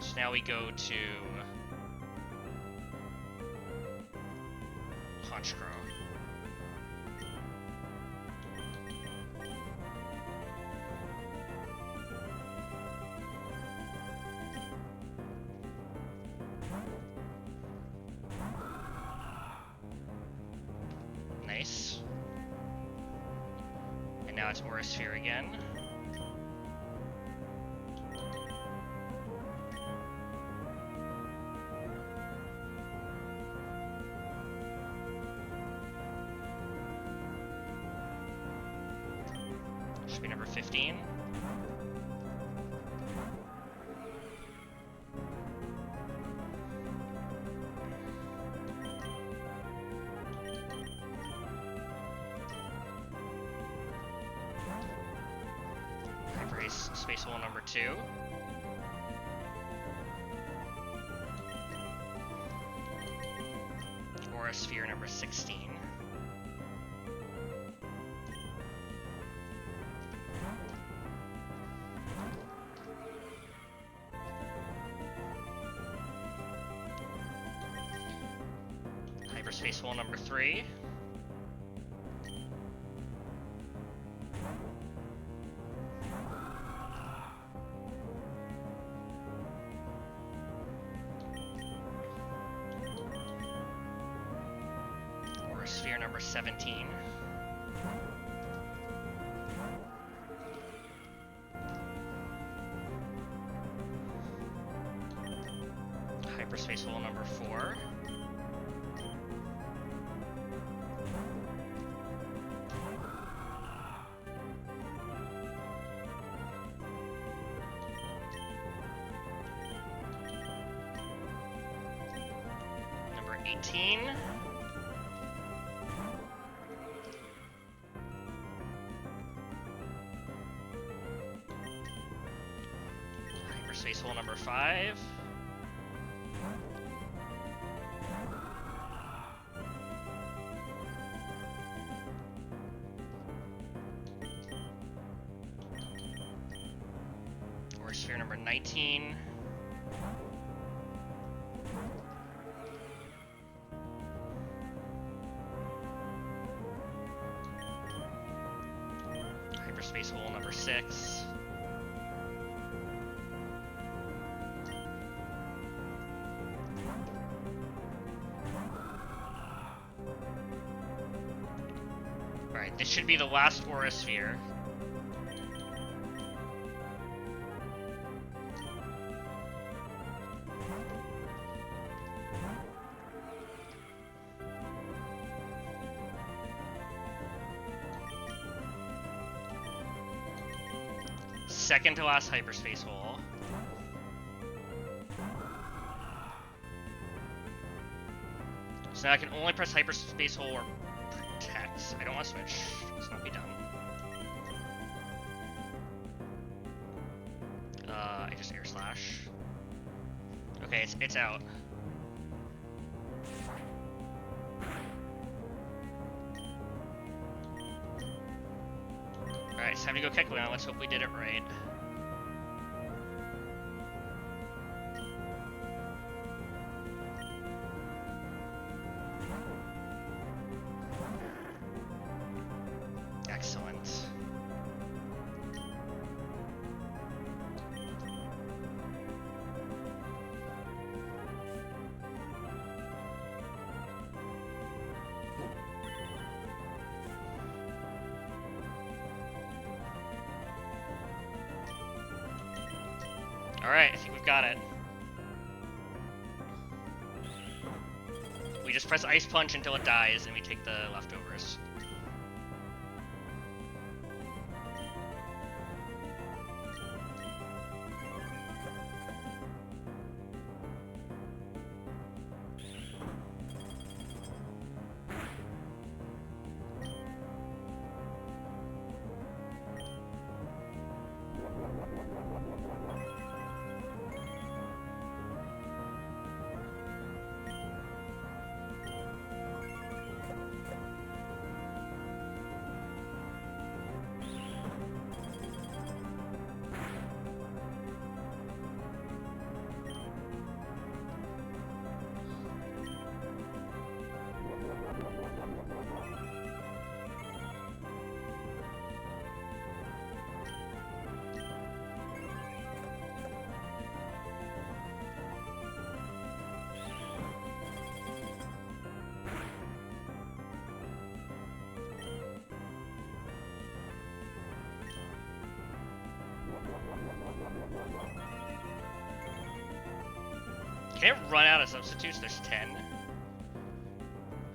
So now we go to Honchkrow. Nice. And now it's Aura Sphere again. Should be number 15. Space hole number 2. Aura Sphere number 16. Hyperspace hole number 3. Sphere number 17. Hyperspace hole number 4. Number 18. Hyperspace hole number 5. Aura Sphere number 19. Hyperspace hole number 6. Alright, this should be the last Aura Sphere. second to last hyperspace hole. So now I can only press hyperspace hole or protect. I don't want to switch. Let's not be dumb. I just air slash. Okay, it's out. Alright, it's time to go Kekleon. Let's hope we did it right. Excellent. Alright, I think we've got it. We just press Ice Punch until it dies, and we take the leftovers. Can it run out of substitutes? There's 10. How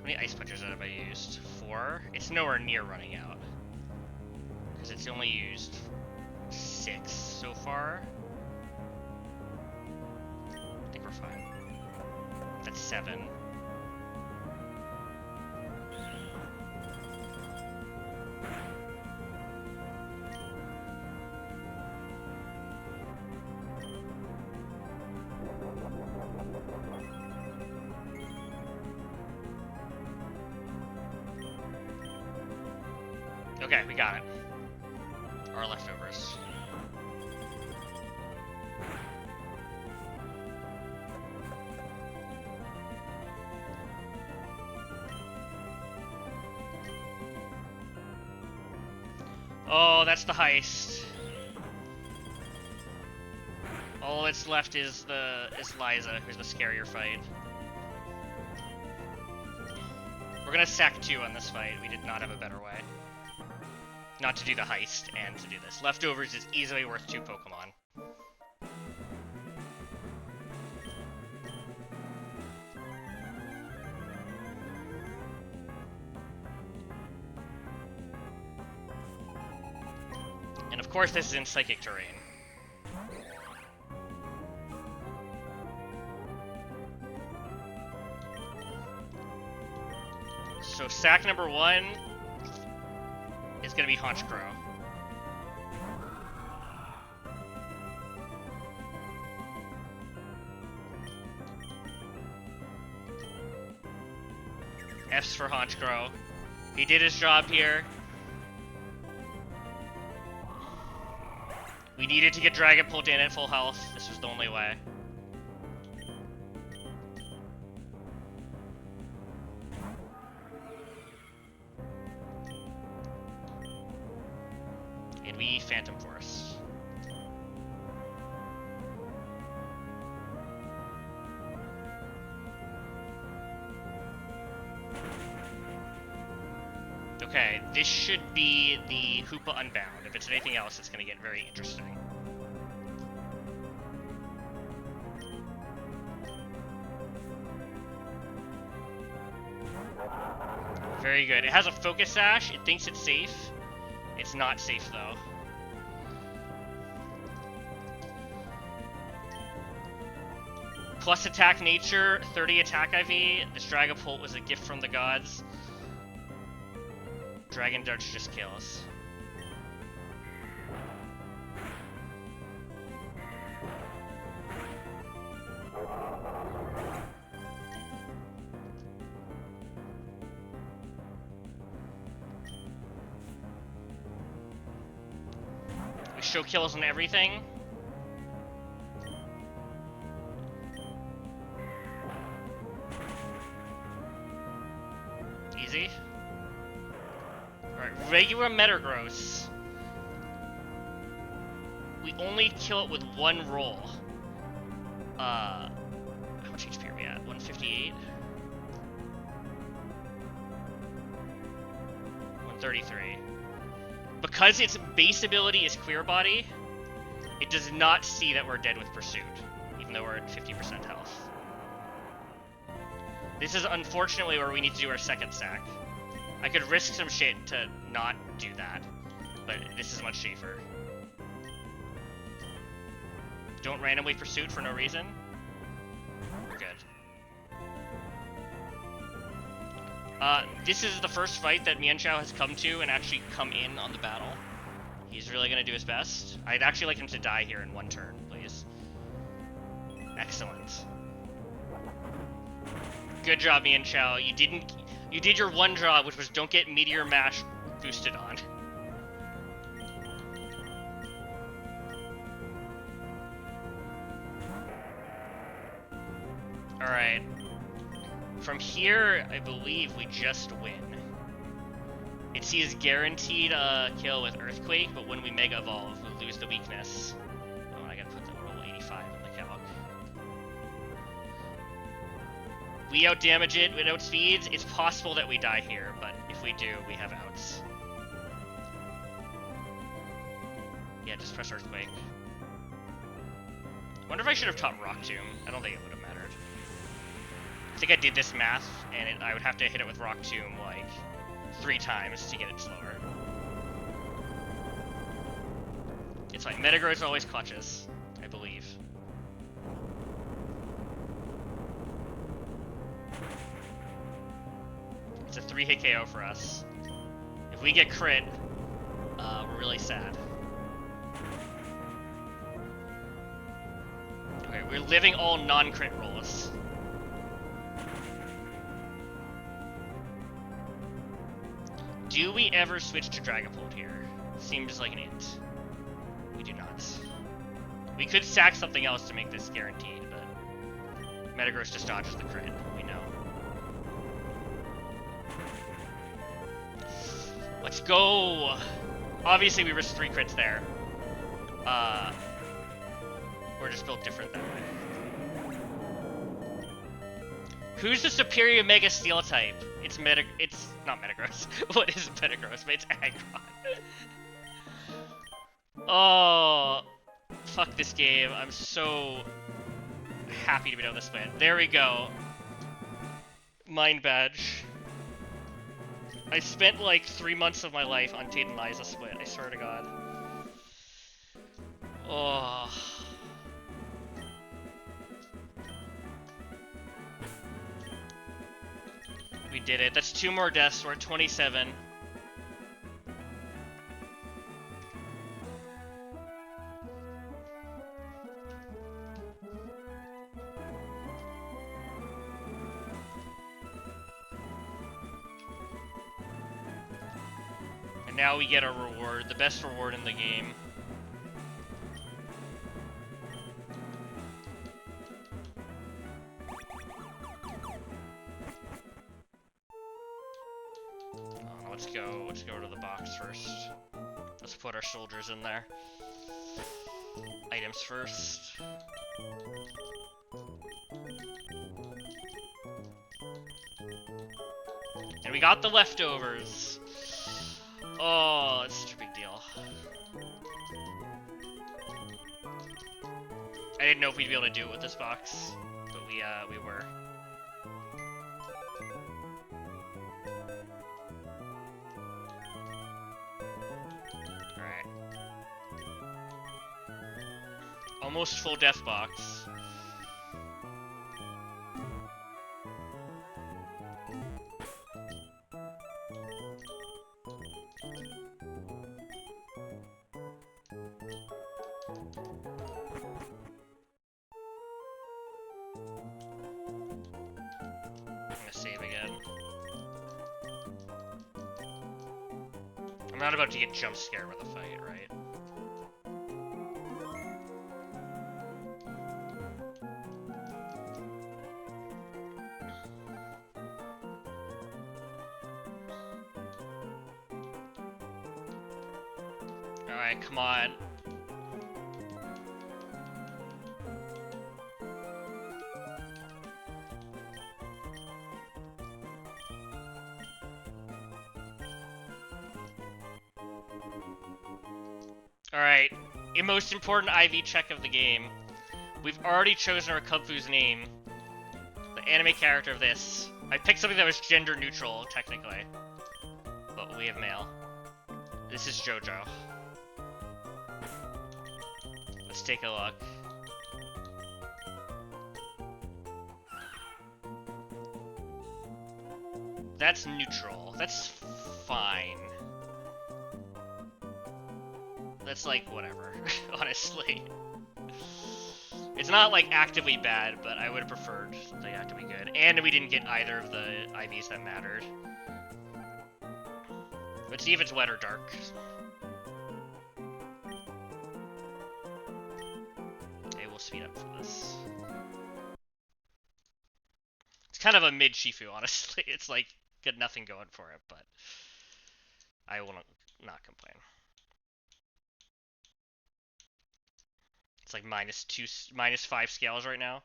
many Ice Punches have I used? 4? It's nowhere near running out. Because it's only used 6 so far. I think we're fine. That's 7. Okay, we got it. Our leftovers. Oh, that's the heist. All that's left is Liza, who's the scarier fight. We're gonna sack 2 on this fight. We did not have a better way. Not to do the heist and to do this. Leftovers is easily worth 2 Pokemon. And of course this is in Psychic Terrain. So sack number 1 is gonna be Honchkrow. F's for Honchkrow. He did his job here. We needed to get Dragapult in at full health. This was the only way. And we Phantom Force. Okay, this should be the Hoopa Unbound. If it's anything else, it's going to get very interesting. Very good. It has a Focus Sash. It thinks it's safe. It's not safe, though. plus attack nature, 30 attack IV. This Dragapult was a gift from the gods. Dragon Darts just kills. We show kills on everything. Easy. Alright, regular Metagross. We only kill it with one roll. How much HP are we at? 158? 133. Because its base ability is Clear Body, it does not see that we're dead with Pursuit, even though we're at 50% health. This is unfortunately where we need to do our second sack. I could risk some shit to not do that, but this is much safer. Don't randomly Pursuit for no reason. We're good. This is the first fight that Mienshao has come to and actually come in on the battle. He's really gonna do his best. I'd actually like him to die here in one turn, please. Excellent. Good job, Mienshao. You did your one job, which was don't get Meteor Mash boosted on. Alright. From here, I believe we just win. It sees guaranteed kill with Earthquake, but when we Mega Evolve, we lose the weakness. Oh, I gotta put the roll 85 in the calc. We outdamage it, it outspeeds. It's possible that we die here, but if we do, we have outs. Yeah, just press Earthquake. Wonder if I should have taught Rock Tomb. I don't think it would have mattered. I think I did this math, and I would have to hit it with Rock Tomb like 3 times to get it slower. It's like Metagross always clutches, I believe. It's a 3-hit KO for us. If we get crit, we're really sad. Okay, we're living all non-crit rolls. Do we ever switch to Dragapult here? Seems like an int. We do not. We could sack something else to make this guaranteed, but Metagross just dodges the crit, we know. Let's go! Obviously we risked 3 crits there. We're just built different that way. Who's the superior Mega Steel type? It's not Metagross. What is Metagross? But it's Aggron. Oh, fuck this game. I'm so happy to be done with this split. There we go. Mind badge. I spent like 3 months of my life on Tate Liza split, I swear to God. Oh. We did it. That's 2 more deaths. We're at 27. And now we get our reward, the best reward in the game. Let's go to the box first. Let's put our soldiers in there. Items first. And we got the leftovers. Oh, it's such a big deal. I didn't know if we'd be able to do it with this box, but we were. Almost full death box. I'm not about to get jump scared with a fight, right? Alright, come on. Alright, the most important IV check of the game. We've already chosen our Kubfu's name. The anime character of this. I picked something that was gender neutral, technically. But we have male. This is JoJo. Let's take a look. That's neutral. That's fine. That's like, whatever, honestly. It's not like actively bad, but I would have preferred something actively good. And we didn't get either of the IVs that mattered. Let's see if it's wet or dark. Okay, we'll speed up for this. It's kind of a mid-Shifu, honestly. It's like, got nothing going for it, but I will not complain. It's like -5 scales right now.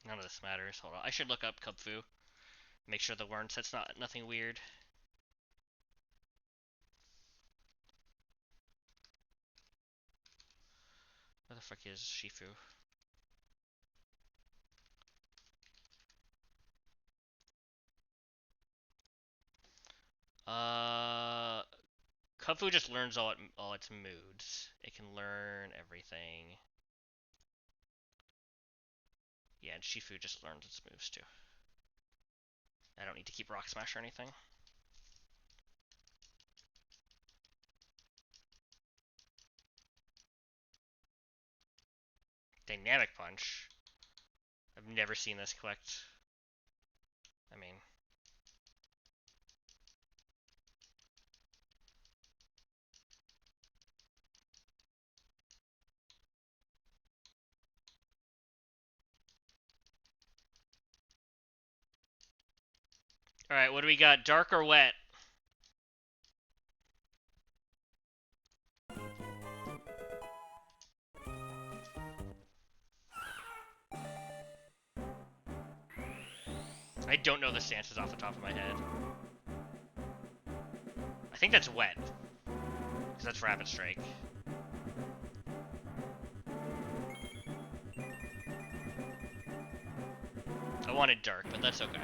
None of this matters. Hold on. I should look up Kubfu. Make sure the word set's nothing weird. Where the fuck is Shifu? Kubfu just learns all its moods. It can learn everything. Yeah, and Shifu just learns its moves too. I don't need to keep Rock Smash or anything. Dynamic Punch. I've never seen this collect. I mean... Alright, what do we got? Dark or wet? I don't know the stances off the top of my head. I think that's wet. Because that's Rapid Strike. I wanted dark, but that's okay.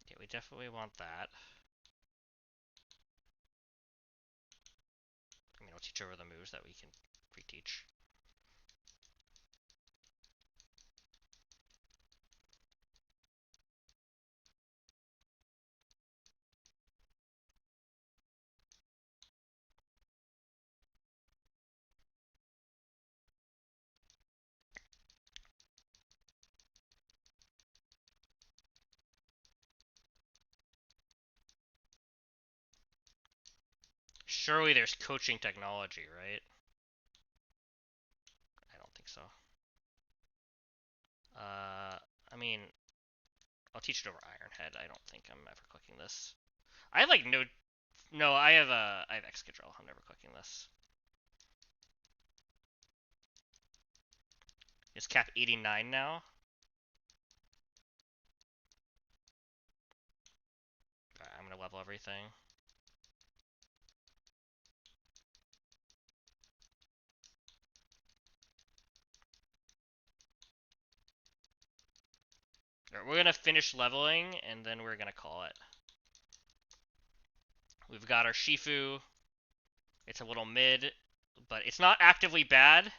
Yeah, we definitely want that. I mean, I'll teach over the moves that we can pre-teach. Surely there's coaching technology, right? I don't think so. I mean, I'll teach it over Iron Head. I don't think I'm ever clicking this. I have like no, I have Excadrill. I'm never clicking this. Is cap 89 now? Alright, I'm gonna level everything. Alright, we're gonna finish leveling, and then we're gonna call it. We've got our Shifu. It's a little mid, but it's not actively bad.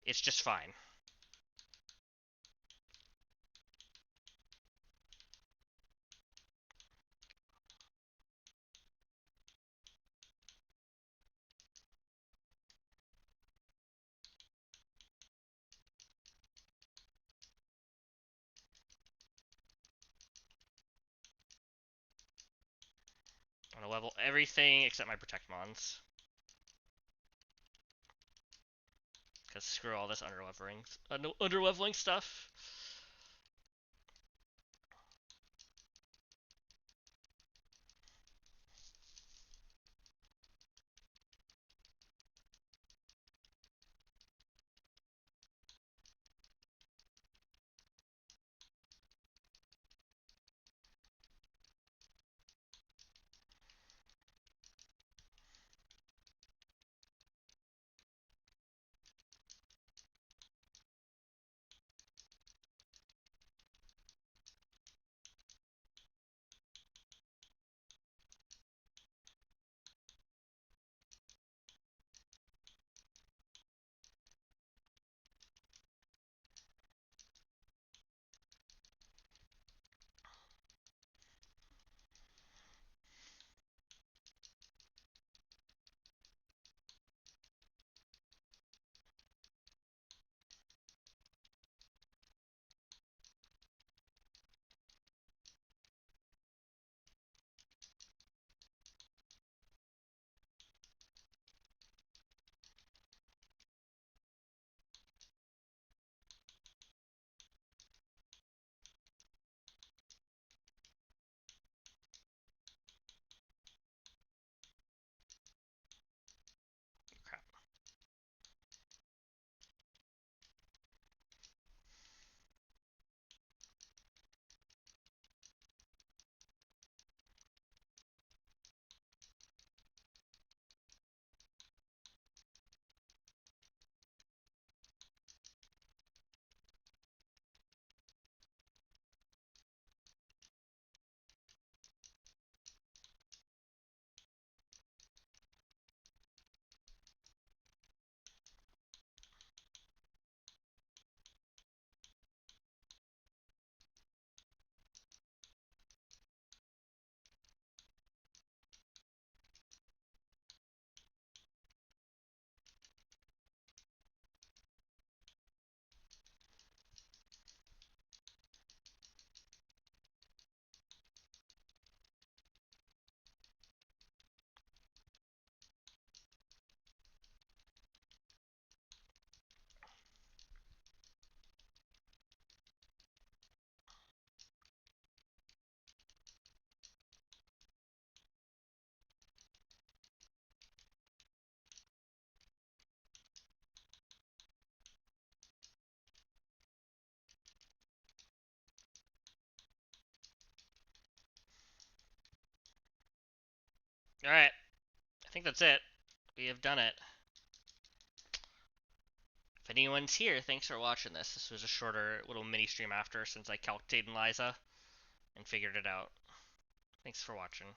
It's just fine. I'm gonna level everything except my Protect Mons. Because screw all this underleveling stuff. Crap. Alright. I think that's it. We have done it. If anyone's here, thanks for watching this. This was a shorter little mini stream after since I calced Tate Liza and figured it out. Thanks for watching.